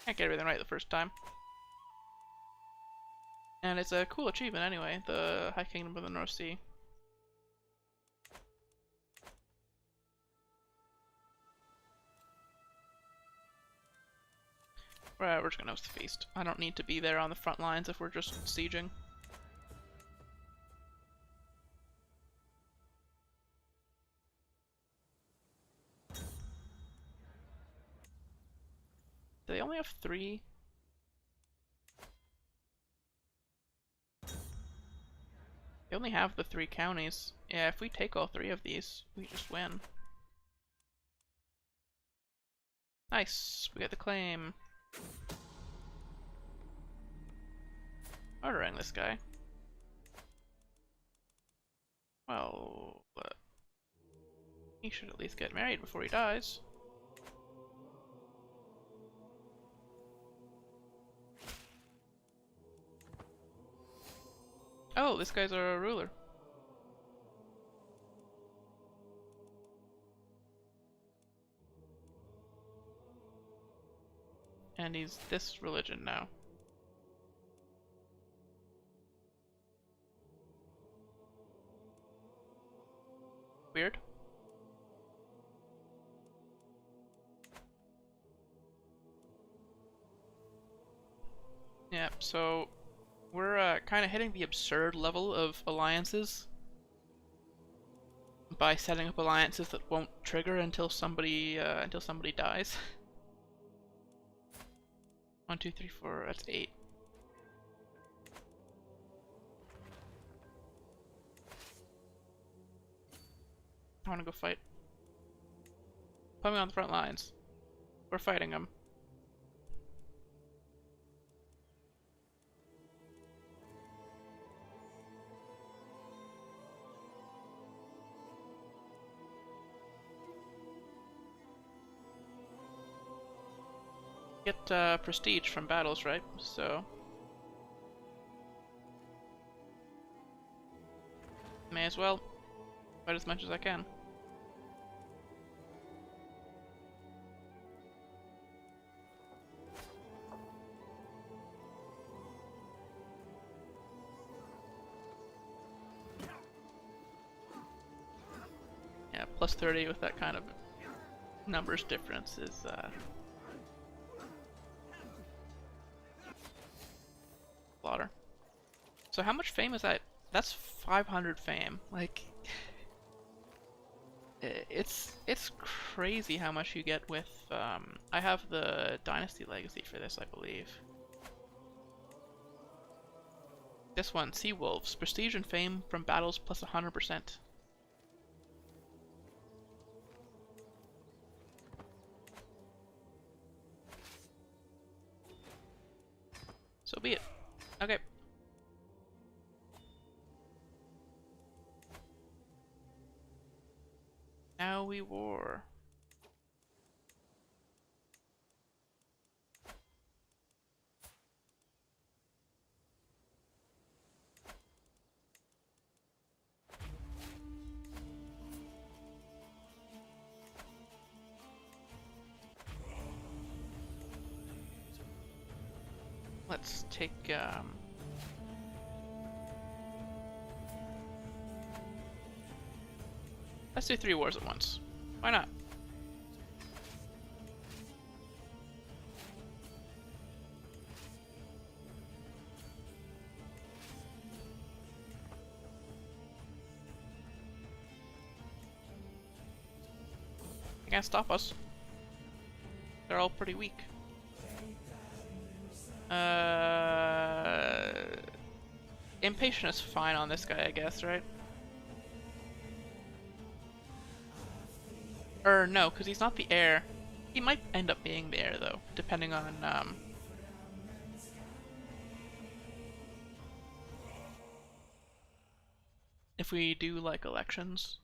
can't get everything right the first time. And it's a cool achievement anyway, the High Kingdom of the North Sea. Right, we're just gonna host the feast. I don't need to be there on the front lines if we're just sieging. Do they only have 3? They only have the 3 counties. Yeah, if we take all 3 of these, we just win. Nice! We got the claim. Murdering this guy. Well, he should at least get married before he dies. Oh, this guy's our ruler. And he's this religion now. Weird. Yeah, so we're kind of hitting the absurd level of alliances by setting up alliances that won't trigger until somebody dies. 1, 2, 3, 4. That's 8. I want to go fight. Put me on the front lines. We're fighting them. Get prestige from battles, right? So may as well fight as much as I can. Yeah, plus 30 with that kind of numbers difference is slaughter. So how much fame is that? That's 500 fame. Like, it's crazy how much you get with. I have the Dynasty legacy for this, I believe. This one, Sea Wolves, prestige and fame from battles plus 100%. So be it. Okay. Now we war. Let's take let's do 3 wars at once. Why not? They can't stop us. They're all pretty weak. Impatient is fine on this guy, I guess, right? Or no, because he's not the heir. He might end up being the heir, though, depending on, if we do, like, elections.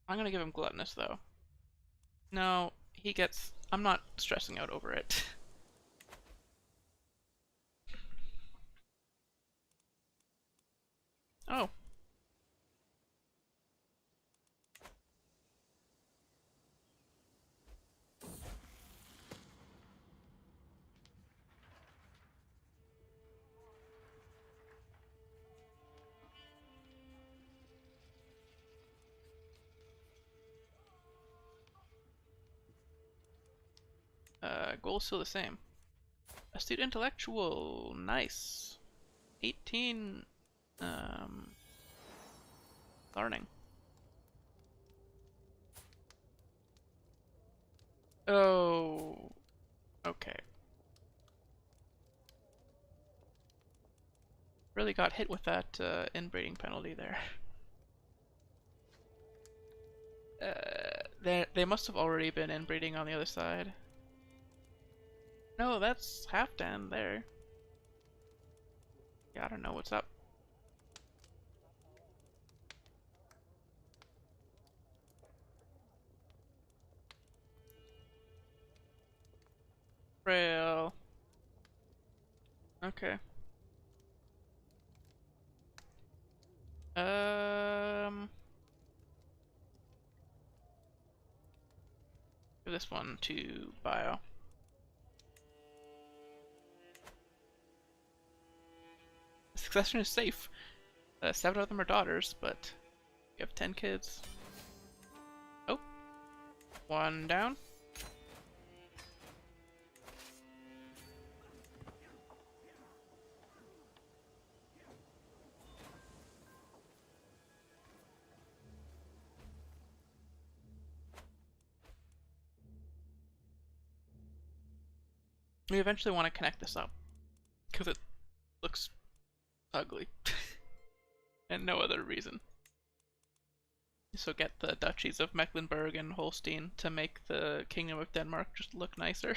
I'm gonna give him gluttonous, though. No, he gets... I'm not stressing out over it. Oh. Goal's still the same. Astute intellectual, nice. 18, learning. Oh, okay. Really got hit with that inbreeding penalty there. They must have already been inbreeding on the other side. No, that's Halfdan there. Yeah, I don't know what's up. Frail. Okay. Give this one to Bio. The succession is safe. 7 of them are daughters, but you have 10 kids. Oh, one down. We eventually want to connect this up because it looks ugly and no other reason. So get the duchies of Mecklenburg and Holstein to make the Kingdom of Denmark just look nicer.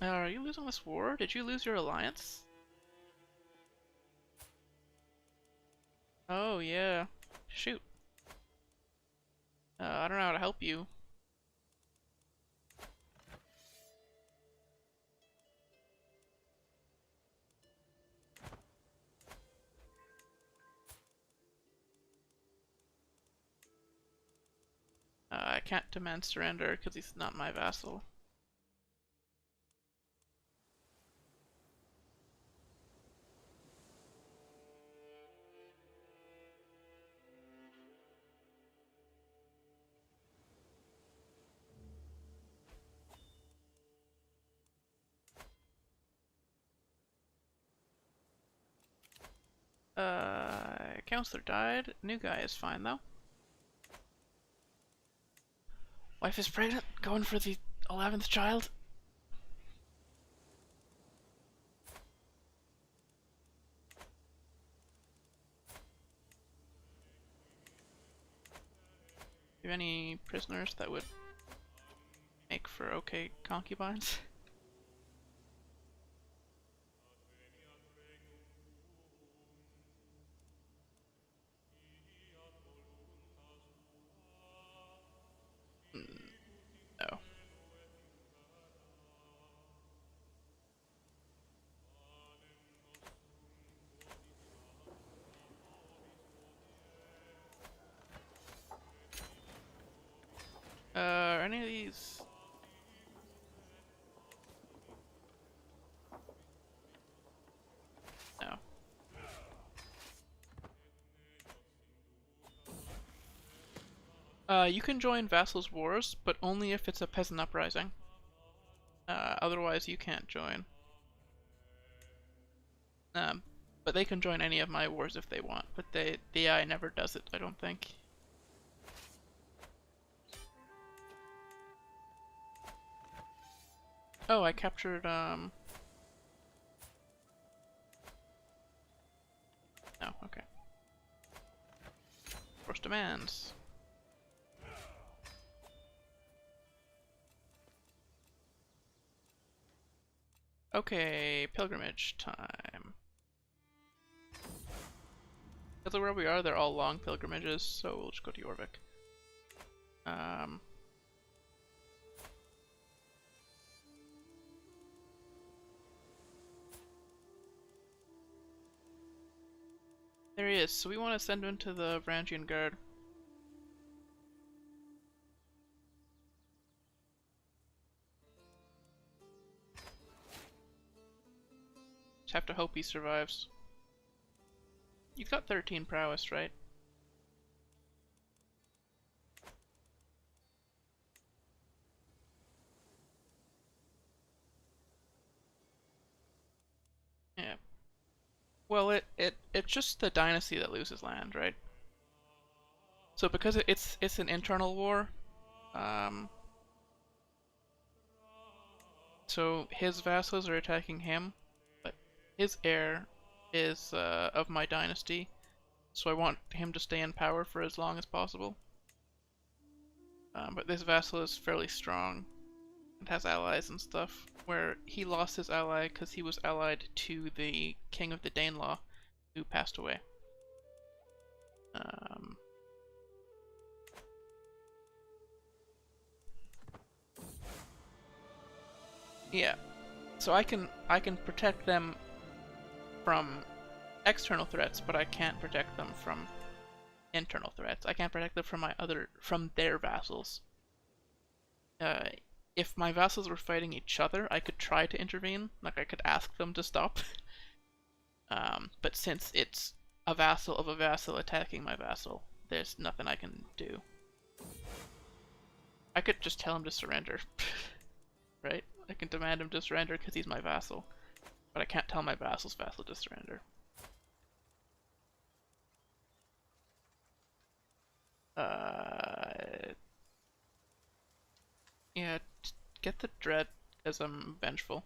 Are you losing this war? Did you lose your alliance? Oh yeah. Shoot. I don't know how to help you. I can't demand surrender because he's not my vassal. Counselor died. New guy is fine though. Wife is pregnant, going for the 11th child. Do you have any prisoners that would make for okay concubines? No. Are any of these? No. You can join vassals' wars, but only if it's a peasant uprising. Otherwise, you can't join. But they can join any of my wars if they want. But the AI never does it, I don't think. Oh, I captured, No, okay. Force demands. Okay, pilgrimage time. Because of where we are, they're all long pilgrimages, so we'll just go to Jorvik. There he is, so we want to send him to the Varangian Guard. Just have to hope he survives. You've got 13 prowess, right? Yeah. Well, it's just the dynasty that loses land, right? So because it's an internal war, Um, so his vassals are attacking him, but his heir is of my dynasty, so I want him to stay in power for as long as possible. But this vassal is fairly strong and has allies and stuff, where he lost his ally because he was allied to the king of the Danelaw, who passed away. Yeah, so I can protect them from external threats, but I can't protect them from internal threats. I can't protect them from their vassals. Uh, if my vassals were fighting each other, I could try to intervene. Like I could ask them to stop. But since it's a vassal of a vassal attacking my vassal, there's nothing I can do. I could just tell him to surrender, right? I can demand him to surrender because he's my vassal, but I can't tell my vassal's vassal to surrender. Yeah, get the dread because I'm vengeful.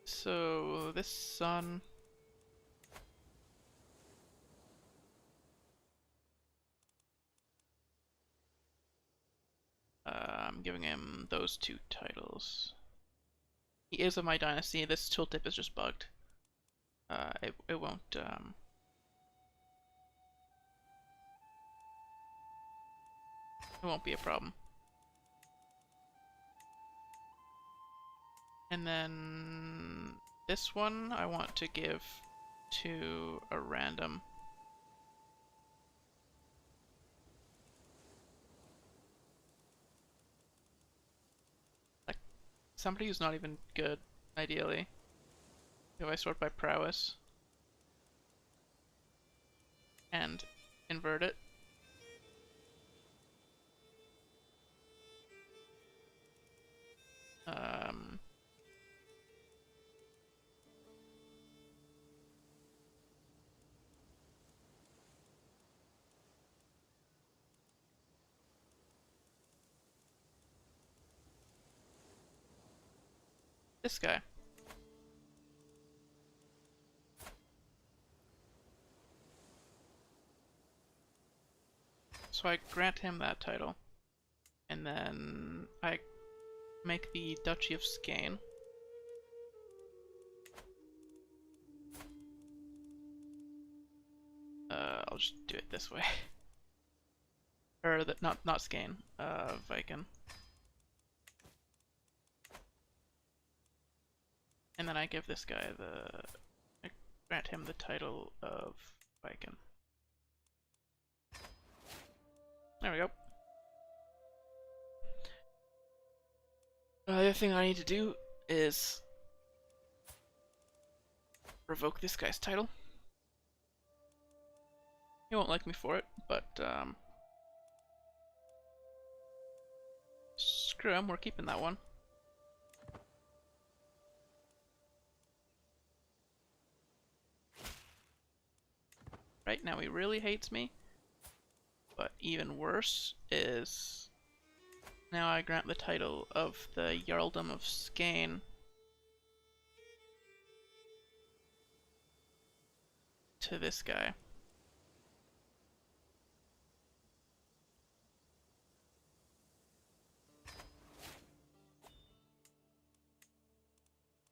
So this son, I'm giving him those two titles. He is of my dynasty. This tooltip is just bugged. It won't it won't be a problem. And then this one I want to give to a random. Like somebody who's not even good, ideally. If I sort by prowess and invert it. This guy. So I grant him that title. And then I make the Duchy of Skane. I'll just do it this way. Or not Skane, Viking. And then I give this guy I grant him the title of Viking. There we go. The other thing I need to do is revoke this guy's title. He won't like me for it, but screw him, we're keeping that one. Right now he really hates me, but even worse is now I grant the title of the Jarldom of Skane to this guy.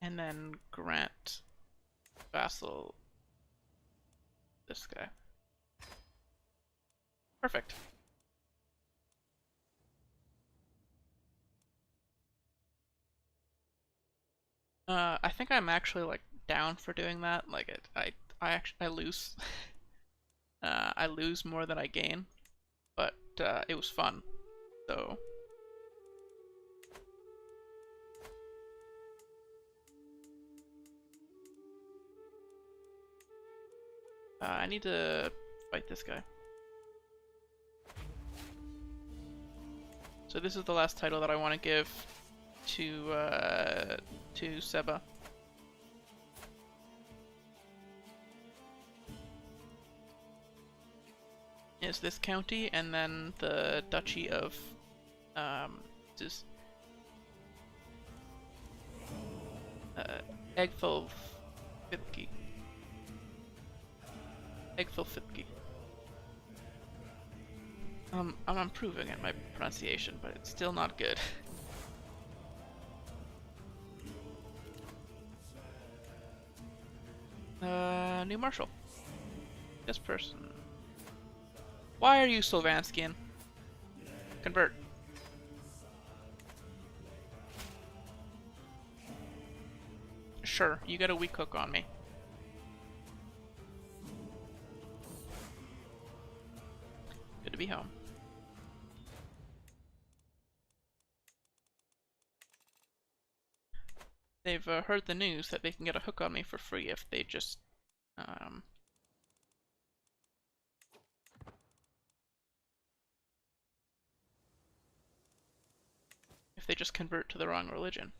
And then grant vassal this guy. Perfect. I think I'm actually like down for doing that. Like I lose. I lose more than I gain, but it was fun. So I need to fight this guy. So this is the last title that I want to give to Seba. Is this county, and then the Duchy of just Eggfulfithki. Eggfulfithki. I'm improving at my pronunciation, but it's still not good. New marshal. This person. Why are you Sylvanskian? Convert. Sure, you got a weak hook on me. Good to be home. They've heard the news that they can get a hook on me for free if they just convert to the wrong religion.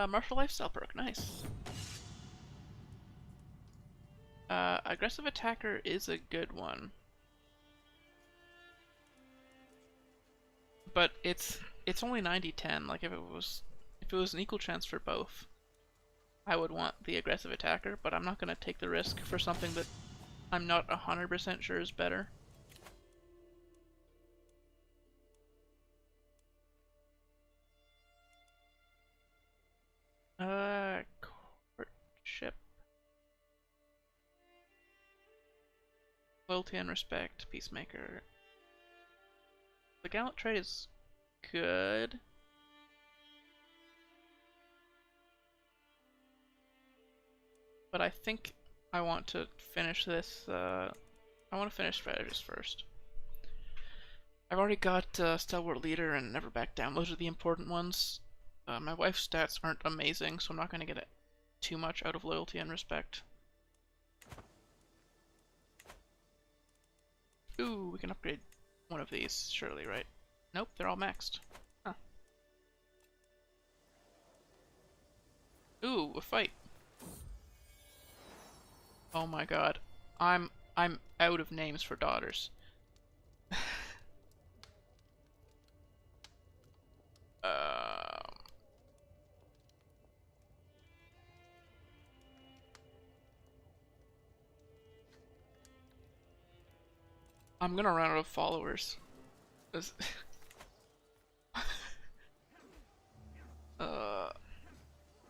Martial lifestyle perk, nice. Aggressive attacker is a good one. But it's only 90-10, like if it was an equal chance for both, I would want the aggressive attacker, but I'm not gonna take the risk for something that I'm not 100% sure is better. Courtship. Loyalty and respect, peacemaker. The gallant trait is good. But I think I want to finish this, I want to finish strategist first. I've already got Stalwart Leader and Never Back Down. Those are the important ones. My wife's stats aren't amazing, so I'm not going to get too much out of loyalty and respect. Ooh, we can upgrade one of these, surely, right? Nope, they're all maxed. Huh. Ooh, a fight. Oh my god. I'm out of names for daughters. I'm gonna run out of followers.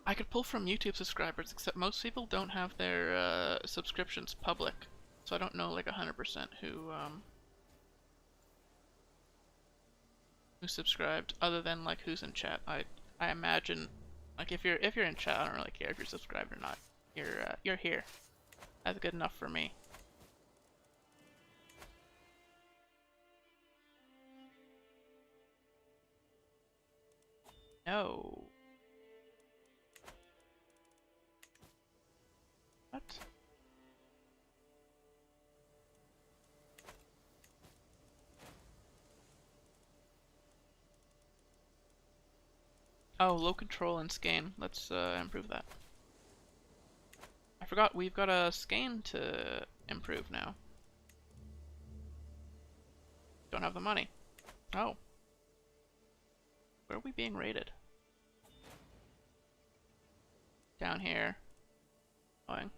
I could pull from YouTube subscribers, except most people don't have their subscriptions public, so I don't know like 100% who subscribed, other than like who's in chat. I imagine, like if you're in chat, I don't really care if you're subscribed or not. You're here. That's good enough for me. No. What? Oh, low control and skein. Let's improve that. I forgot we've got a skein to improve now. Don't have the money. Oh. Where are we being raided? Down here. Going.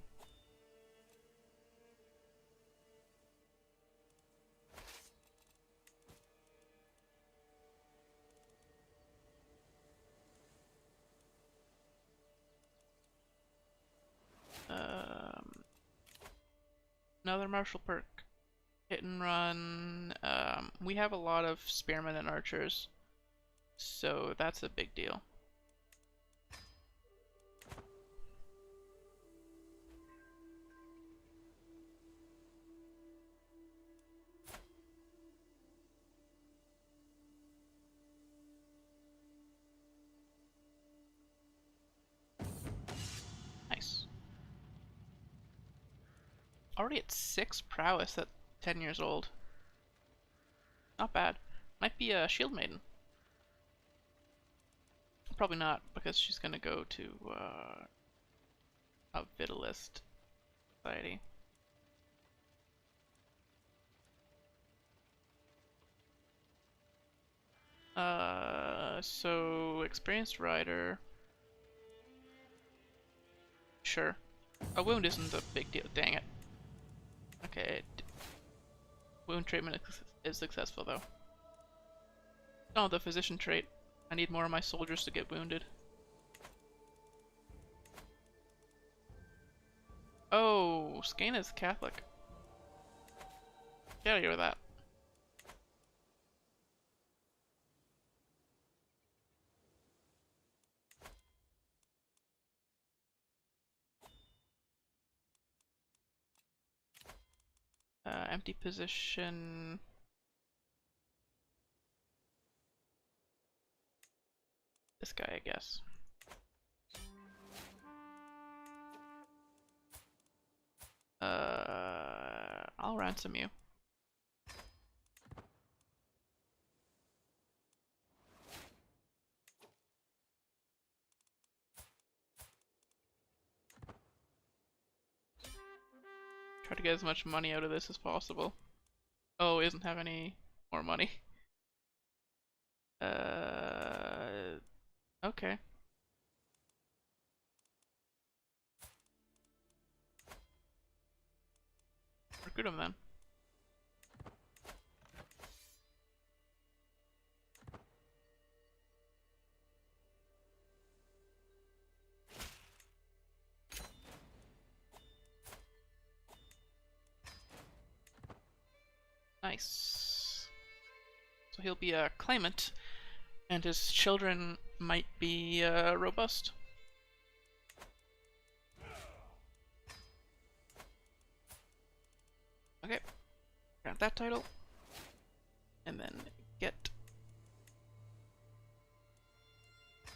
Another martial perk. Hit and run. We have a lot of spearmen and archers, so that's a big deal. already at 6 prowess at 10 years old. Not bad. Might be a shield maiden. Probably not, because she's gonna go to a vitalist society. So experienced rider. Sure. A wound isn't a big deal. Dang it. Okay. Wound treatment is successful though. Oh, the physician trait. I need more of my soldiers to get wounded. Oh, Skane is Catholic. Get out of here with that. Empty position. This guy, I guess. I'll ransom you. Try to get as much money out of this as possible. Oh, he doesn't have any more money. Okay. Recruit him then. Nice. So he'll be a claimant, and his children might be robust. Okay, grant that title, and then get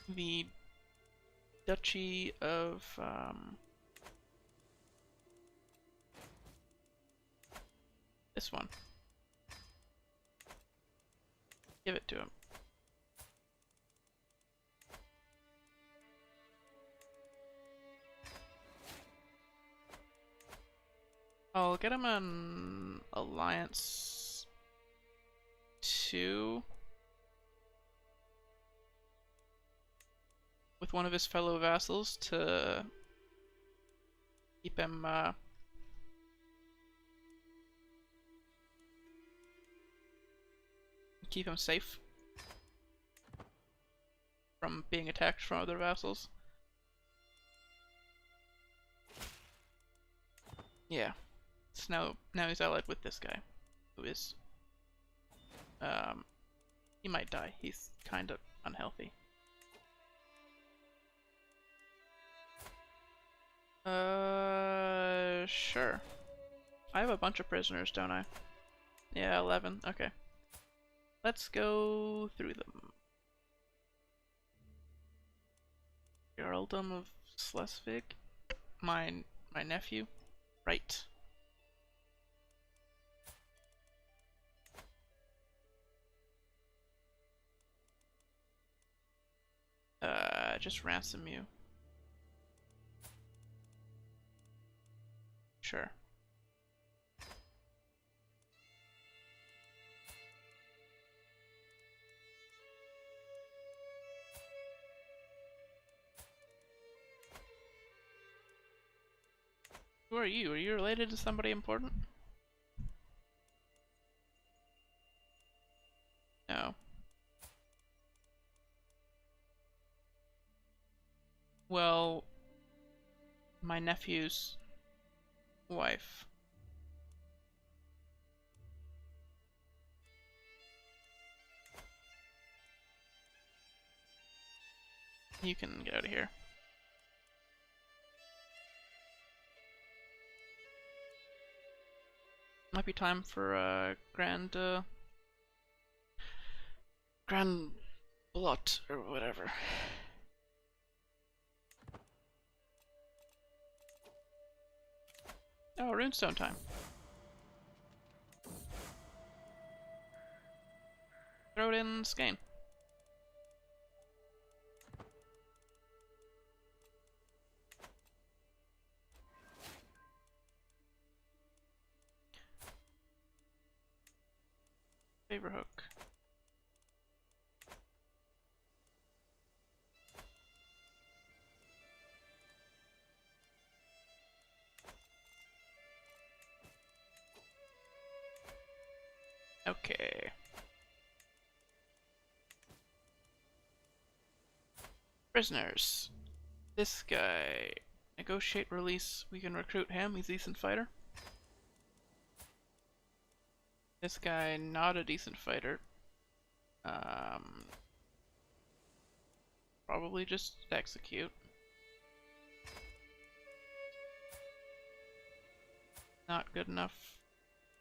the Duchy of this one. Give it to him. I'll get him an alliance 2 with one of his fellow vassals to keep him safe from being attacked from other vassals. Yeah. So now he's allied with this guy, who is he might die. He's kind of unhealthy. Sure. I have a bunch of prisoners, don't I? Yeah, 11. Okay. Let's go through them. Earldom of Schleswig. My nephew. Right. Just ransom you. Sure. Who are you? Are you related to somebody important? No. Well, my nephew's wife. You can get out of here. Might be time for a grand blot or whatever. Oh, runestone time. Throw it in Skane. Favor hook. Okay. Prisoners. This guy. Negotiate release. We can recruit him. He's a decent fighter. This guy, not a decent fighter. Probably just execute. Not good enough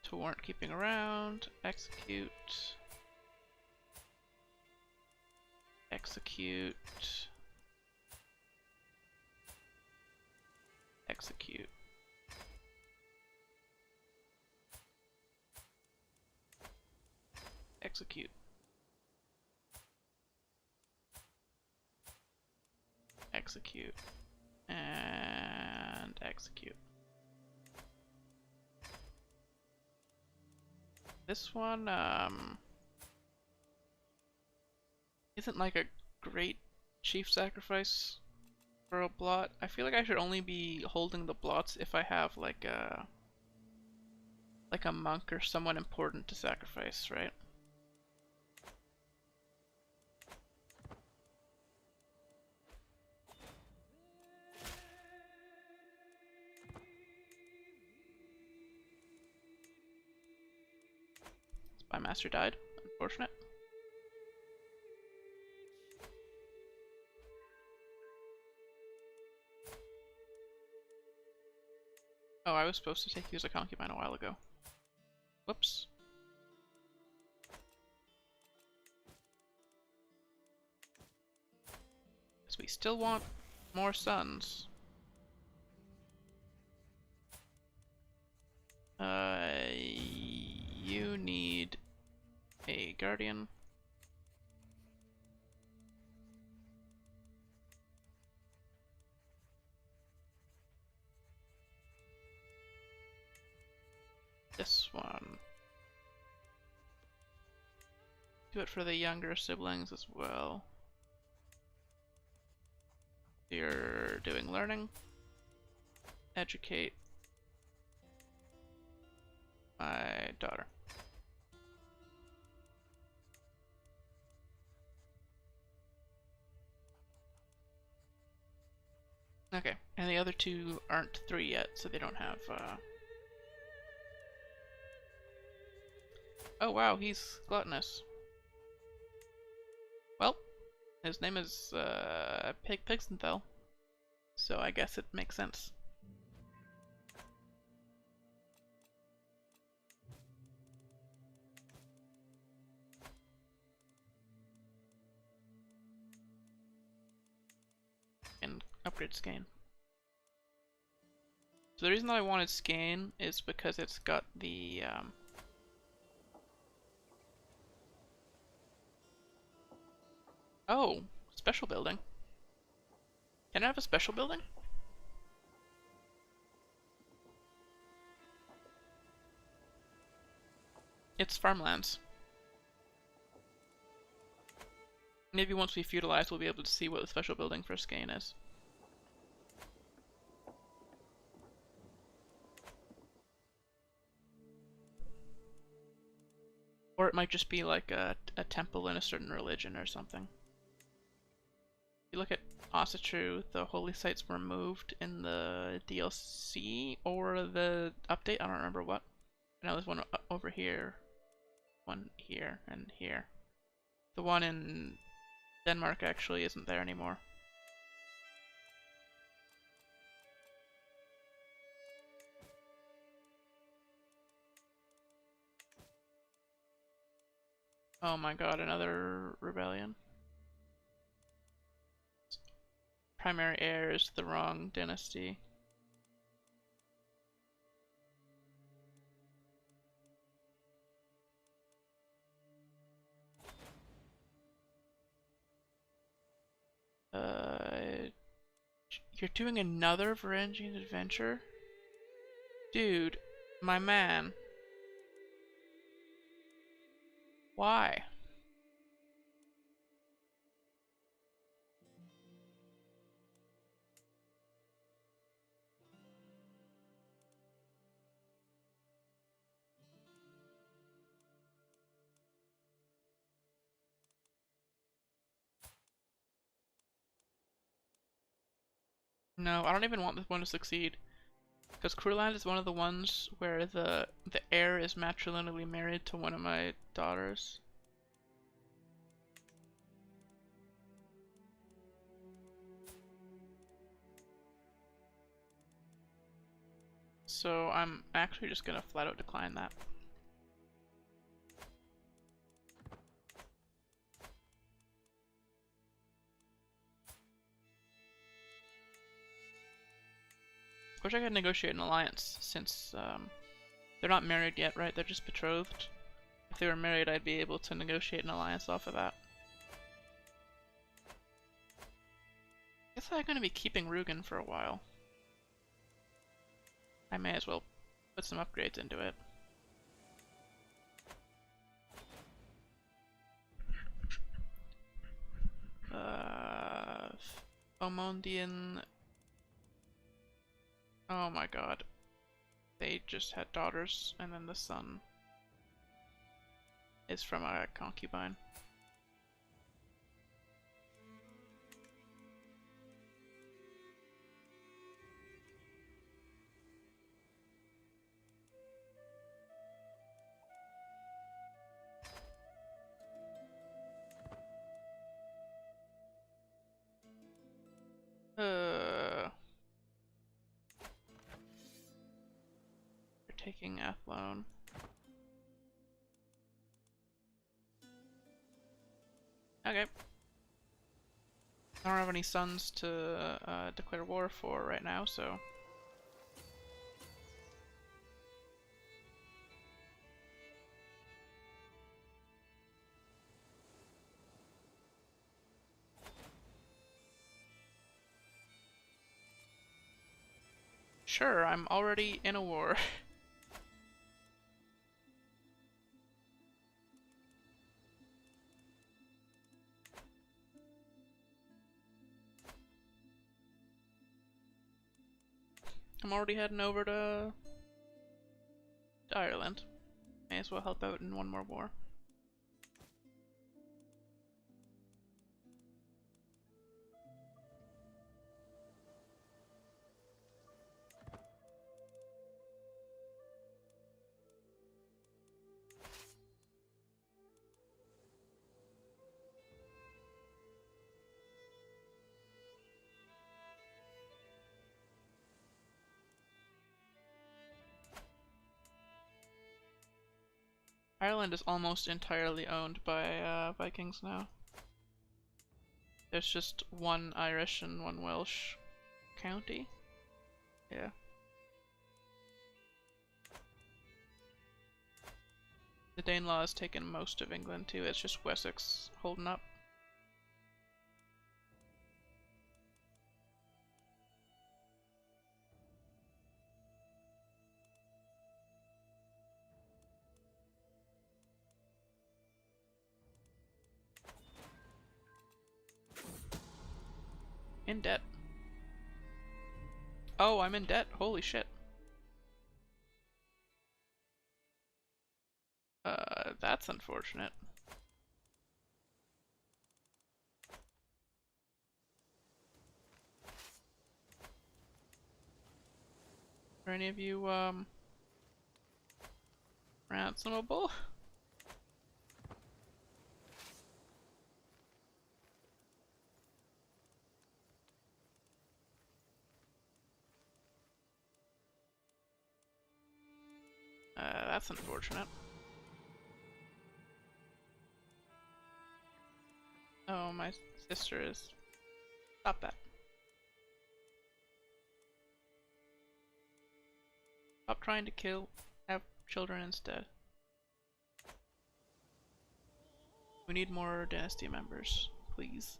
to warrant keeping around. Execute. Execute. Execute. Execute. Execute. And execute. This one, isn't like a great chief sacrifice for a blot. I feel like I should only be holding the blots if I have like a monk or someone important to sacrifice, right? My master died. Unfortunate. Oh, I was supposed to take you as a concubine a while ago. Whoops. Because we still want more sons. You need a guardian. This one. Do it for the younger siblings as well. You're doing learning. Educate my daughter. Okay, and the other two aren't 3 yet, so they don't have, Oh wow, he's gluttonous. Well, his name is, Pigsenthel, so I guess it makes sense. And upgrade Skane. So the reason that I wanted Skane is because it's got the, Oh, special building. Can I have a special building? It's farmlands. Maybe once we feudalize, we'll be able to see what the special building for Skane is. Or it might just be like a temple in a certain religion or something. If you look at Asatru, the holy sites were moved in the DLC or the update, I don't remember what. Now there's one over here, one here, and here. The one in Denmark actually isn't there anymore. Oh my god, another rebellion. Primary heir is the wrong dynasty. You're doing another Varangian adventure? Dude, my man. Why? No, I don't even want this one to succeed. Because Cruland is one of the ones where the heir is matrilineally married to one of my daughters. So I'm actually just gonna flat out decline that. Wish I could negotiate an alliance, since they're not married yet, right? They're just betrothed. If they were married, I'd be able to negotiate an alliance off of that. Guess I'm gonna be keeping Rugen for a while. I may as well put some upgrades into it. Omondian. Oh my god. They just had daughters, and then the son is from a concubine. They're taking Athlone. Okay. I don't have any sons to declare war for right now, so... Sure, I'm already in a war. I'm already heading over to Ireland. May as well help out in one more war. Ireland is almost entirely owned by Vikings now. There's just one Irish and one Welsh county. Yeah. The Danelaw has taken most of England too, it's just Wessex holding up. In debt. Oh, I'm in debt. Holy shit. That's unfortunate. Are any of you, ransomable? That's unfortunate. Oh, my sister is... Stop that. Stop trying to kill... have children instead. We need more Dynasty members, please.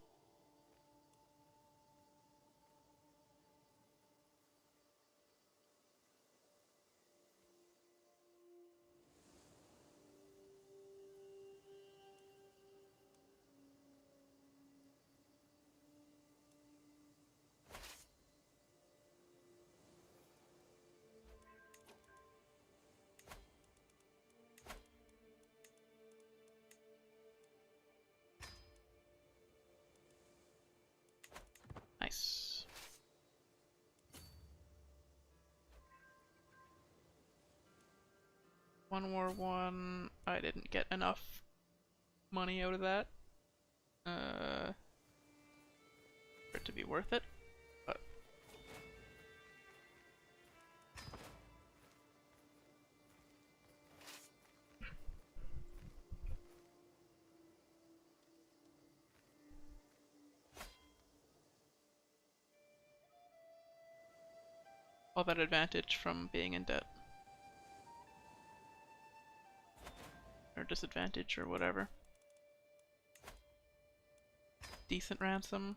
1 War 1. I didn't get enough money out of that for it to be worth it, but all that advantage from being in debt. Or disadvantage or whatever. Decent ransom.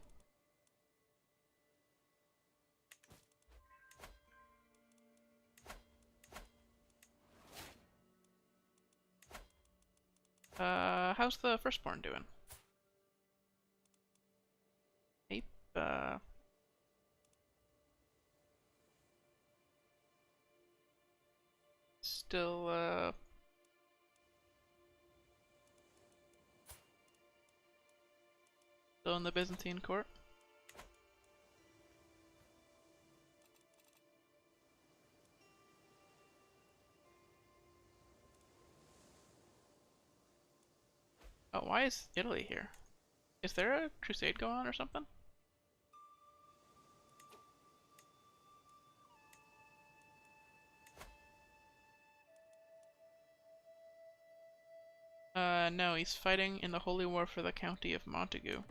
How's the firstborn doing? Ape, still, still in the Byzantine court? Oh, why is Italy here? Is there a crusade going on or something? No, he's fighting in the Holy War for the County of Montagu.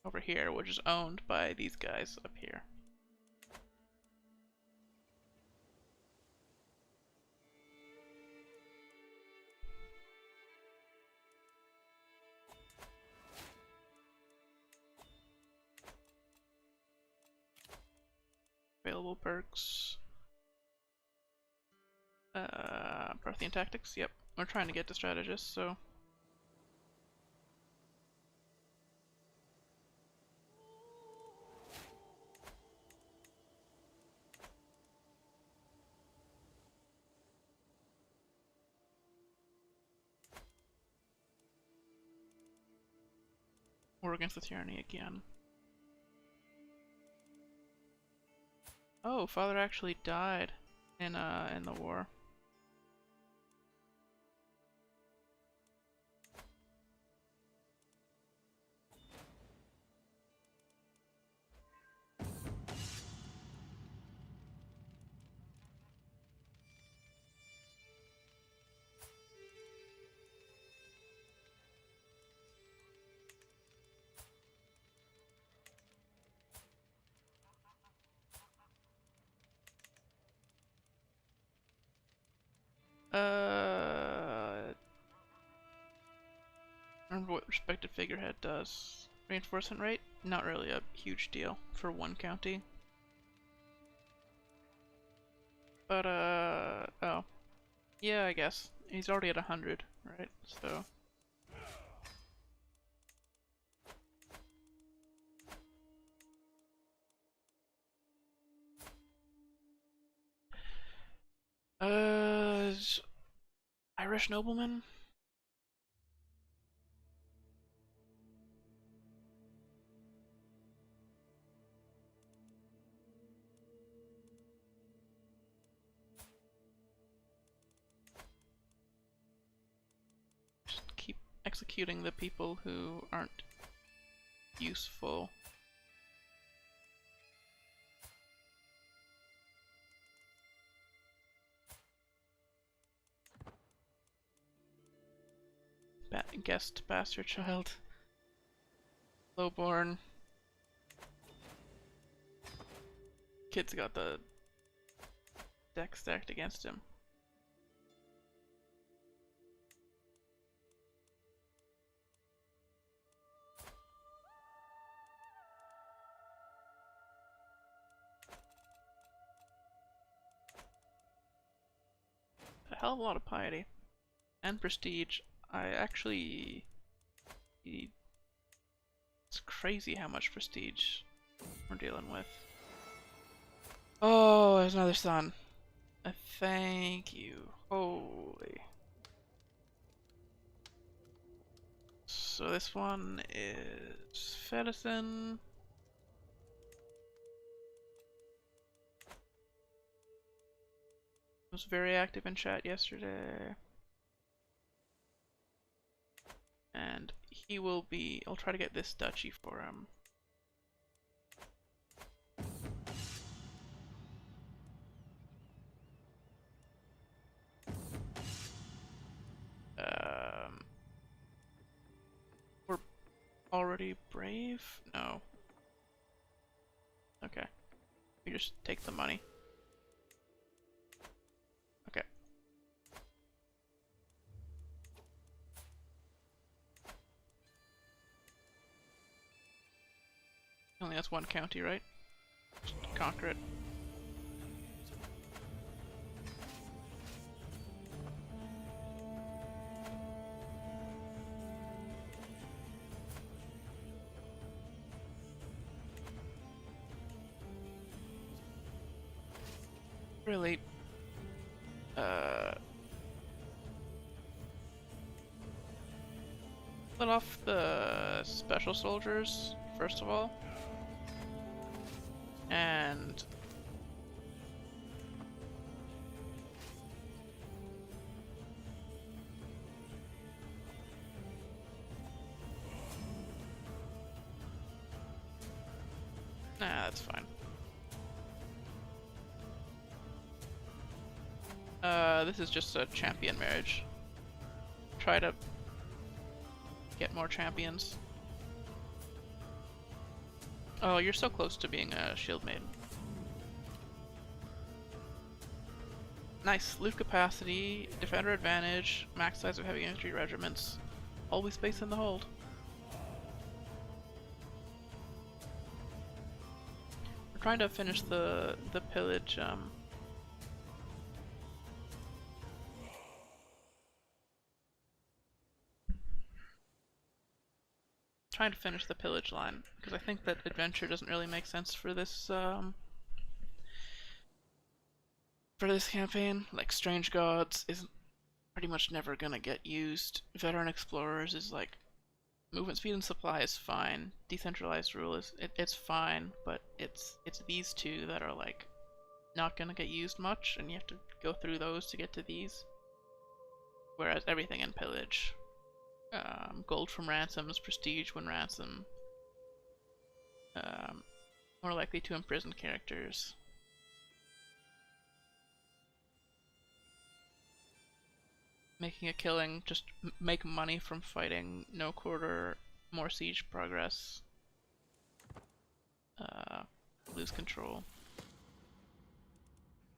Over here, which is owned by these guys up here. Available perks. Parthian tactics, yep. We're trying to get to strategists, so... War against the tyranny again. Oh, father actually died in the war. Remember what respective figurehead does. Reinforcement rate? Not really a huge deal for one county. But, oh. Yeah, I guess. He's already at 100, right? So... Irish nobleman? Just keep executing the people who aren't useful. Guest bastard child. Lowborn. Kid's got the deck stacked against him. A hell of a lot of piety. And prestige. I actually... It's crazy how much prestige we're dealing with. Oh, there's another son. Thank you. Holy. So this one is Fedison. Was very active in chat yesterday. And he will be... I'll try to get this duchy for him. We're already brave? No. Okay. We just take the money. Okay. Only has one county, right? Just conquer it. Really, let off the special soldiers, first of all. And nah, that's fine. This is just a champion marriage. Try to get more champions. Oh, you're so close to being a shield maiden. Nice. Loot capacity, defender advantage, max size of heavy infantry regiments. Always space in the hold. We're trying to finish the pillage, trying to finish the pillage line, because I think that adventure doesn't really make sense for this campaign. Like, Strange Gods is pretty much never gonna get used. Veteran Explorers is like, movement speed and supply is fine. Decentralized rule is it's fine, but it's these two that are like not gonna get used much, and you have to go through those to get to these. Whereas everything in pillage, gold from ransoms, prestige when ransom, more likely to imprison characters. Making a killing, just make money from fighting, no quarter, more siege progress, lose control.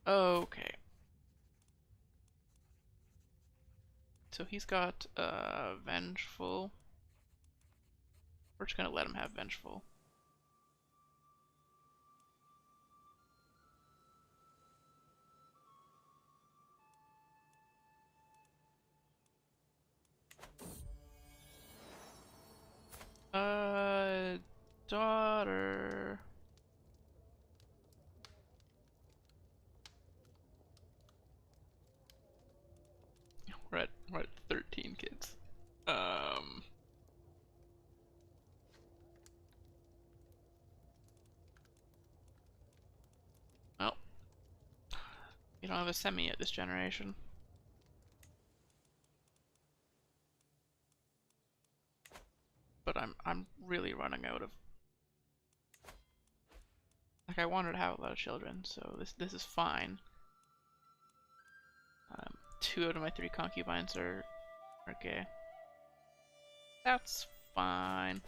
Okay. So he's got vengeful. We're just gonna let him have vengeful. Daughter. We're at 13 kids. Well, you don't have a semi yet this generation. But I'm really running out of. Like, I wanted to have a lot of children, so this is fine. 2 out of my 3 concubines are gay. That's fine.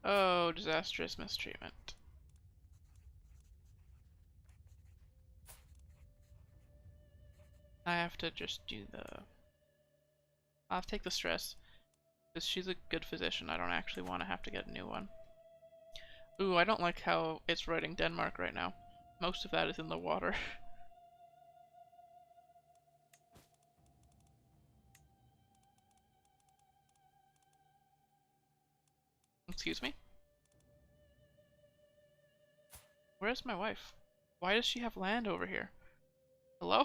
Oh, disastrous mistreatment. I have to just do the... I'll have to take the stress. Because she's a good physician, I don't actually want to have to get a new one. Ooh, I don't like how it's writing Denmark right now. Most of that is in the water. Excuse me? Where's my wife? Why does she have land over here? Hello?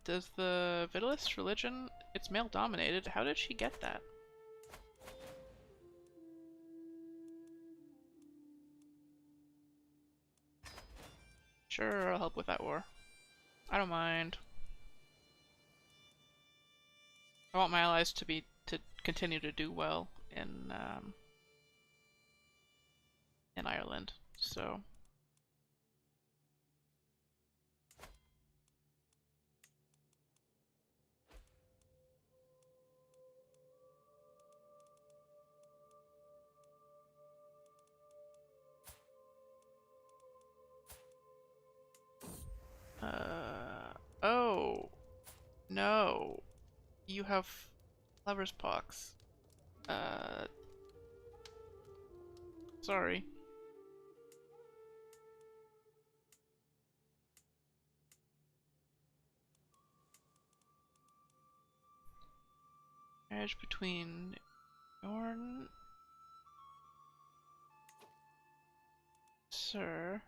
Does the Vitalist religion, it's male dominated, how did she get that? Sure, I'll help with that war. I don't mind. I want my allies to continue to do well in Ireland, so. Oh, no. You have lover's pox. Sorry. Marriage between Yorn, Sir.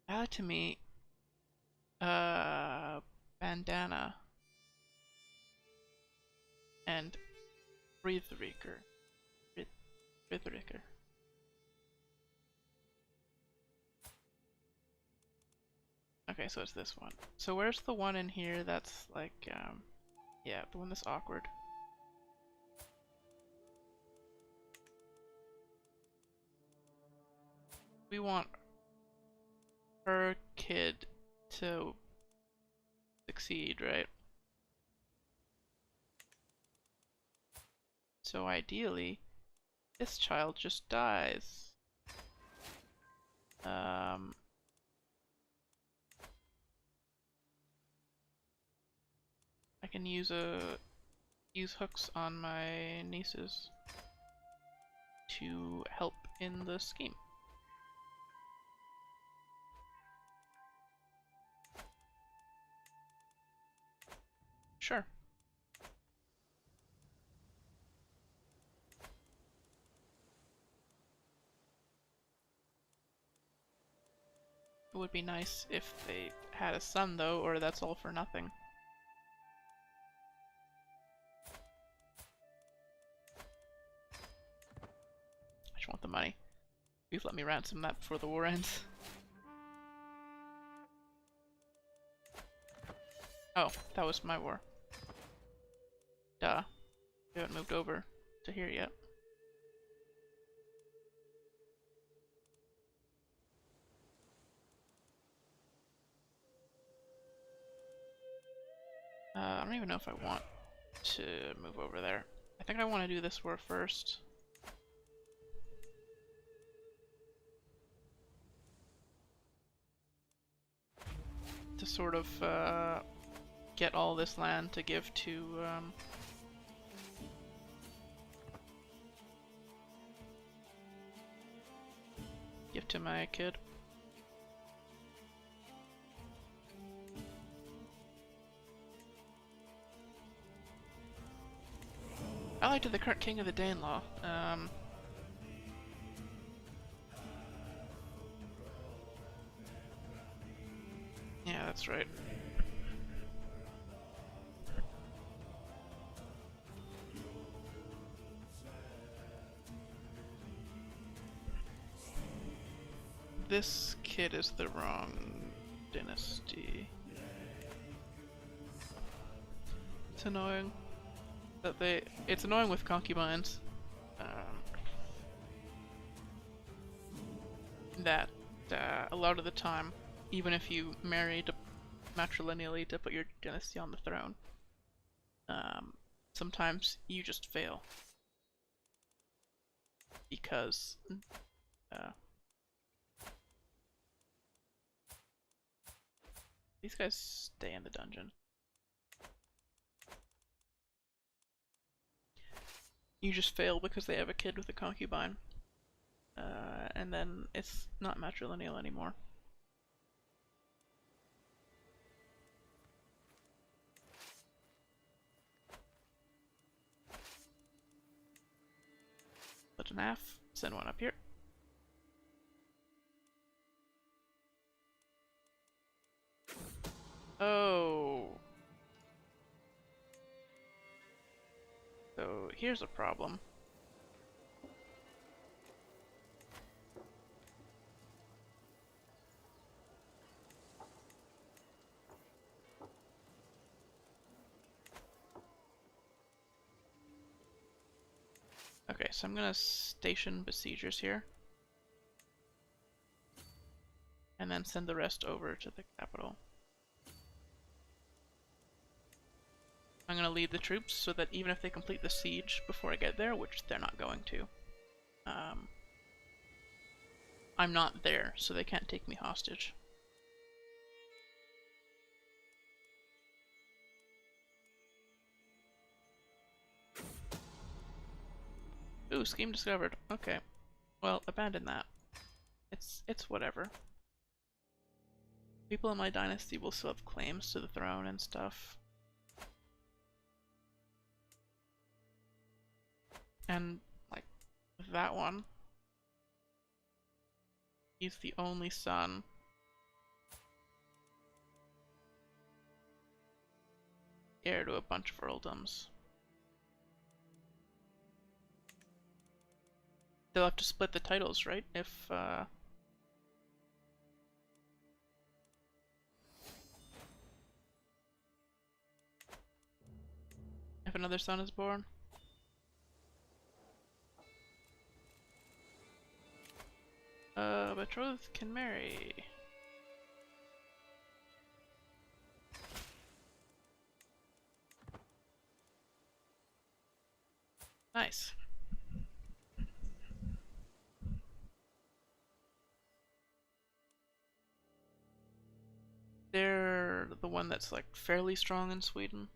Add to me, Bandana and Breathreaker. Breathreaker. Okay, so it's this one. So where's the one in here that's like, yeah, the one that's awkward. We want her kid to succeed, right? So ideally, this child just dies. I can use hooks on my nieces to help in the scheme. Sure. It would be nice if they had a son though, or that's all for nothing. I just want the money. Please let me ransom that before the war ends. Oh, that was my war. Duh. We haven't moved over to here yet. I don't even know if I want to move over there. I think I want to do this war first. To sort of get all this land to give to my kid. Allied to the current king of the Danelaw. Yeah, that's right. This kid is the wrong dynasty. It's annoying that it's annoying with concubines. That a lot of the time, even if you marry matrilineally to put your dynasty on the throne, sometimes you just fail because these guys stay in the dungeon. You just fail because they have a kid with a concubine. And then it's not matrilineal anymore. But an half, send one up here. Oh. So here's a problem. Okay, so I'm gonna station besiegers here. And then send the rest over to the capital. I'm gonna lead the troops so that even if they complete the siege before I get there, which they're not going to, I'm not there, so they can't take me hostage. Ooh, scheme discovered. Okay. Well, abandon that. It's whatever. People in my dynasty will still have claims to the throne and stuff. And, like, with that one, he's the only son. Heir to a bunch of earldoms. They'll have to split the titles, right? If another son is born. Betrothed can marry. Nice. They're the one that's like fairly strong in Sweden.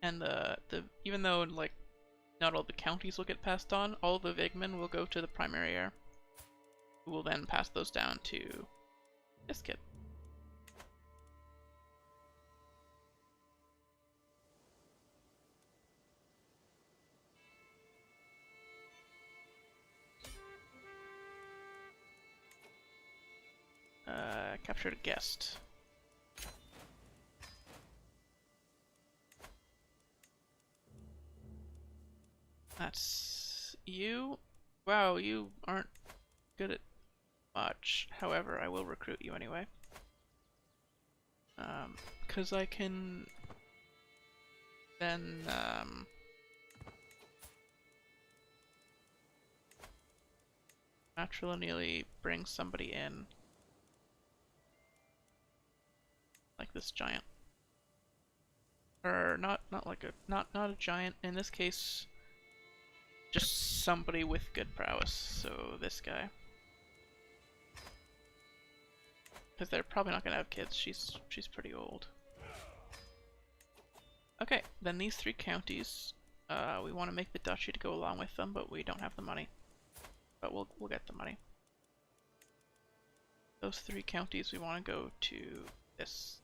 And even though like not all the counties will get passed on, all the Vigmen will go to the primary heir, who will then pass those down to this kid. Captured a guest. That's you. Wow, you aren't good at much. However, I will recruit you anyway. 'Cause I can then matrilineally bring somebody in, like this giant, or not like a not a giant in this case, just somebody with good prowess. So this guy, because they're probably not gonna have kids. She's pretty old. Okay, then these three counties, we want to make the duchy to go along with them, but we don't have the money. But we'll get the money. Those three counties we want to go to this.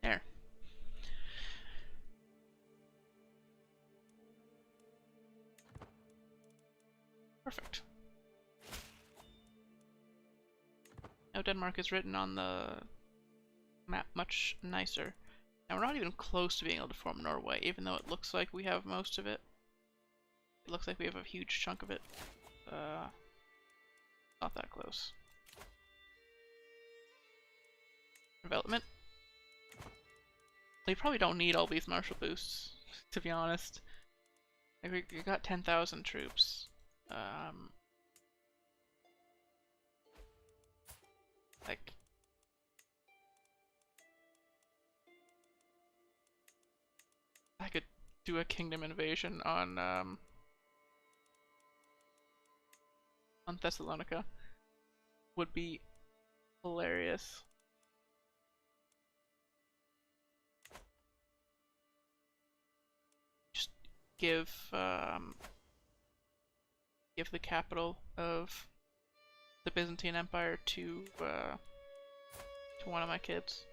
There. Perfect. Now Denmark is written on the map much nicer. Now we're not even close to being able to form Norway, even though it looks like we have most of it. It looks like we have a huge chunk of it. Not that close. Development. We probably don't need all these martial boosts, to be honest. Like we got 10,000 troops. Like I could do a kingdom invasion on Thessalonica. Would be hilarious. Just give give the capital of the Byzantine Empire to one of my kids.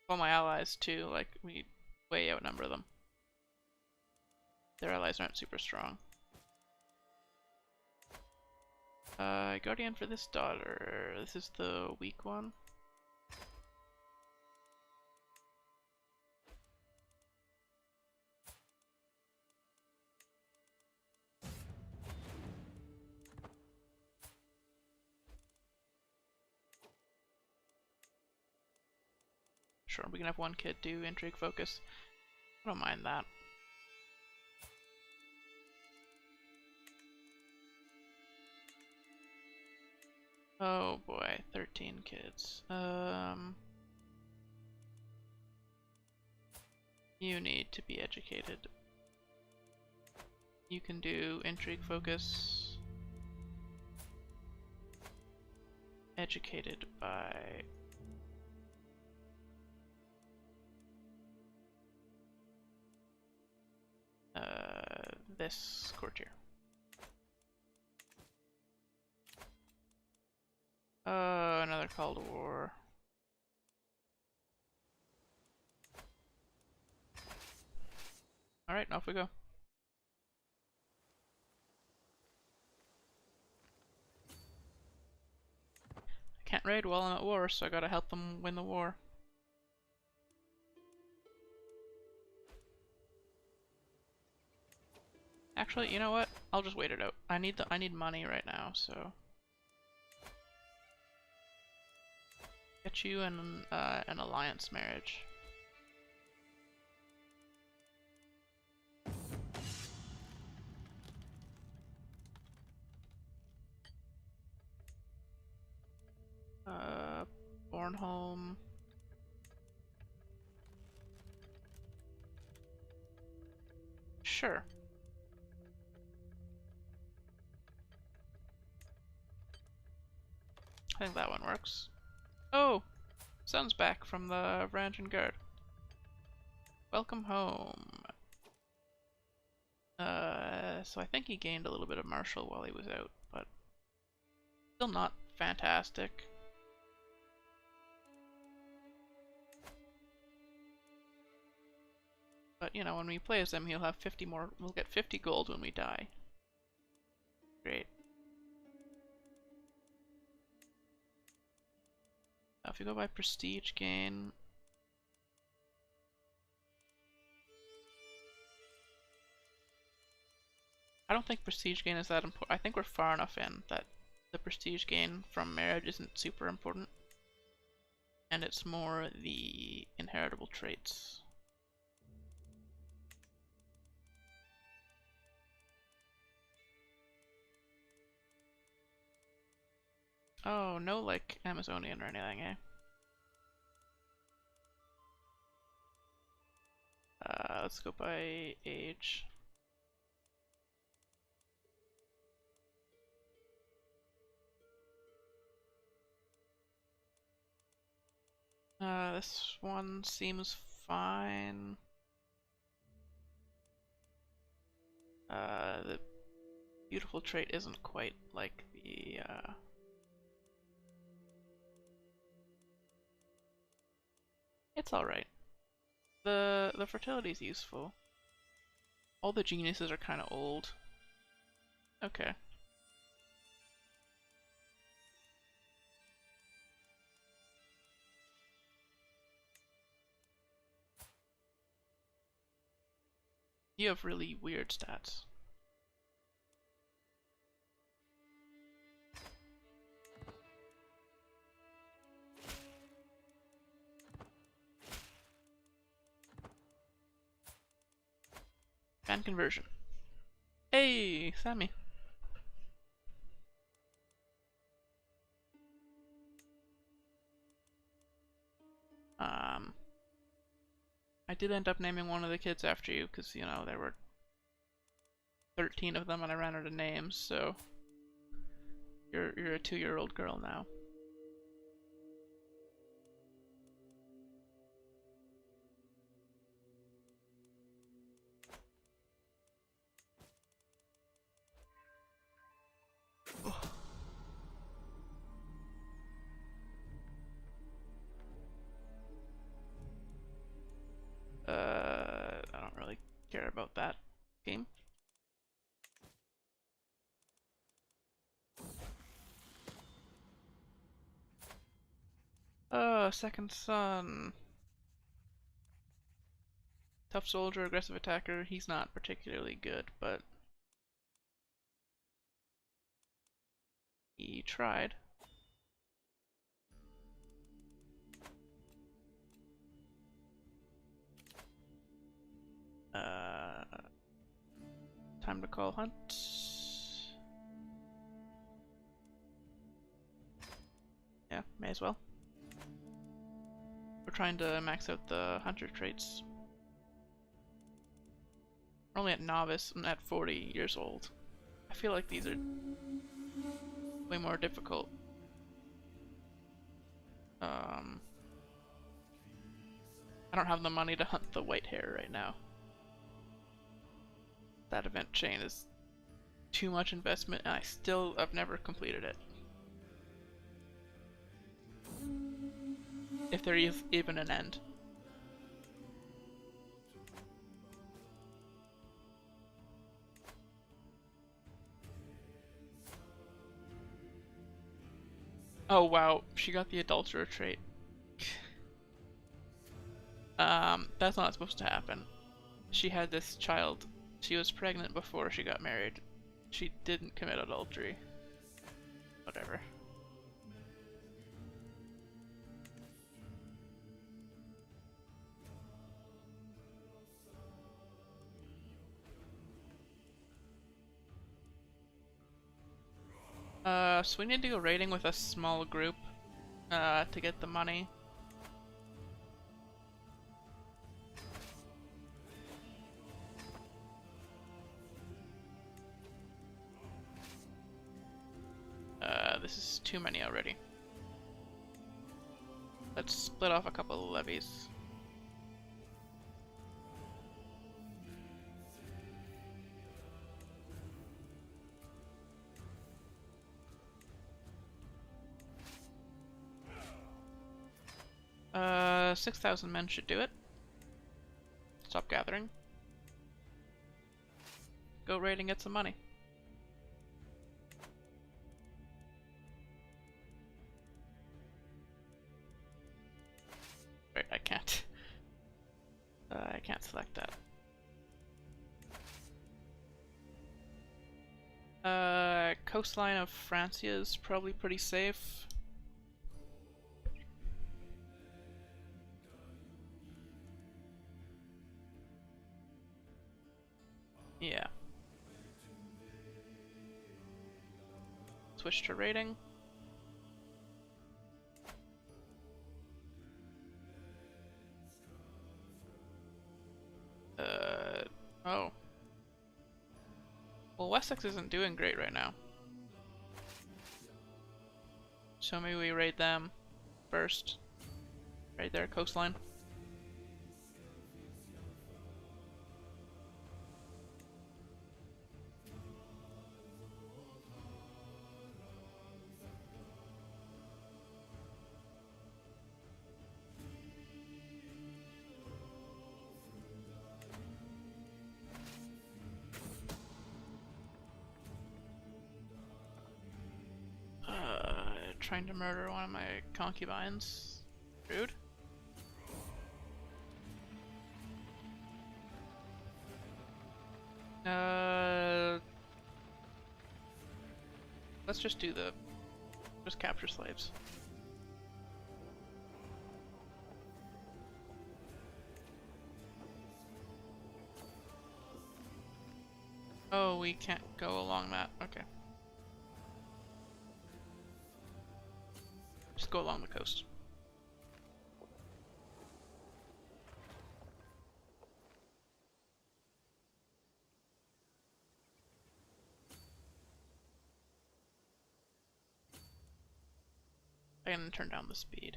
Well, my allies too, like, we way outnumber them. Their allies aren't super strong. Guardian for this daughter. This is the weak one. Sure, we can have one kid do intrigue focus. I don't mind that. Oh boy, 13 kids. You need to be educated. You can do intrigue focus. Educated by this courtier. Another call to war. Alright, off we go. I can't raid while I'm at war, so I gotta help them win the war. Actually, you know what? I'll just wait it out. I need money right now, so get you an alliance marriage. Bornholm. Sure. I think that one works. Oh! Son's back from the Varangian Guard. Welcome home. So I think he gained a little bit of martial while he was out, but still not fantastic. But, you know, when we play as him, he'll have 50 more. We'll get 50 gold when we die. Great. Now, if you go by prestige gain, I don't think prestige gain is that important. I think we're far enough in that the prestige gain from marriage isn't super important, and it's more the inheritable traits. Oh, no, like Amazonian or anything, eh? Let's go by age. This one seems fine. The beautiful trait isn't quite like the, it's alright. The fertility is useful. All the geniuses are kind of old. Okay. You have really weird stats. Fan conversion. Hey, Sammy. I did end up naming one of the kids after you, because, you know, there were 13 of them and I ran out of names, so you're a 2-year-old girl now. about that game. Second son. Tough soldier, aggressive attacker. He's not particularly good, but he tried. Time to call hunt. Yeah, may as well. We're trying to max out the hunter traits. We're only at novice. I'm at 40 years old. I feel like these are way more difficult. I don't have the money to hunt the white hair right now. That event chain is too much investment, and I've never completed it. If there is even an end. Oh wow, she got the adulterer trait. That's not supposed to happen. She had this child. She was pregnant before she got married. She didn't commit adultery. Whatever. So we need to go raiding with a small group, to get the money. This is too many already. Let's split off a couple of levies. Uh, 6,000 men should do it. Stop gathering. Go raid and get some money. Wait, I can't. I can't select that. Coastline of Francia is probably pretty safe. Yeah. Switch to raiding. Oh. Well, Wessex isn't doing great right now. So maybe we raid them first. Raid their coastline. Trying to murder one of my concubines. Rude. Let's just just capture slaves. Oh, we can't go along that. Okay. Just go along the coast. I'm gonna turn down the speed.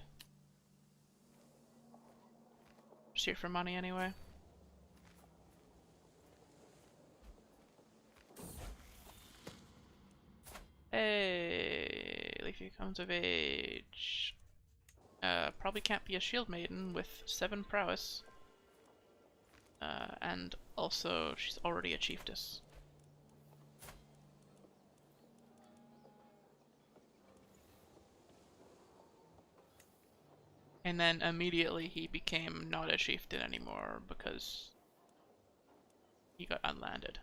Just here for money anyway. Hey, Leafy comes of age. Probably can't be a shield maiden with 7 prowess. And also she's already a chiefess. And then immediately he became not a chieftain anymore because he got unlanded.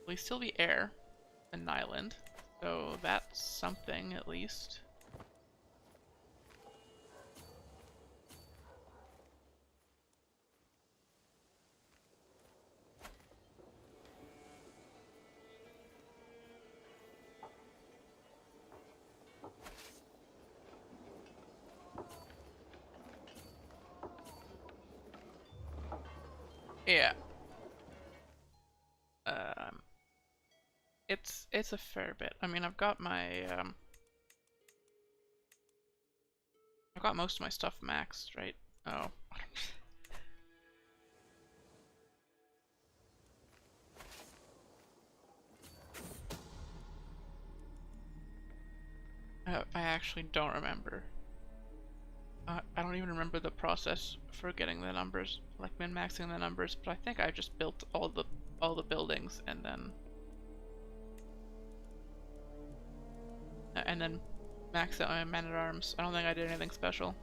Will he still be heir in Nyland? So that's something at least. Yeah. It's a fair bit. I mean, I've got most of my stuff maxed, right? Oh. I actually don't remember. I don't even remember the process for getting the numbers, like min-maxing the numbers, but I think I just built all the buildings and then maxed out my man-at-arms. I don't think I did anything special.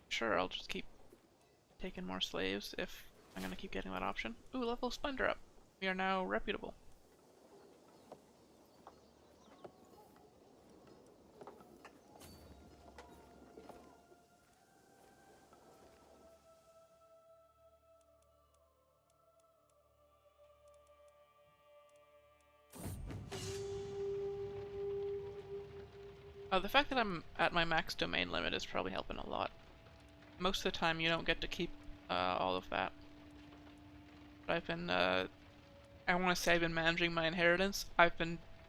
Sure, I'll just keep taking more slaves if I'm gonna keep getting that option. Ooh, level of splendor up. We are now reputable. The fact that I'm at my max domain limit is probably helping a lot. Most of the time you don't get to keep all of that. But I've been, I want to say I've been managing my inheritance.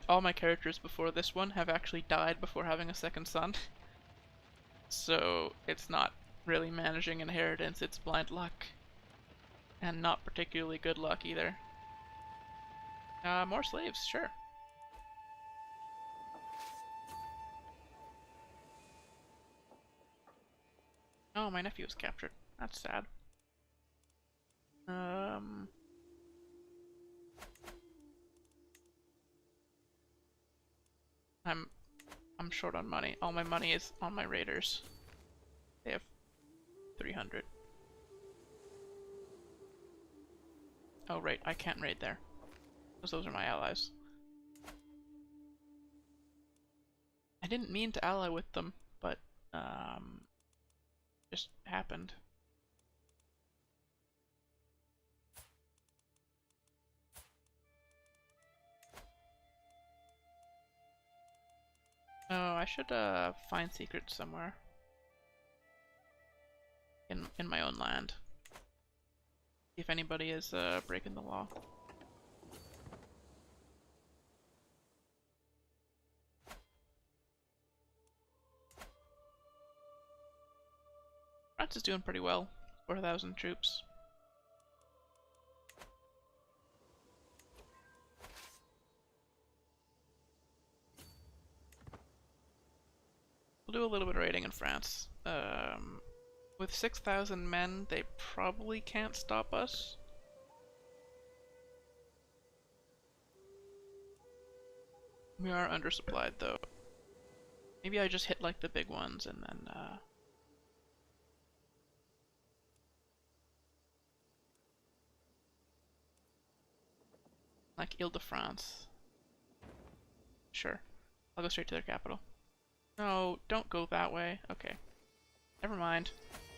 All my characters before this one have actually died before having a second son. So it's not really managing inheritance, it's blind luck. And not particularly good luck either. More slaves, sure. Oh, my nephew was captured. That's sad. I'm short on money. All my money is on my raiders. They have 300. Oh right, I can't raid there. Because those are my allies. I didn't mean to ally with them, but just happened. Oh, I should find secrets somewhere. In my own land. See if anybody is breaking the law. France is doing pretty well. 4,000 troops. We'll do a little bit of raiding in France. With 6,000 men, they probably can't stop us. We are undersupplied though. Maybe I just hit like the big ones and then like Ile-de-France. Sure. I'll go straight to their capital. No, don't go that way. Okay. Never mind.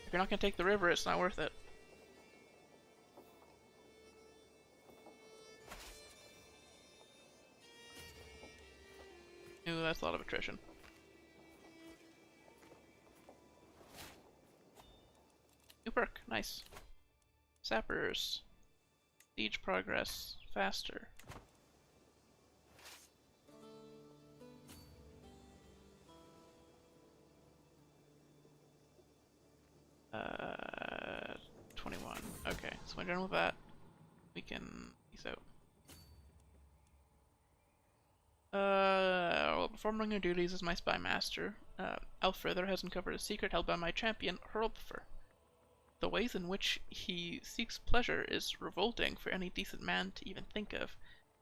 If you're not gonna take the river, it's not worth it. Ooh, that's a lot of attrition. New perk, nice. Sappers. Siege progress, faster. Uh, 21, okay. So when we're done with that, we can peace out. While performing your duties as my spy master, Alfredo has uncovered a secret held by my champion, Hrolfr. The ways in which he seeks pleasure is revolting for any decent man to even think of,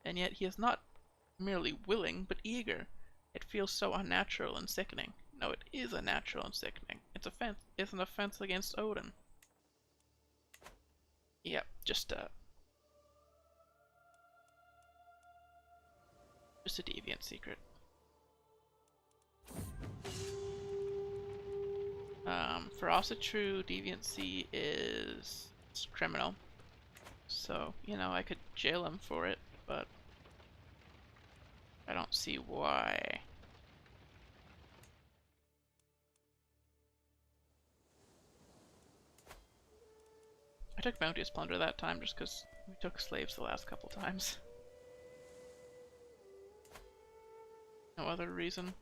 and yet he is not merely willing, but eager. It feels so unnatural and sickening. No, it is unnatural and sickening. It's an offense against Odin. Yep, just a deviant secret. For Asatru, deviancy is criminal. So, you know, I could jail him for it, but I don't see why. I took bounty as plunder that time just because we took slaves the last couple times. No other reason.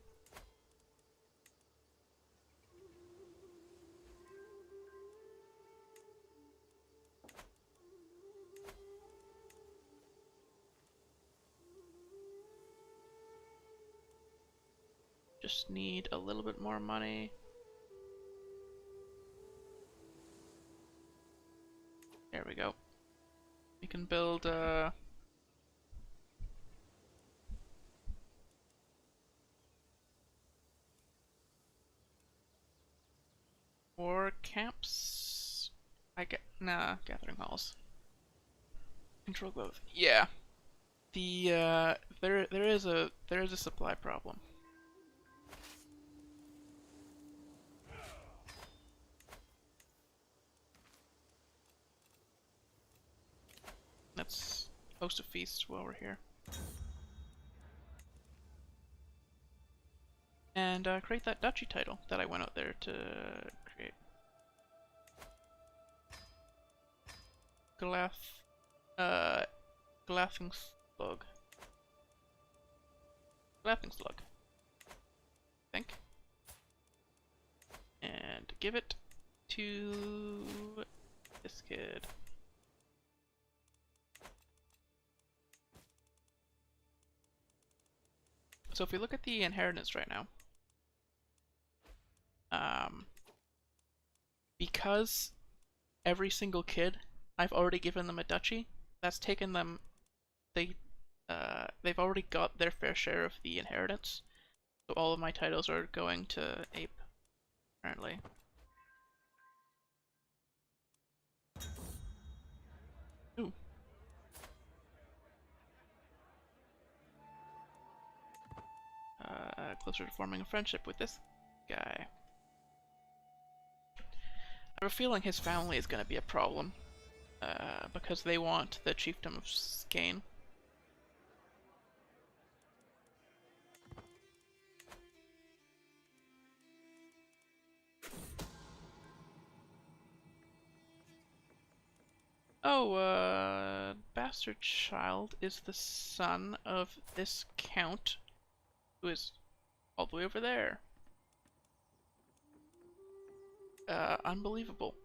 Just need a little bit more money. There we go. We can build war camps. Gathering halls. Control growth. Yeah. The there is a supply problem. Let's host a feast while we're here. And create that duchy title that I went out there to create. Glathingslug. Glathingslug. I think. And give it to this kid. So if we look at the inheritance right now, because every single kid, I've already given them a duchy, that's taken them, they've already got their fair share of the inheritance. So all of my titles are going to Ape, apparently. Ooh. Closer to forming a friendship with this guy. I have a feeling his family is going to be a problem, because they want the chiefdom of Skane. Oh, bastard child is the son of this count, who is all the way over there. Unbelievable.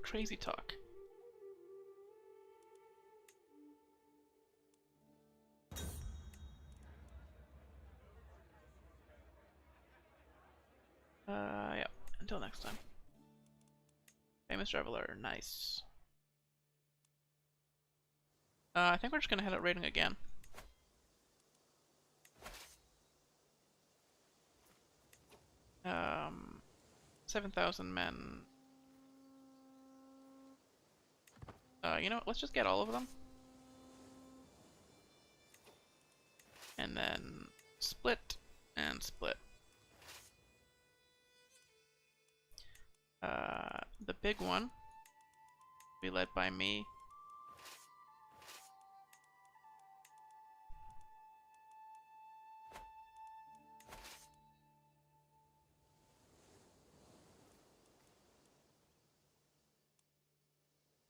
Crazy talk. Yeah. Until next time. Famous Traveler, nice. I think we're just gonna head out raiding again. 7,000 men. You know what? Let's just get all of them. And then split and split. The big one will be led by me.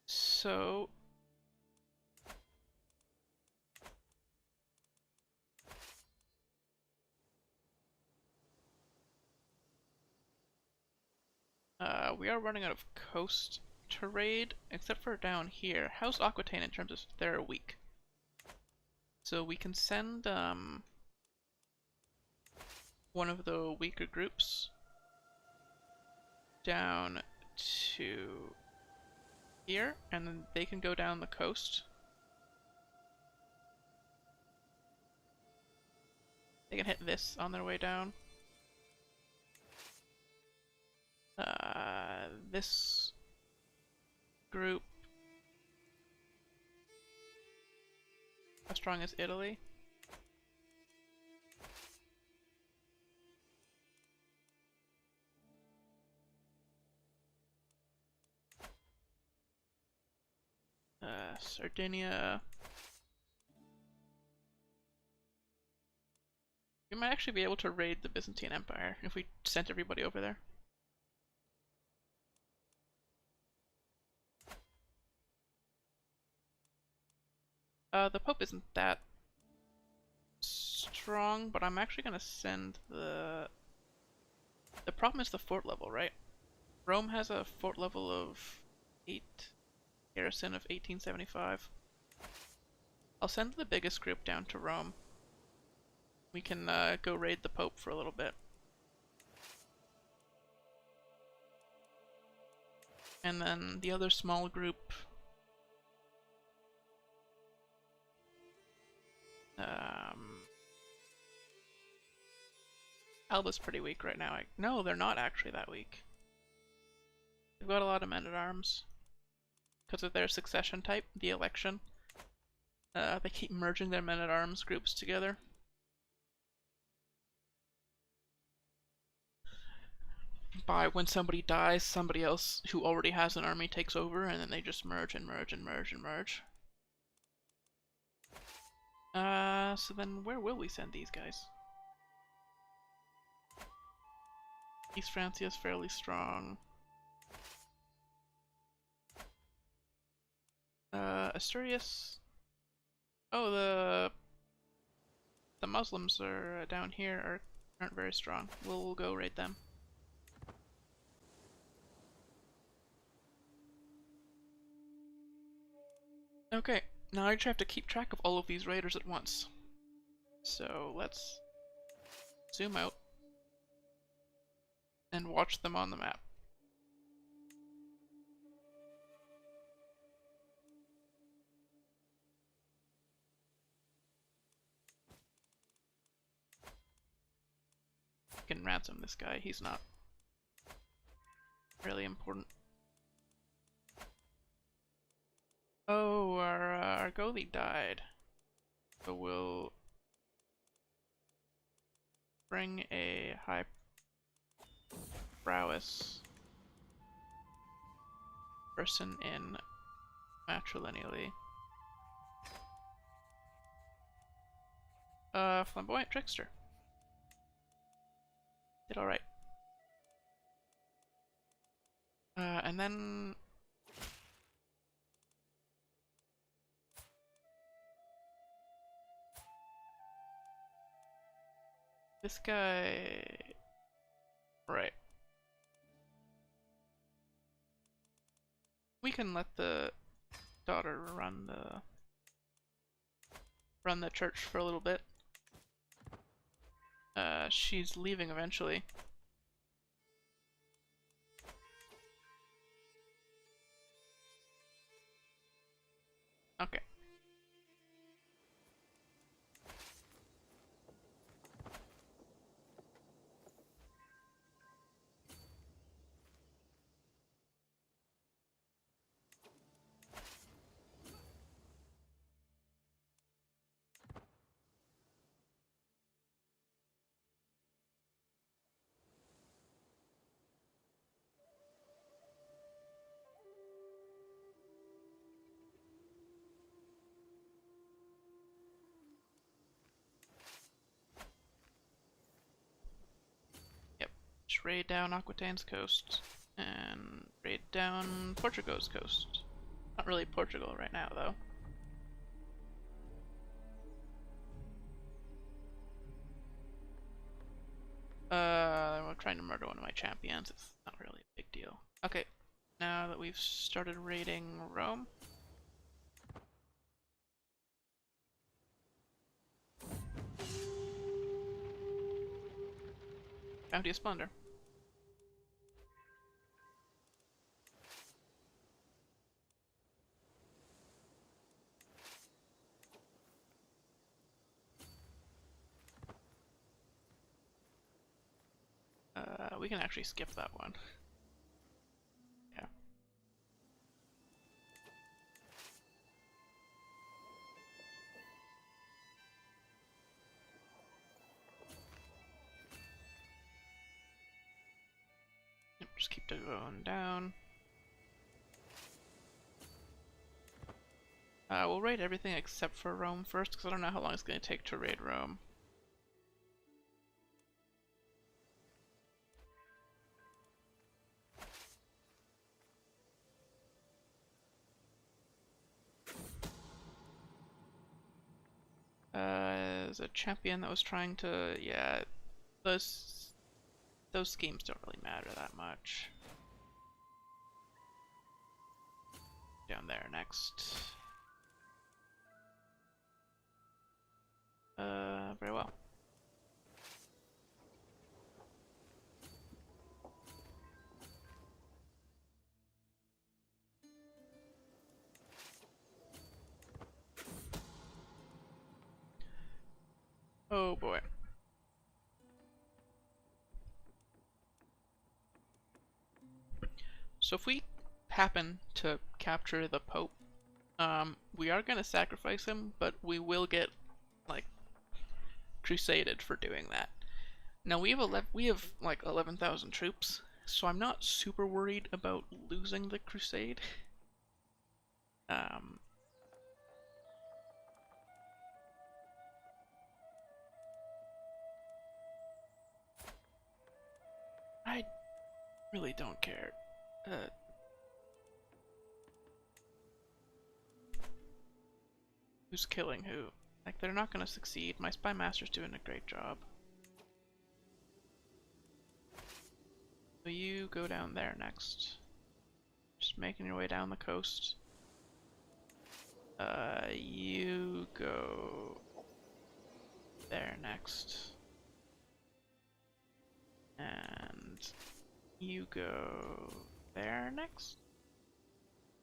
So we are running out of coast trade, except for down here. How's Aquitaine in terms of they're weak? So we can send one of the weaker groups down to here, and then they can go down the coast. They can hit this on their way down. This group. How strong is Italy? Sardinia. We might actually be able to raid the Byzantine Empire if we sent everybody over there. The Pope isn't that strong, but I'm actually gonna send the... The problem is the fort level, right? Rome has a fort level of 8, garrison of 1875. I'll send the biggest group down to Rome. We can go raid the Pope for a little bit. And then the other small group... Alba's pretty weak right now. No, they're not actually that weak. They've got a lot of men-at-arms. Because of their succession type, the election. They keep merging their men-at-arms groups together. By when somebody dies, somebody else who already has an army takes over, and then they just merge and merge and merge and merge. So then where will we send these guys? East Francia is fairly strong. Asturias. Oh, the Muslims are down here aren't very strong. We'll go raid them. Okay, now I just have to keep track of all of these raiders at once. So let's zoom out and watch them on the map. I can ransom this guy, he's not really important. Oh, our goalie died. So we'll bring a high prowess person in matrilineally. Flamboyant trickster. Did alright. And then this guy, right. We can let the daughter run the church for a little bit. She's leaving eventually. Okay. Raid down Aquitaine's coast and raid down Portugal's coast. Not really Portugal right now, though. I'm trying to murder one of my champions. It's not really a big deal. Okay, now that we've started raiding Rome. Bounty of Splendor. We can actually skip that one. Yeah. Yep, just keep going down. We'll raid everything except for Rome first, because I don't know how long it's going to take to raid Rome. There's a champion that was trying to, yeah, those schemes don't really matter that much. Down there next. Very well. Oh boy. So if we happen to capture the Pope, we are gonna sacrifice him, but we will get, like, crusaded for doing that. Now we have like 11,000 troops, so I'm not super worried about losing the crusade. I really don't care. Who's killing who? Like, they're not gonna succeed. My spy master's doing a great job. So you go down there next. Just making your way down the coast. You go there next. And you go there next?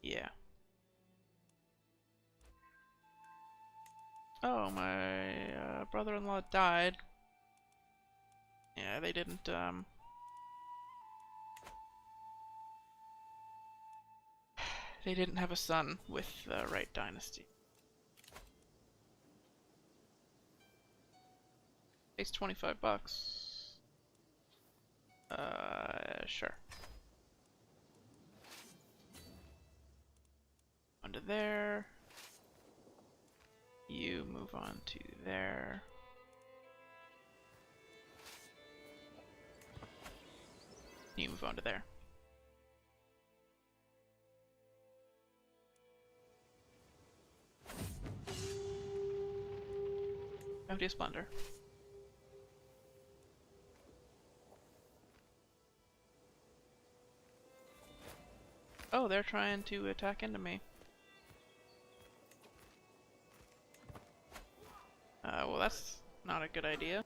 Yeah. Oh, my brother-in-law died. Yeah, they didn't, they didn't have a son with the right dynasty. It's 25 bucks. Sure. Onto there. You move on to there. You move on to there. Bounty of Splendor. Oh, they're trying to attack into me. Well, that's not a good idea.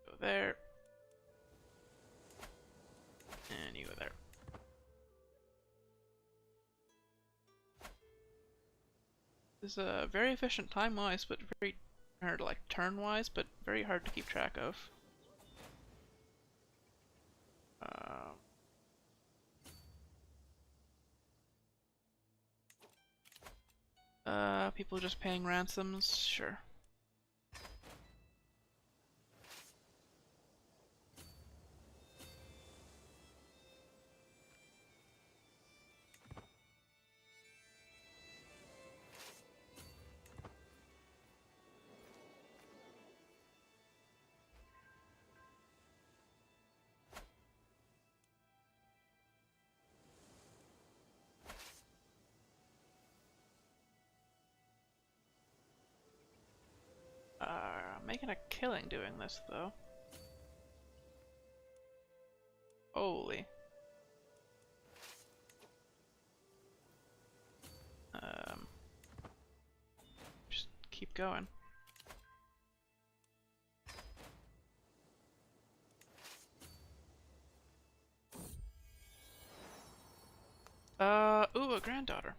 Go there. And you go there. This is very efficient time-wise, but very, or like turn-wise, but very hard to keep track of. People just paying ransoms? Sure. making a killing doing this, though. Holy. Just keep going. Ooh, a granddaughter.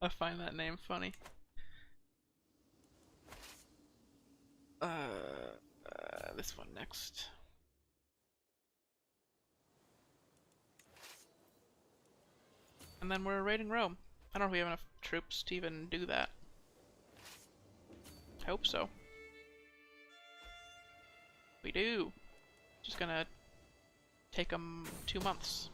I find that name funny. This one next. And then we're raiding Rome. I don't know if we have enough troops to even do that. I hope so. We do. Just gonna take them 2 months.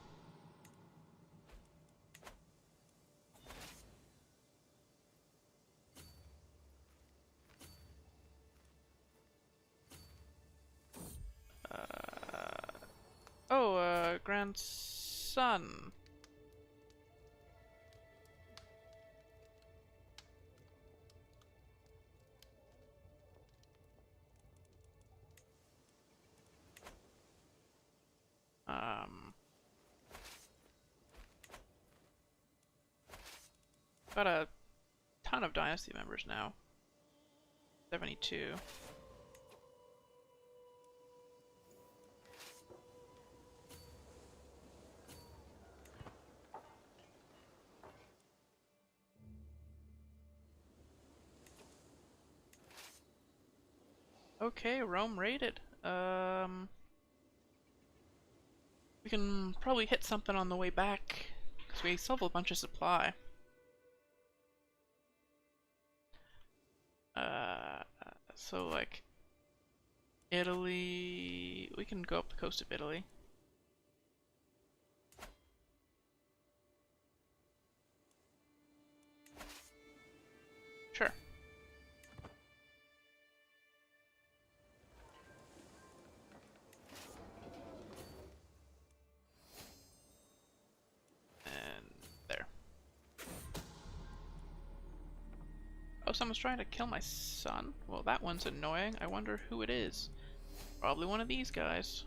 Grandson. Got a ton of Dynasty members now. 72. Okay, Rome raided. We can probably hit something on the way back, because we still have a bunch of supply. So like, Italy, we can go up the coast of Italy. Sure. Oh, someone's trying to kill my son? Well, that one's annoying. I wonder who it is. Probably one of these guys.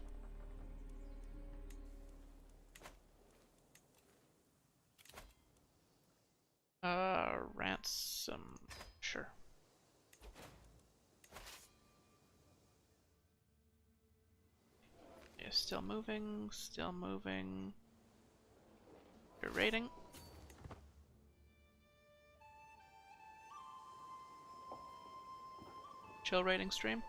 Ransom. Sure. Yeah, still moving, still moving. You're raiding. Chill rating stream.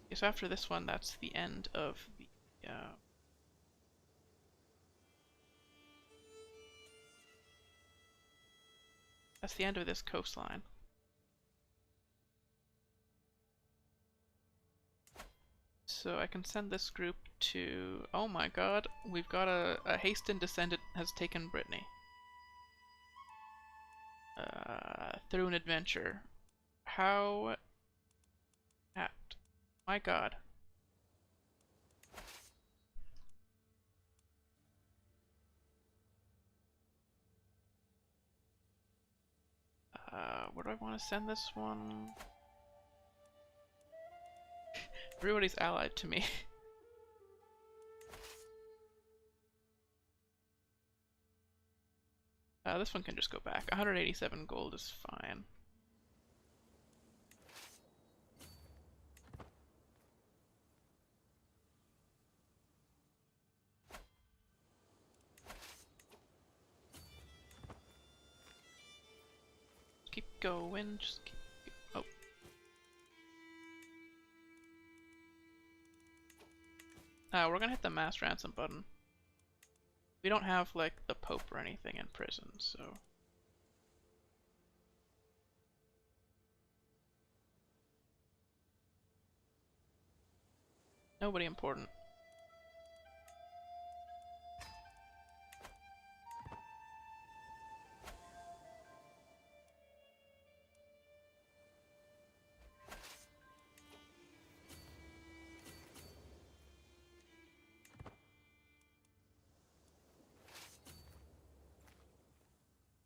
Okay, so after this one, that's the end of the that's the end of this coastline. So I can send this group to... Oh my god, we've got a Haston descendant has taken Brittany. Through an adventure. How... apt. My god. Where do I want to send this one? Everybody's allied to me. This one can just go back. 187 gold is fine. Keep going, just keep... Oh. We're gonna hit the mass ransom button. We don't have, like, the Pope or anything in prison, so... Nobody important.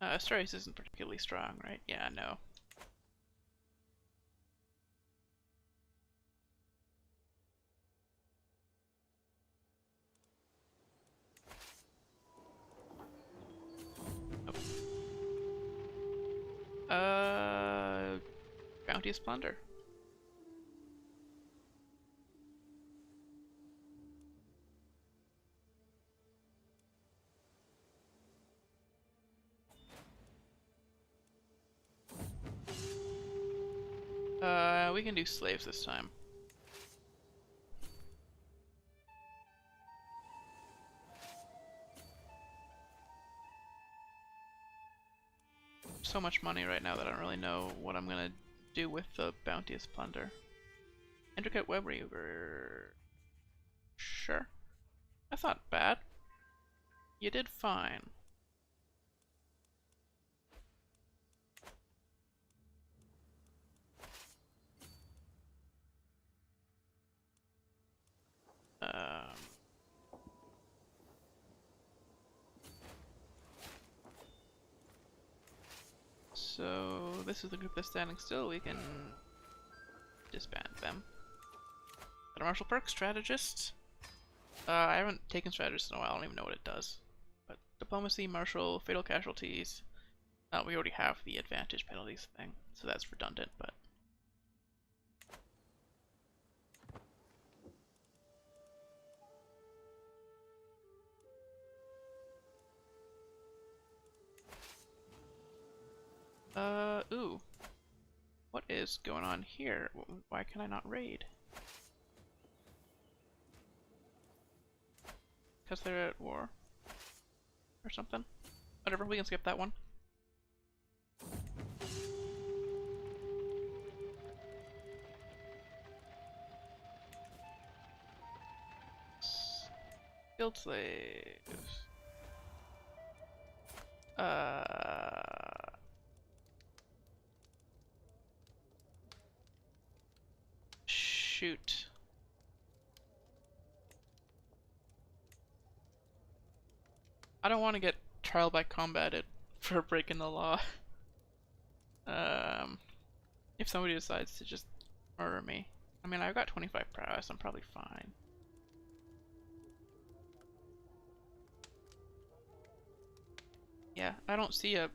Astraeus isn't particularly strong, right? Yeah, no. Bounteous plunder. We can do slaves this time. So much money right now that I don't really know what I'm gonna do with the bounteous plunder. Intricate web weaver. Sure. That's not bad. You did fine. So this is the group that's standing still. We can disband them. Got a martial perk, strategist. I haven't taken strategist in a while. I don't even know what it does. But diplomacy, martial, fatal casualties. We already have the advantage penalties thing, so that's redundant. But ooh. What is going on here? Why can I not raid? Because they're at war? Or something? Whatever, we can skip that one. Skilled slaves. Shoot. I don't want to get trial by combated for breaking the law. If somebody decides to just murder me. I mean, I've got 25 prowess, I'm probably fine. Yeah, I don't see a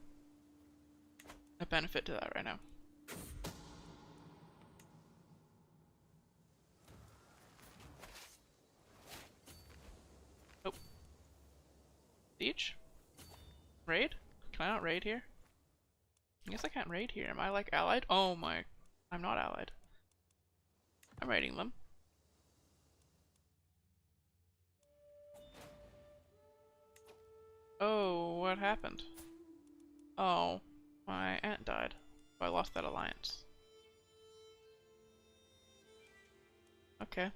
benefit to that right now. Oh. Siege? Raid? Can I not raid here? I guess I can't raid here. Am I like allied? Oh my. I'm not allied. I'm raiding them. Oh, what happened? Oh, my aunt died. So I lost that alliance. Okay.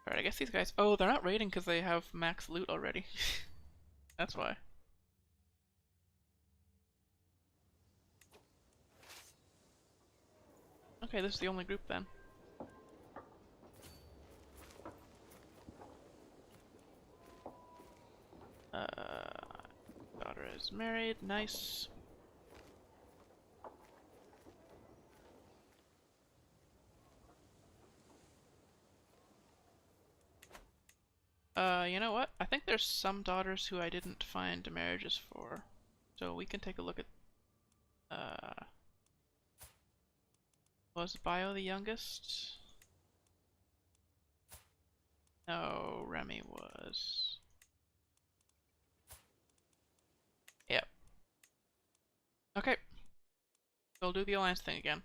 Alright, I guess these guys... Oh, they're not raiding because they have max loot already. That's why. Okay, this is the only group then. Daughter is married, nice. You know what? I think there's some daughters who I didn't find marriages for. So we can take a look at, was Bio the youngest? No, Remy was. Yep. Okay. We'll do the alliance thing again.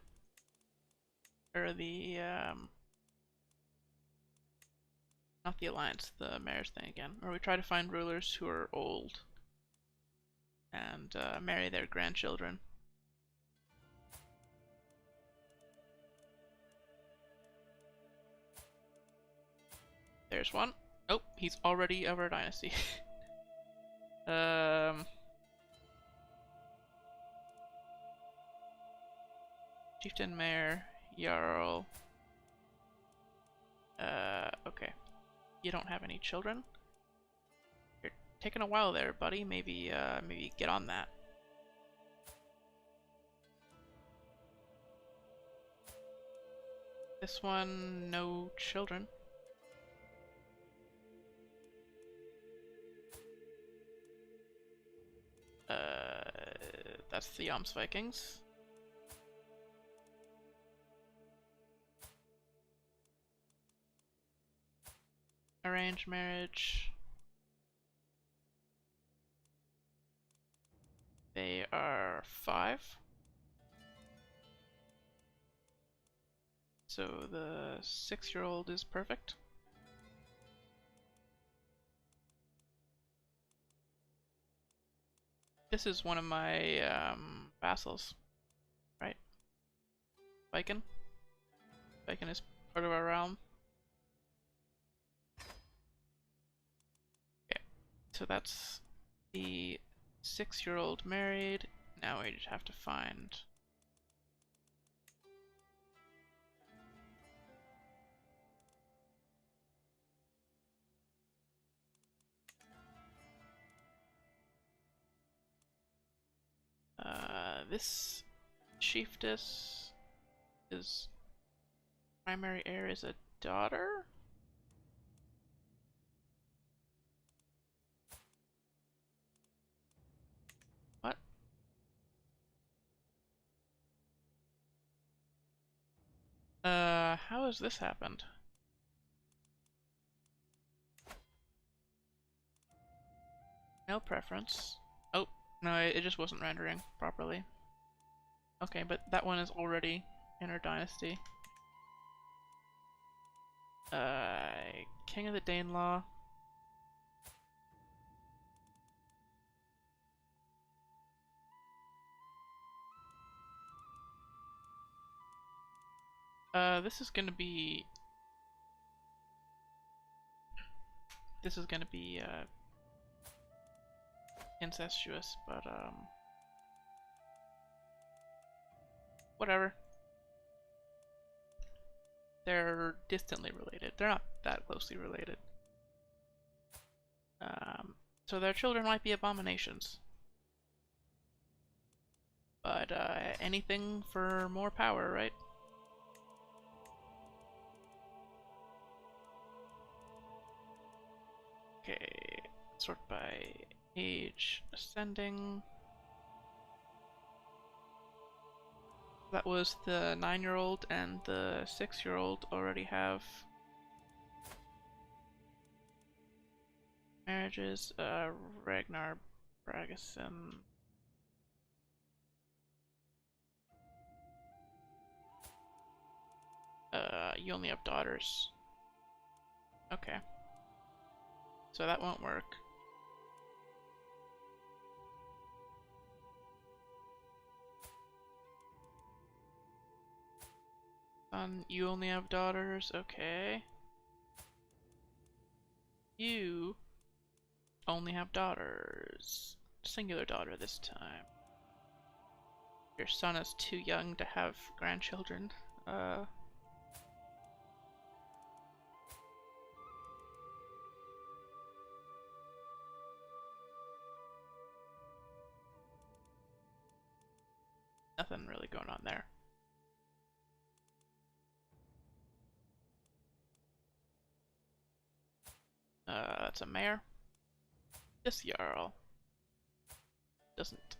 Or the, not the alliance, the marriage thing again. Or we try to find rulers who are old and marry their grandchildren. There's one. Oh, he's already of our dynasty. Chieftain, Mayor, Jarl. Okay. You don't have any children? taking a while there, buddy. Maybe get on that. This one, no children. That's the Yams Vikings. Arranged marriage. They are 5. So the 6-year-old is perfect. This is one of my vassals, right? Viking. Viking is part of our realm. Okay, so that's the 6-year-old married. Now we just have to find. This chiefess, his primary heir is a daughter? What? How has this happened? No preference. Oh, no, it just wasn't rendering properly. Okay, but that one is already in our dynasty. King of the Danelaw. This is gonna be incestuous, but whatever. They're distantly related. They're not that closely related. So their children might be abominations. But anything for more power, right? Okay, sort by age ascending. That was the 9-year-old, and the 6-year-old already have marriages. Ragnar Bragason. You only have daughters. Okay. So that won't work. You only have daughters, okay. You only have daughters. Singular daughter this time. Your son is too young to have grandchildren. Nothing really going on there. That's a mare. This Jarl doesn't.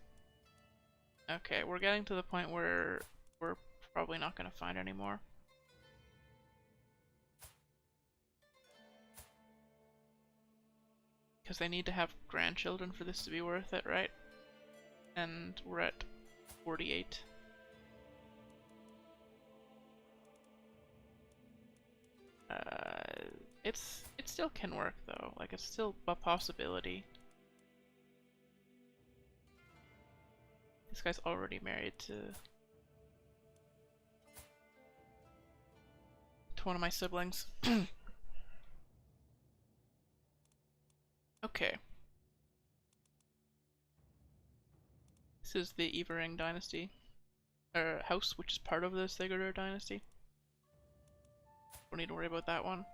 Okay, we're getting to the point where we're probably not going to find any more. Because they need to have grandchildren for this to be worth it, right? And we're at 48. It still can work though, like it's still a possibility. This guy's already married to one of my siblings. Okay. This is the Evering Dynasty. House, which is part of the Sigurdr Dynasty. Don't need to worry about that one.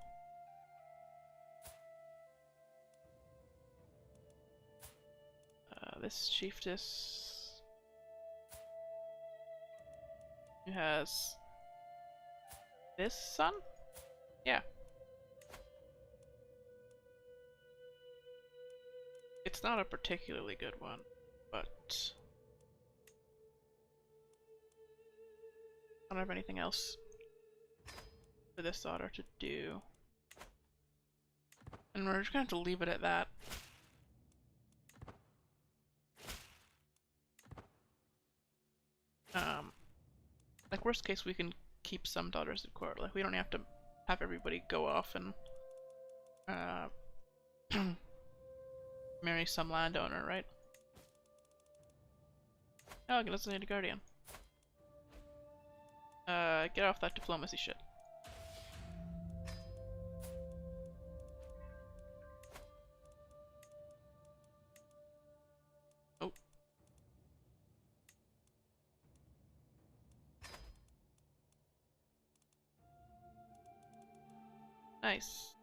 This chiefess who has this son? Yeah. It's not a particularly good one, but I don't have anything else for this daughter to do. And we're just gonna have to leave it at that. Like worst case we can keep some daughters at court. Like we don't have to have everybody go off and marry some landowner, right? Oh, okay, let's need a guardian. Get off that diplomacy shit. Oh. Nice.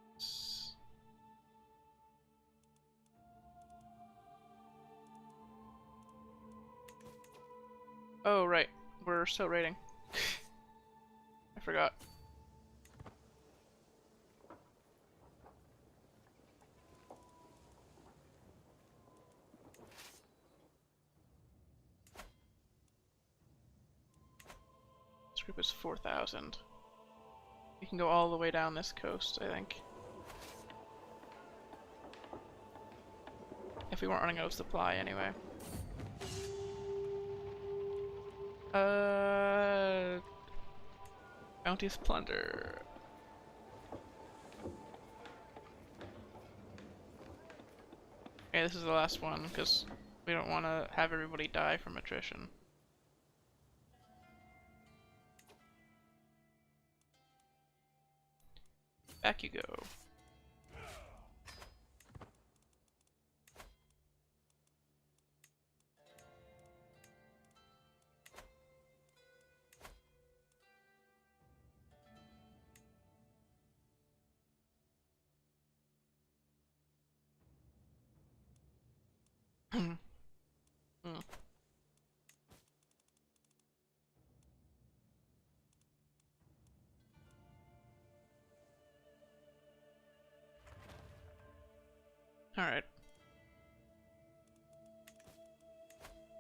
Oh, right. We're still raiding. I forgot. This group is 4,000. We can go all the way down this coast, I think. If we weren't running out of supply anyway. Bounteous plunder. Okay, this is the last one, because we don't want to have everybody die from attrition. Back you go. Alright.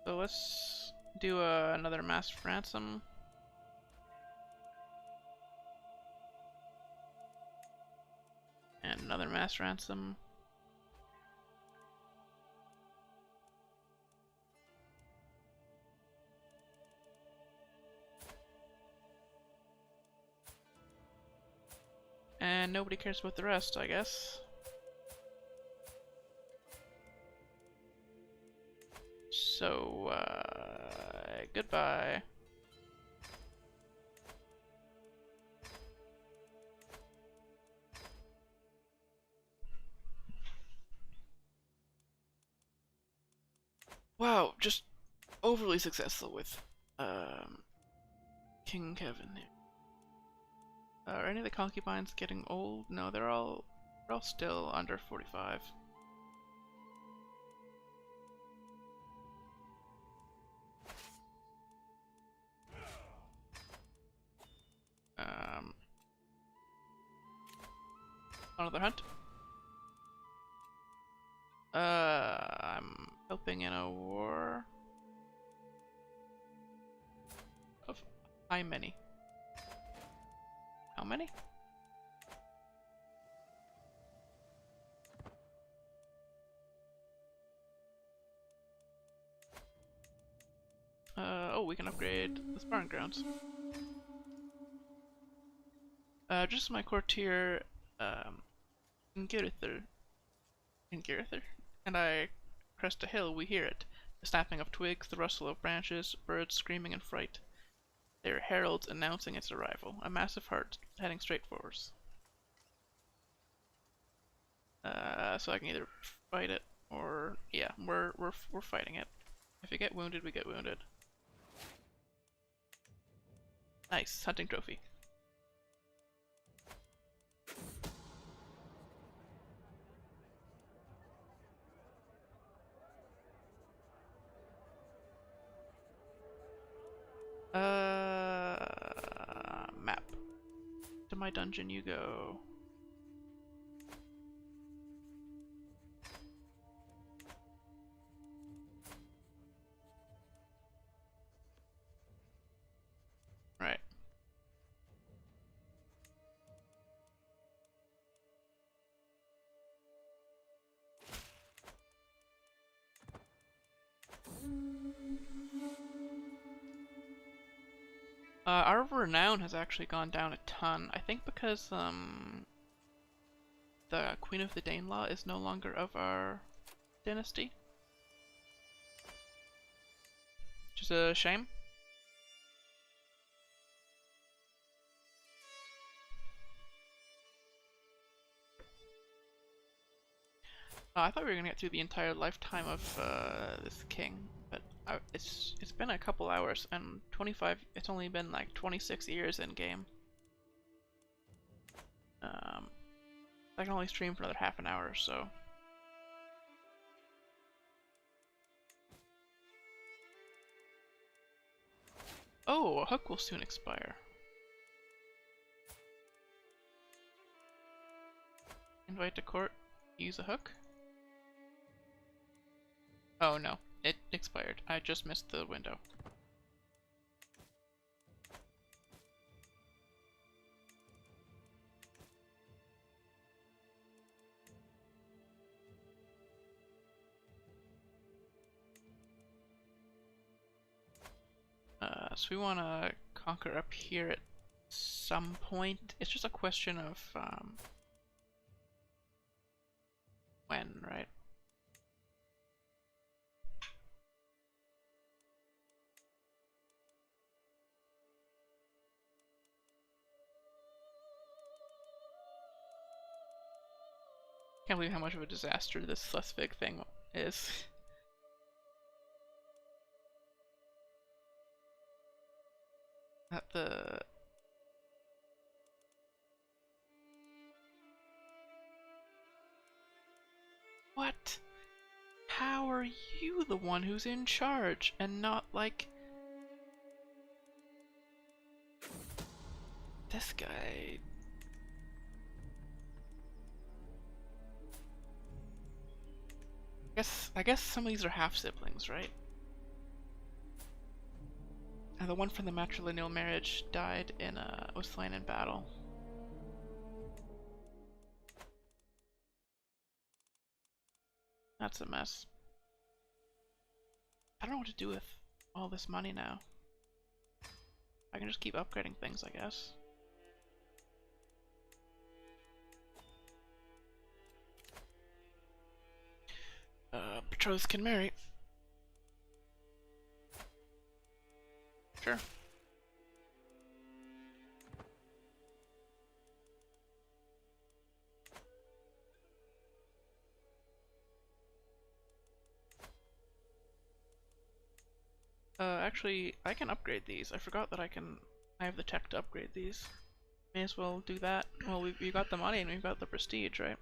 So let's do another mass ransom. And another mass ransom. And nobody cares about the rest, I guess. So, goodbye. Wow, just overly successful with, King Kevun here. Are any of the concubines getting old? No, they're all still under 45. Another hunt. I'm helping in a war of how many? How many? Oh, we can upgrade the sparring grounds. Just my courtier, Sigurdr. And I crest a hill, we hear it. The snapping of twigs, the rustle of branches, birds screaming in fright. They are heralds announcing its arrival. A massive herd heading straight for us. So I can either fight it or yeah, we're fighting it. If we get wounded, we get wounded. Nice hunting trophy. my dungeon you go. Right. Our renown has actually gone down a ton. I think because the Queen of the Danelaw is no longer of our dynasty, which is a shame. I thought we were gonna get through the entire lifetime of this king, but it's been a couple hours and 25. It's only been like 26 years in game. I can only stream for another half an hour or so. Oh, a hook will soon expire. Invite to court. Use a hook. Oh no, it expired. I just missed the window. So we want to conquer up here at some point. It's just a question of when, right? Can't believe how much of a disaster this Schleswig thing is. At the... What? How are you the one who's in charge and not like... This guy... I guess some of these are half siblings, right? And the one from the matrilineal marriage died in was slain in battle. That's a mess. I don't know what to do with all this money now. I can just keep upgrading things, I guess. Betrothed can marry. Sure. Actually, I can upgrade these. I forgot that I have the tech to upgrade these. May as well do that. Well, we got the money and we've got the prestige, right?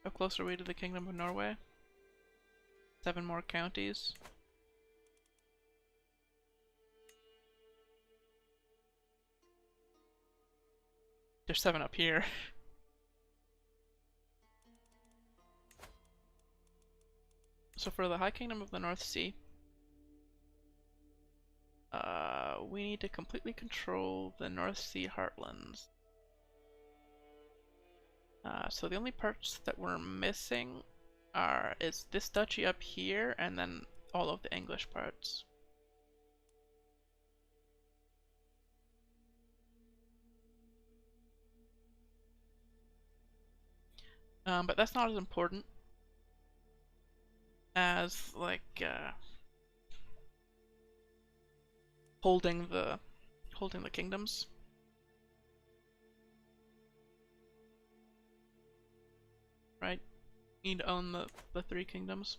How close are we to the Kingdom of Norway? 7 more counties. There's 7 up here. So for the High Kingdom of the North Sea, we need to completely control the North Sea heartlands. So the only parts that we're missing is this duchy up here, and then all of the English parts. But that's not as important as like holding the kingdoms. Right? You need to own the 3 kingdoms.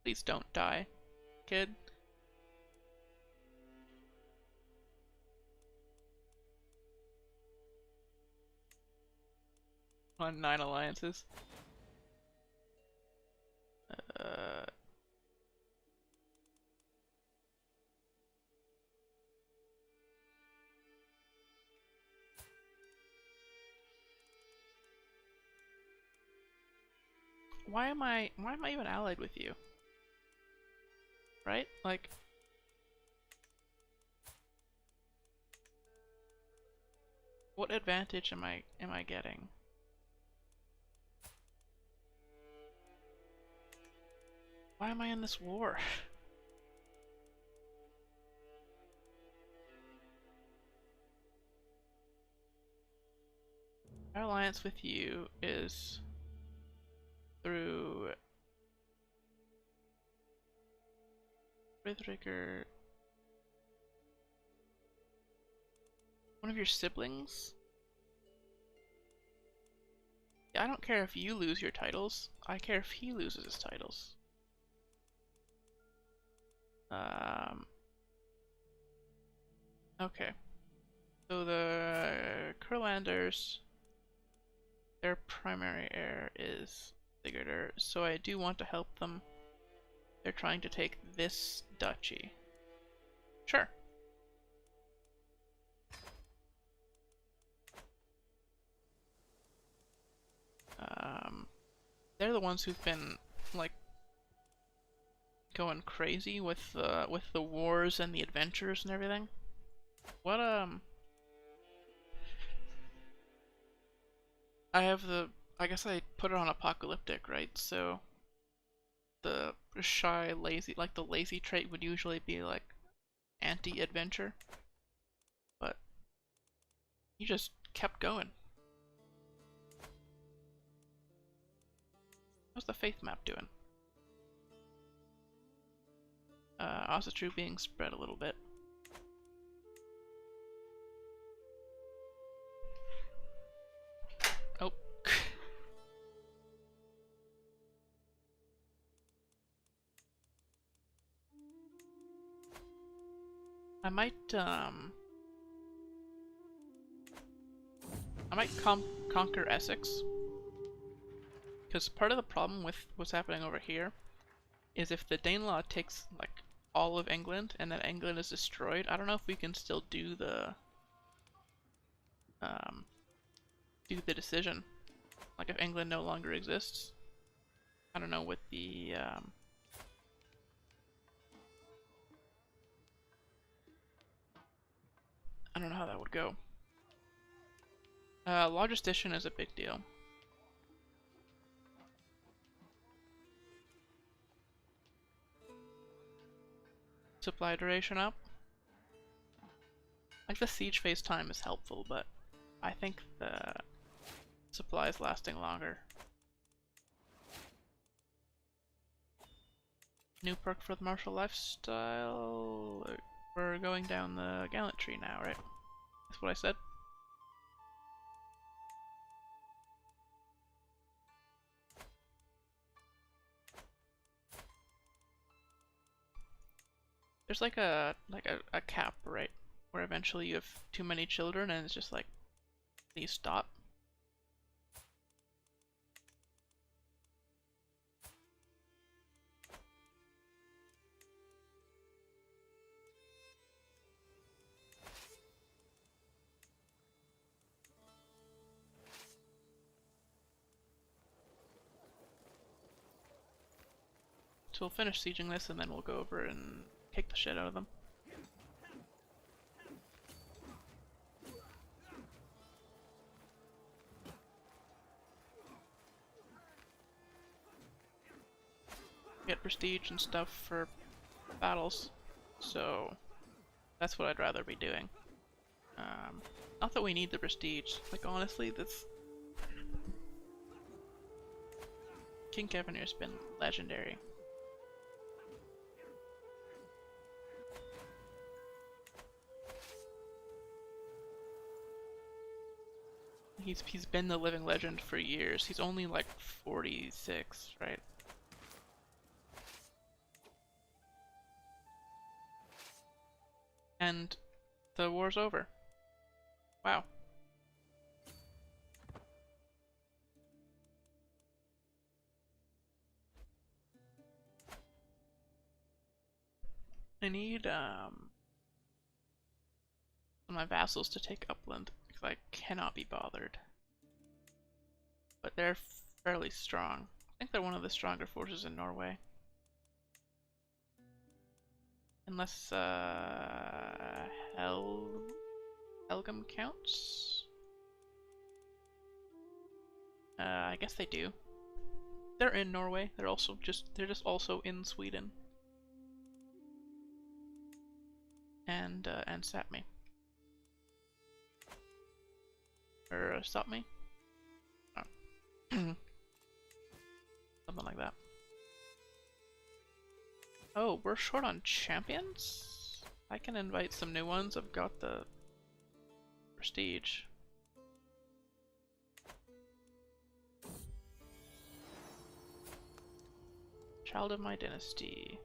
Please don't die, kid. on 9 alliances. Uh, why am I even allied with you? Right? Like, what advantage am I getting? Why am I in this war? Our alliance with you is through Rithriker. One of your siblings? Yeah, I don't care if you lose your titles. I care if he loses his titles. Okay. So the Kurlanders, their primary heir is Sigurdr, so I do want to help them. They're trying to take this duchy. Sure. They're the ones who've been, like, going crazy with the wars and the adventures and everything. What, I guess I put it on apocalyptic, right? So the shy, lazy, like the lazy trait would usually be like anti-adventure, but you just kept going. How's the faith map doing? Asatru being spread a little bit. Oh. I might conquer Essex, because part of the problem with what's happening over here is if the Danelaw takes like all of England and then England is destroyed, I don't know if we can still do the decision. Like if England no longer exists. I don't know what the I don't know how that would go. Logistician is a big deal. Supply duration up. Like the siege phase time is helpful, but I think the supply is lasting longer. New perk for the martial lifestyle. We're going down the gallantry now, right? That's what I said. There's like a cap, right? Where eventually you have too many children and it's just like, please stop. So we'll finish sieging this and then we'll go over and kick the shit out of them. Get prestige and stuff for battles, so that's what I'd rather be doing. Not that we need the prestige, like honestly, this King Kevun's been legendary. He's been the living legend for years. He's only like 46, right? And the war's over. Wow. I need my vassals to take upland because I cannot be bothered. But they're fairly strong. I think they're one of the stronger forces in Norway. Unless Helgum counts? I guess they do. They're in Norway. They're just also in Sweden. And Sapmi. Or stop me. Oh. Something like that. Oh, we're short on champions? I can invite some new ones. I've got the prestige. Child of my dynasty.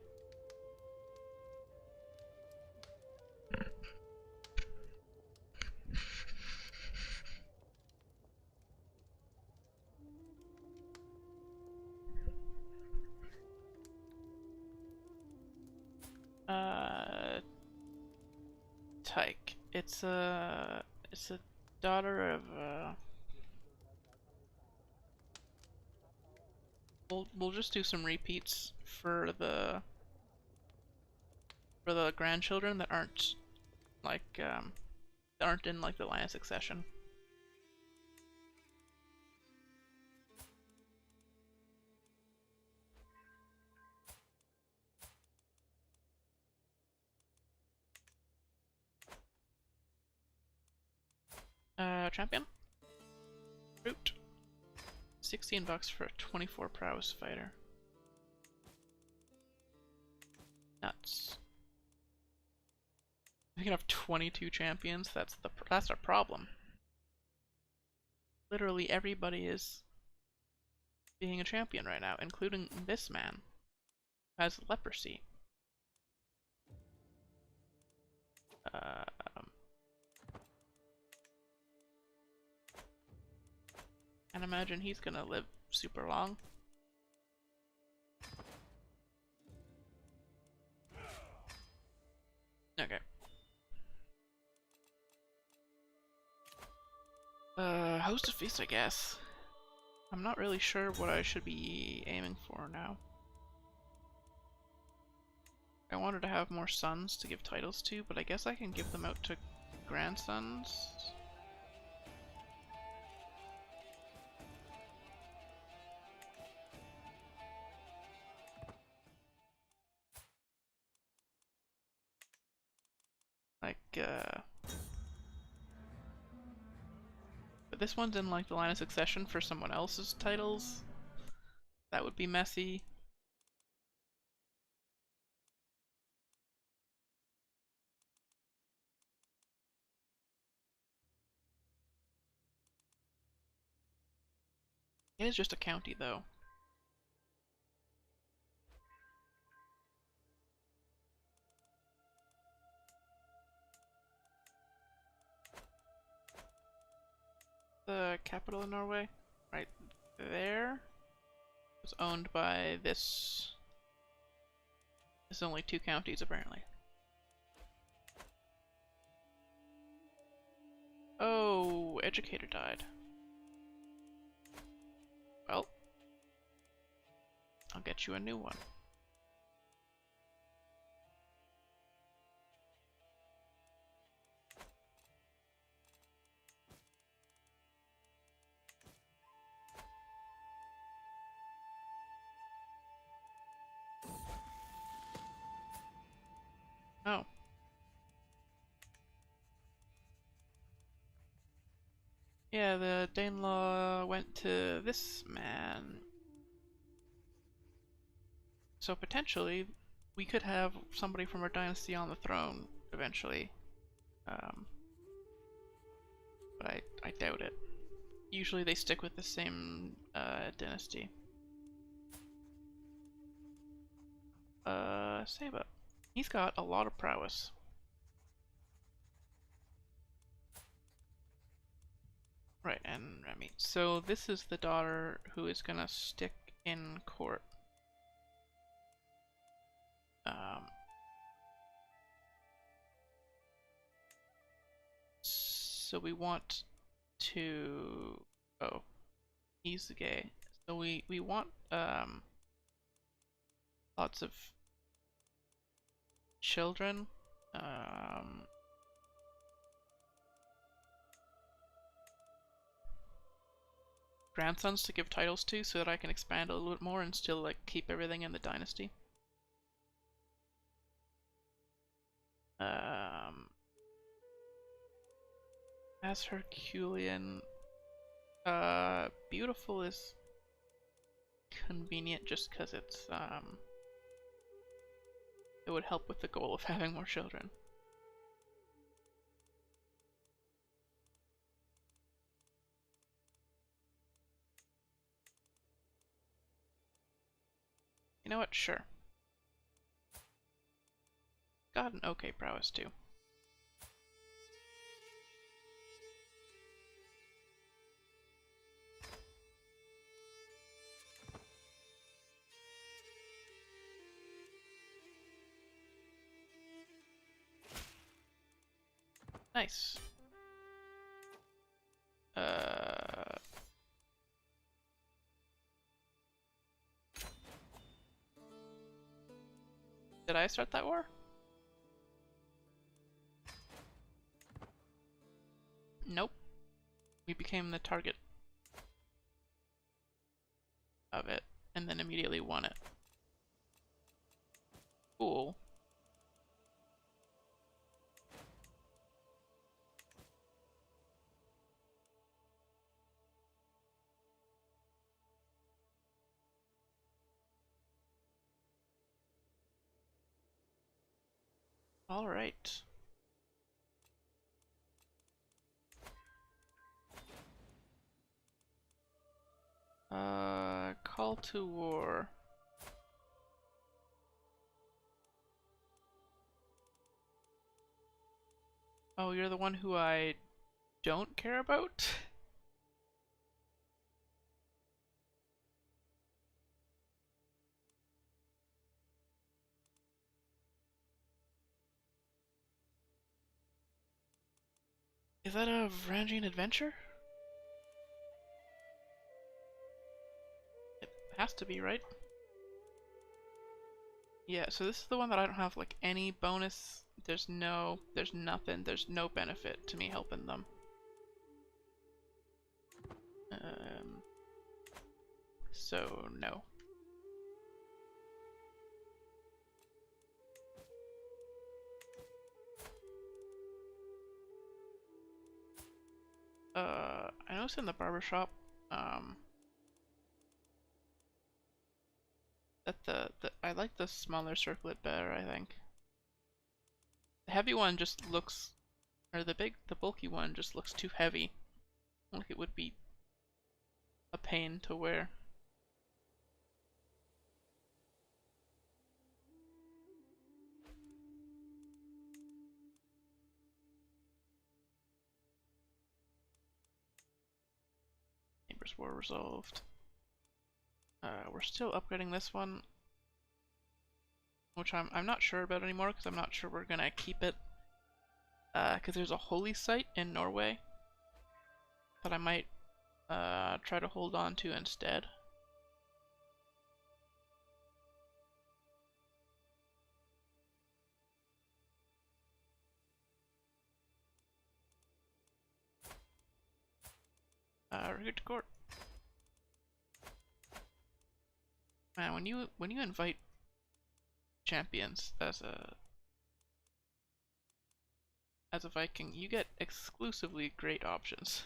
Tyke. It's a daughter of we'll just do some repeats for the grandchildren that aren't like that aren't in like the line of succession. Champion? Root. 16 bucks for a 24 prowess fighter. Nuts. We can have 22 champions. That's our problem. Literally everybody is being a champion right now, including this man who has leprosy. And imagine he's gonna live super long. Okay. Host of Feast, I guess. I'm not really sure what I should be aiming for now. I wanted to have more sons to give titles to, but I guess I can give them out to grandsons. Like, but this one's in like the line of succession for someone else's titles. That would be messy. It is just a county, though. The capital of Norway, right there, was owned by this. There's only 2 counties, apparently. Oh, educator died. Well, I'll get you a new one. Oh. Yeah, the Danelaw went to this man. So potentially, we could have somebody from our dynasty on the throne eventually. But I doubt it. Usually they stick with the same dynasty. Seba. He's got a lot of prowess. Right, and Remy. So this is the daughter who is gonna stick in court. So we want to... Oh, he's the gay. So we want lots of children. Grandsons to give titles to so that I can expand a little bit more and still like keep everything in the dynasty. As Herculean, beautiful is convenient just because it's it would help with the goal of having more children. You know what? Sure. Got an okay prowess too. Nice. Did I start that war? Nope. We became the target of it, and then immediately won it. Cool. All right. Call to war. Oh, you're the one who I don't care about? Is that a Varangian adventure? It has to be, right? Yeah, so this is the one that I don't have like any bonus. There's nothing, there's no benefit to me helping them. So no. I noticed in the barbershop, that I like the smaller circlet better, I think. The heavy one just looks, or the bulky one just looks too heavy. Like it would be a pain to wear. Neighbors war resolved. We're still upgrading this one, which I'm not sure about anymore because I'm not sure we're gonna keep it. Because there's a holy site in Norway that I might try to hold on to instead. Regard to court. Man, when you invite champions as a Viking, you get exclusively great options.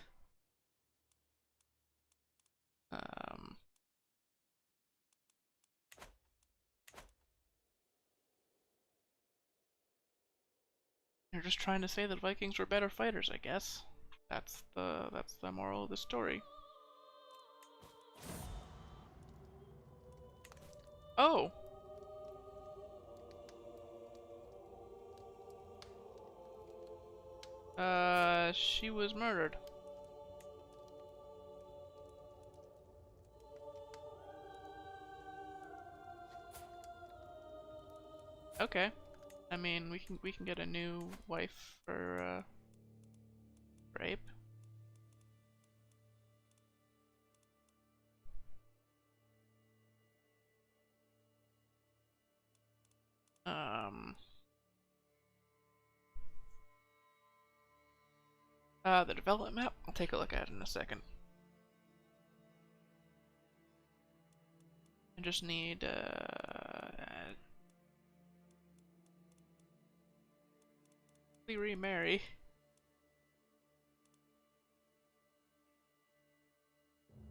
You're just trying to say that Vikings were better fighters, I guess. That's the moral of the story. Oh! She was murdered. Okay. I mean, we can get a new wife for Rape. The development map, I'll take a look at it in a second. I just need, we remarry.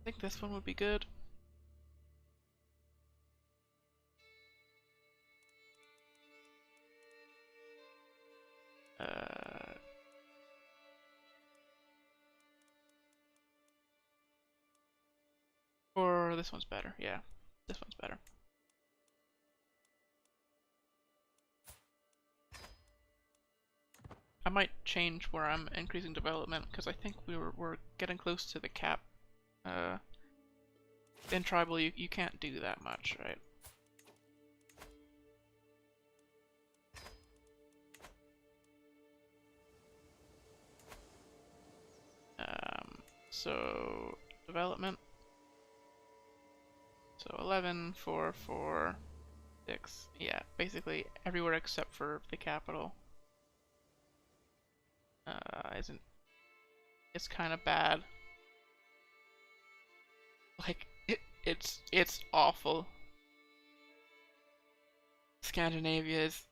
I think this one would be good. Or this one's better. Yeah, this one's better. I might change where I'm increasing development because I think we're getting close to the cap. In tribal, you can't do that much, right? So development. So 11, 4, 4, 6. Yeah, basically everywhere except for the capital. It's kind of bad. Like it's awful. Scandinavia is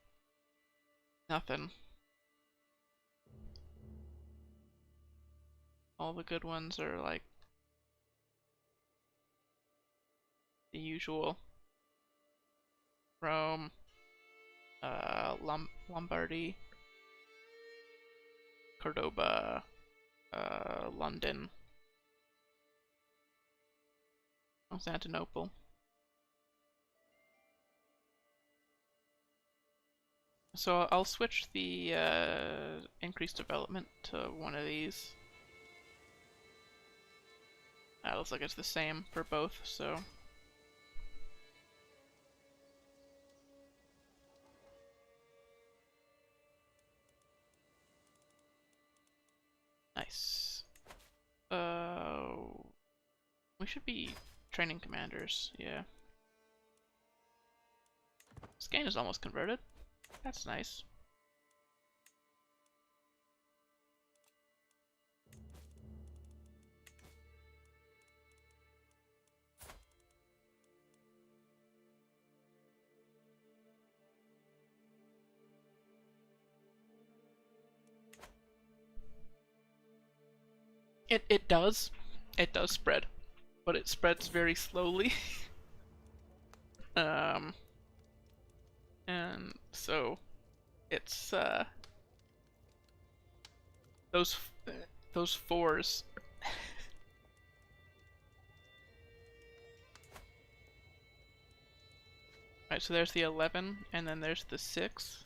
nothing. All the good ones are like the usual. Rome, Lombardy, Cordoba, London, Constantinople. So I'll switch the increased development to one of these. That looks like it's the same for both, so. Nice. We should be training commanders, yeah. Skain is almost converted. That's nice. It does. It does spread. But it spreads very slowly. And so it's those fours. Right, so there's the 11, and then there's the 6,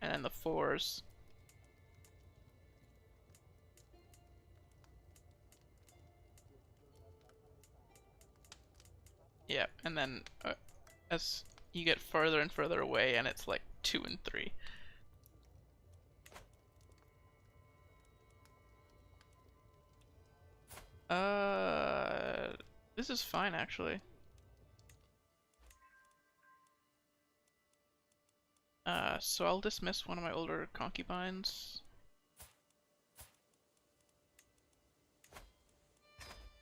and then the 4s. Yeah, and then as you get further and further away, and it's like 2 and 3. This is fine actually. So I'll dismiss one of my older concubines.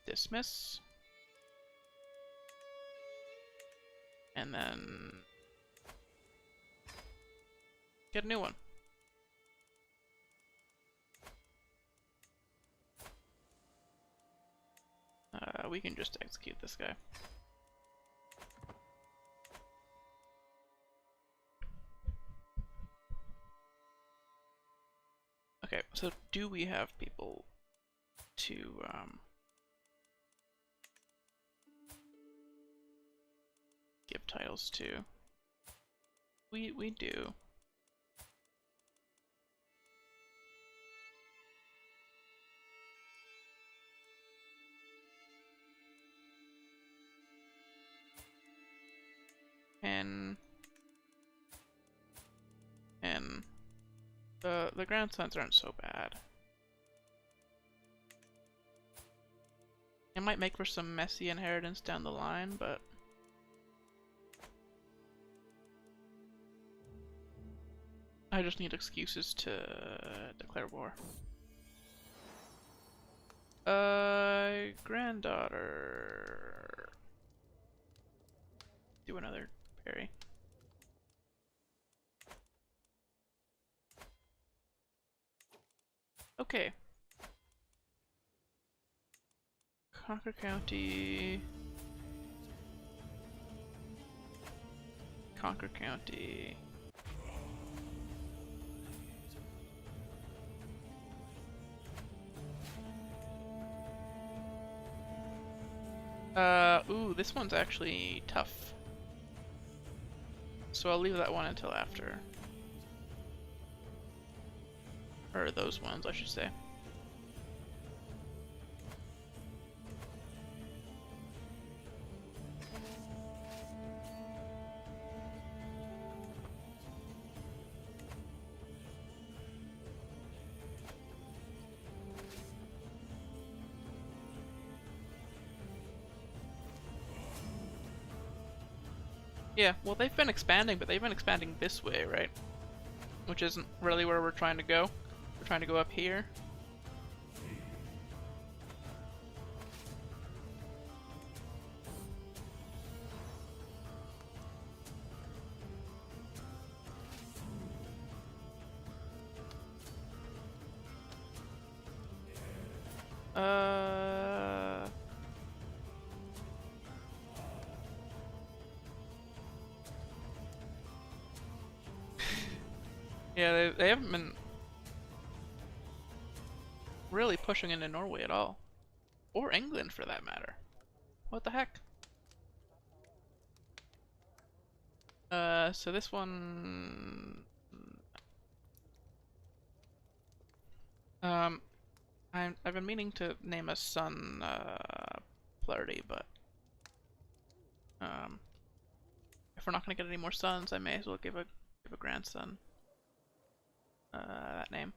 Dismiss. And then get a new one. We can just execute this guy. Okay, so do we have people to give titles to? We do. And the grandsons aren't so bad. might make for some messy inheritance down the line, but I just need excuses to declare war. Granddaughter. Do another parry. Okay. Conquer County. Conquer County. Ooh, this one's actually tough. So I'll leave that one until after. Or those ones, I should say. Yeah, well they've been expanding, but they've been expanding this way, right? Which isn't really where we're trying to go. We're trying to go up here. Yeah, they haven't been really pushing into Norway at all. Or England, for that matter. What the heck? So this one... I've been meaning to name a son, Flirty, but... if we're not gonna get any more sons, I may as well give a grandson that name.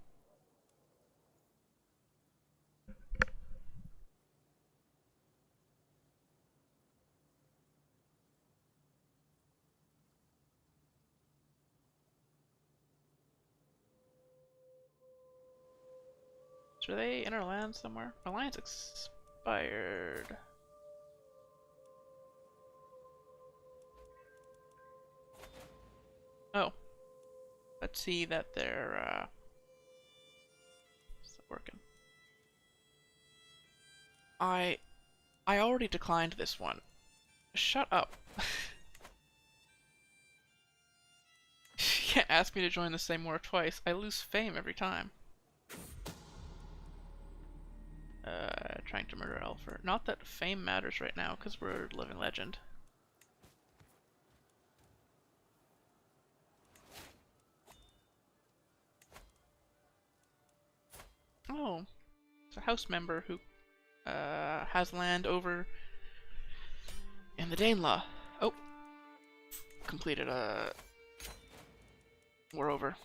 So are they in our land somewhere? Alliance expired. Oh. Let's see that they're, is it working? I already declined this one. Shut up. You can't ask me to join the same war twice. I lose fame every time. Trying to murder Alfred. Not that fame matters right now, because we're living legend. Oh, it's a house member who has land over in the Danelaw. Oh, completed a war over.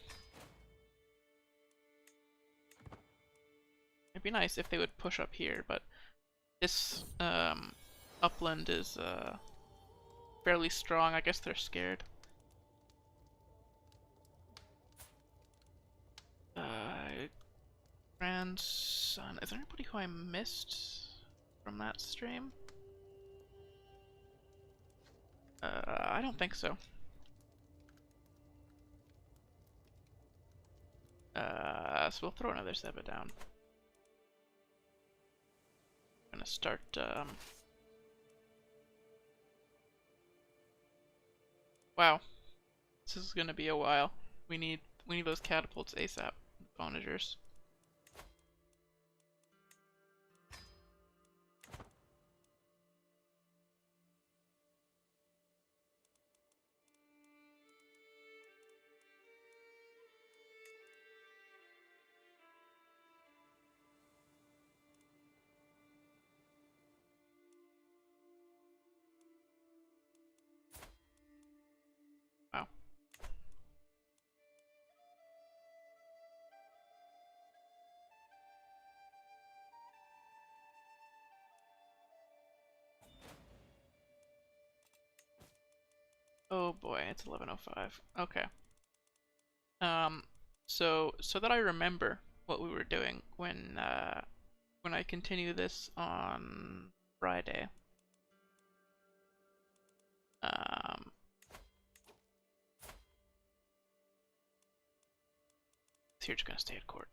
It'd be nice if they would push up here, but this upland is fairly strong. I guess they're scared. Grandson. Is there anybody who I missed from that stream? I don't think so. So we'll throw another Seba down. I'm gonna start, wow. This is gonna be a while. We need those catapults ASAP. Vonagers. Wow. boy, it's 11:05. Okay. So that I remember what we were doing when I continue this on Friday. So you're just gonna stay at court.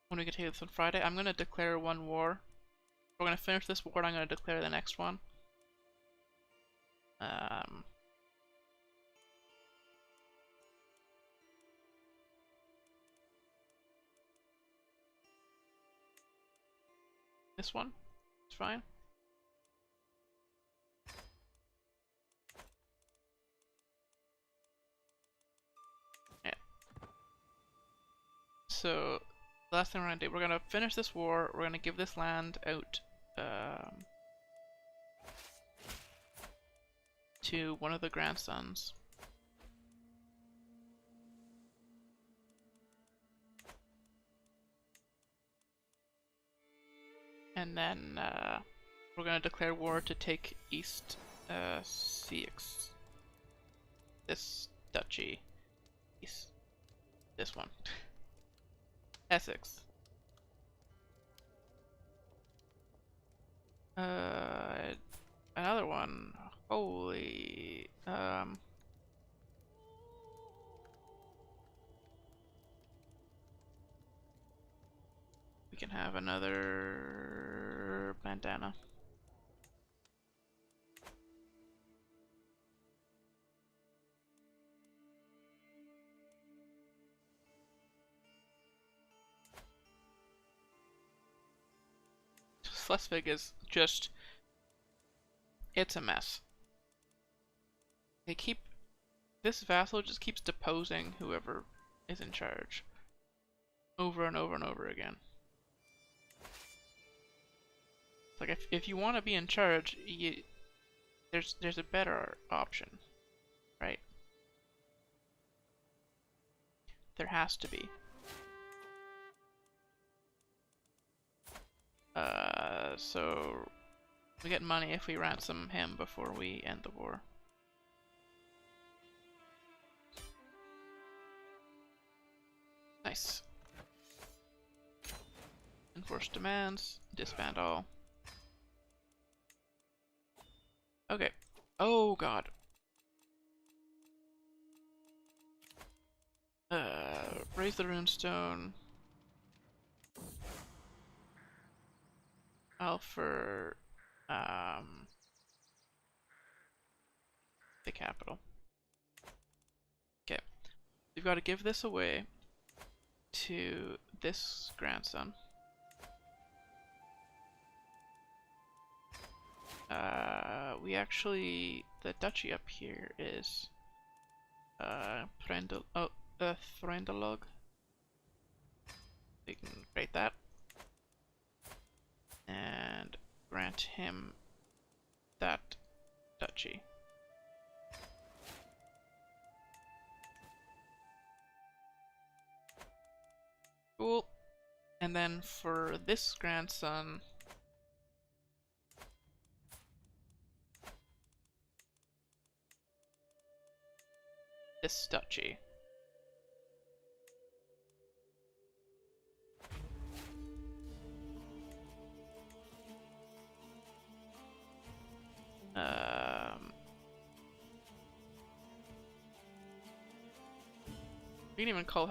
When we continue this on Friday, I'm gonna declare one war. We're gonna finish this war and I'm gonna declare the next one. This one? It's fine. Yeah. So, the last thing we're gonna do, we're gonna finish this war, we're gonna give this land out to one of the grandsons. And then we're gonna declare war to take East CX. This duchy. East. This one. Essex. Another one. Holy. We can have another bandana. Schleswig is just, it's a mess. They keep, this vassal just keeps deposing whoever is in charge over and over and over again. It's like if you want to be in charge, there's a better option, right? There has to be. So we get money if we ransom him before we end the war. Nice. Enforce demands, disband all. Okay. Oh god. Raise the runestone. Alfer, the capital. Okay, we've got to give this away to this grandson. We actually, the duchy up here is Threndelog. We can create that and grant him that duchy. Cool. And then for this grandson, this duchy. We can even call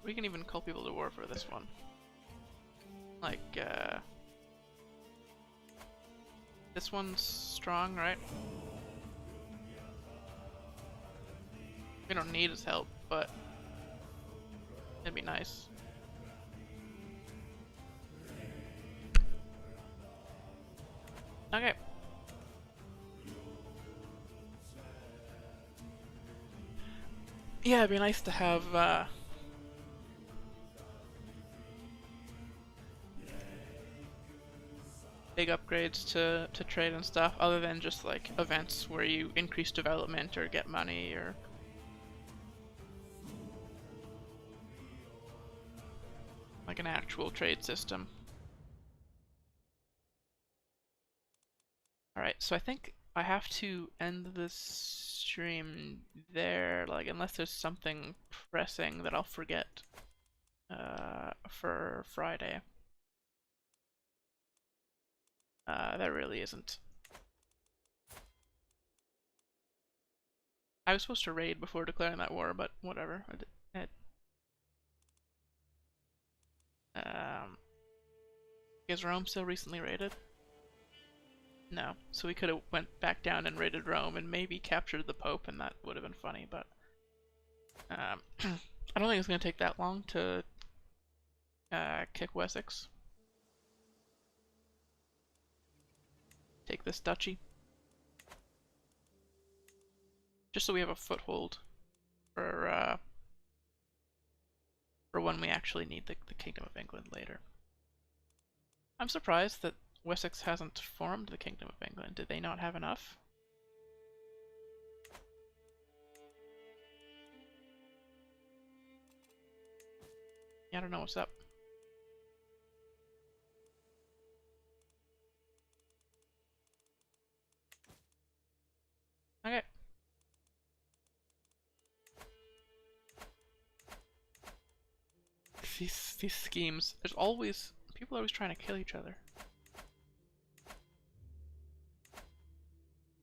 we can even call people to war for this one. Like, this one's strong, right? We don't need his help, but it'd be nice. Okay. Yeah, it'd be nice to have big upgrades to trade and stuff, other than just like events where you increase development or get money or like an actual trade system. Alright, so I think I have to end this stream there, like unless there's something pressing that I'll forget for Friday. There really isn't. I was supposed to raid before declaring that war, but whatever. Is Rome still recently raided? No. So we could have went back down and raided Rome and maybe captured the Pope, and that would have been funny, but I don't think it's going to take that long to kick Wessex. Take this duchy. Just so we have a foothold for when we actually need the Kingdom of England later. I'm surprised that Wessex hasn't formed the Kingdom of England. Did they not have enough? Yeah, I don't know what's up. Okay. These schemes. There's always people are always trying to kill each other.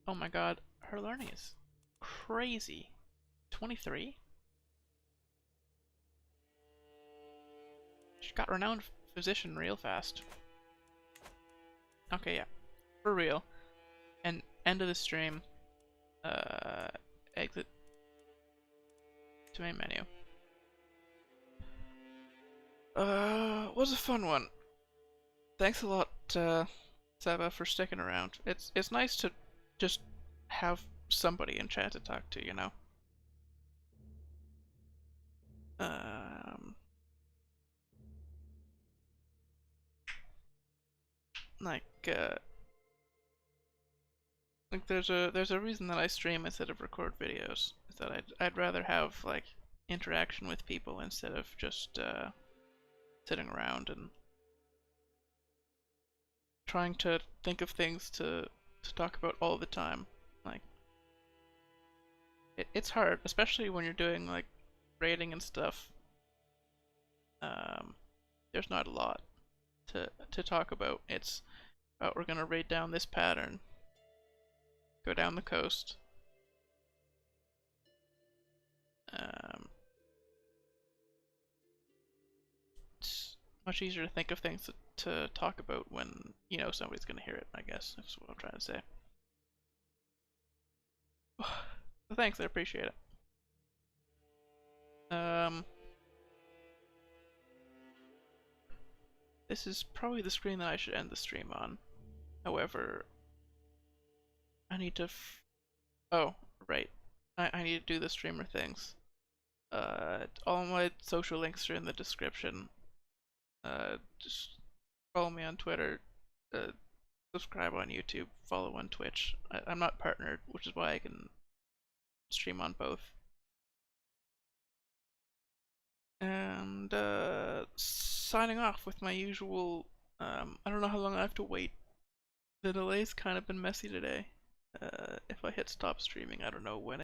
Oh my god, her learning is crazy. 23? She got renowned physician real fast. Okay, yeah. For real. And end of the stream. Exit to main menu. Was a fun one. Thanks a lot, Seba, for sticking around. It's nice to just have somebody in chat to talk to, you know? Like there's a reason that I stream instead of record videos. Is that I'd rather have like interaction with people instead of just sitting around and trying to think of things to talk about all the time. Like it's hard, especially when you're doing like raiding and stuff. There's not a lot to talk about. It's about we're gonna raid down this pattern, go down the coast. It's much easier to think of things to talk about when you know somebody's gonna hear it, I guess. That's what I'm trying to say. So thanks, I appreciate it. This is probably the screen that I should end the stream on. However, I need to oh, right. I need to do the streamer things. All my social links are in the description. Just follow me on Twitter, subscribe on YouTube, follow on Twitch. I'm not partnered, which is why I can stream on both. And signing off with my usual. I don't know how long I have to wait. The delay's kind of been messy today. If I hit stop streaming, I don't know when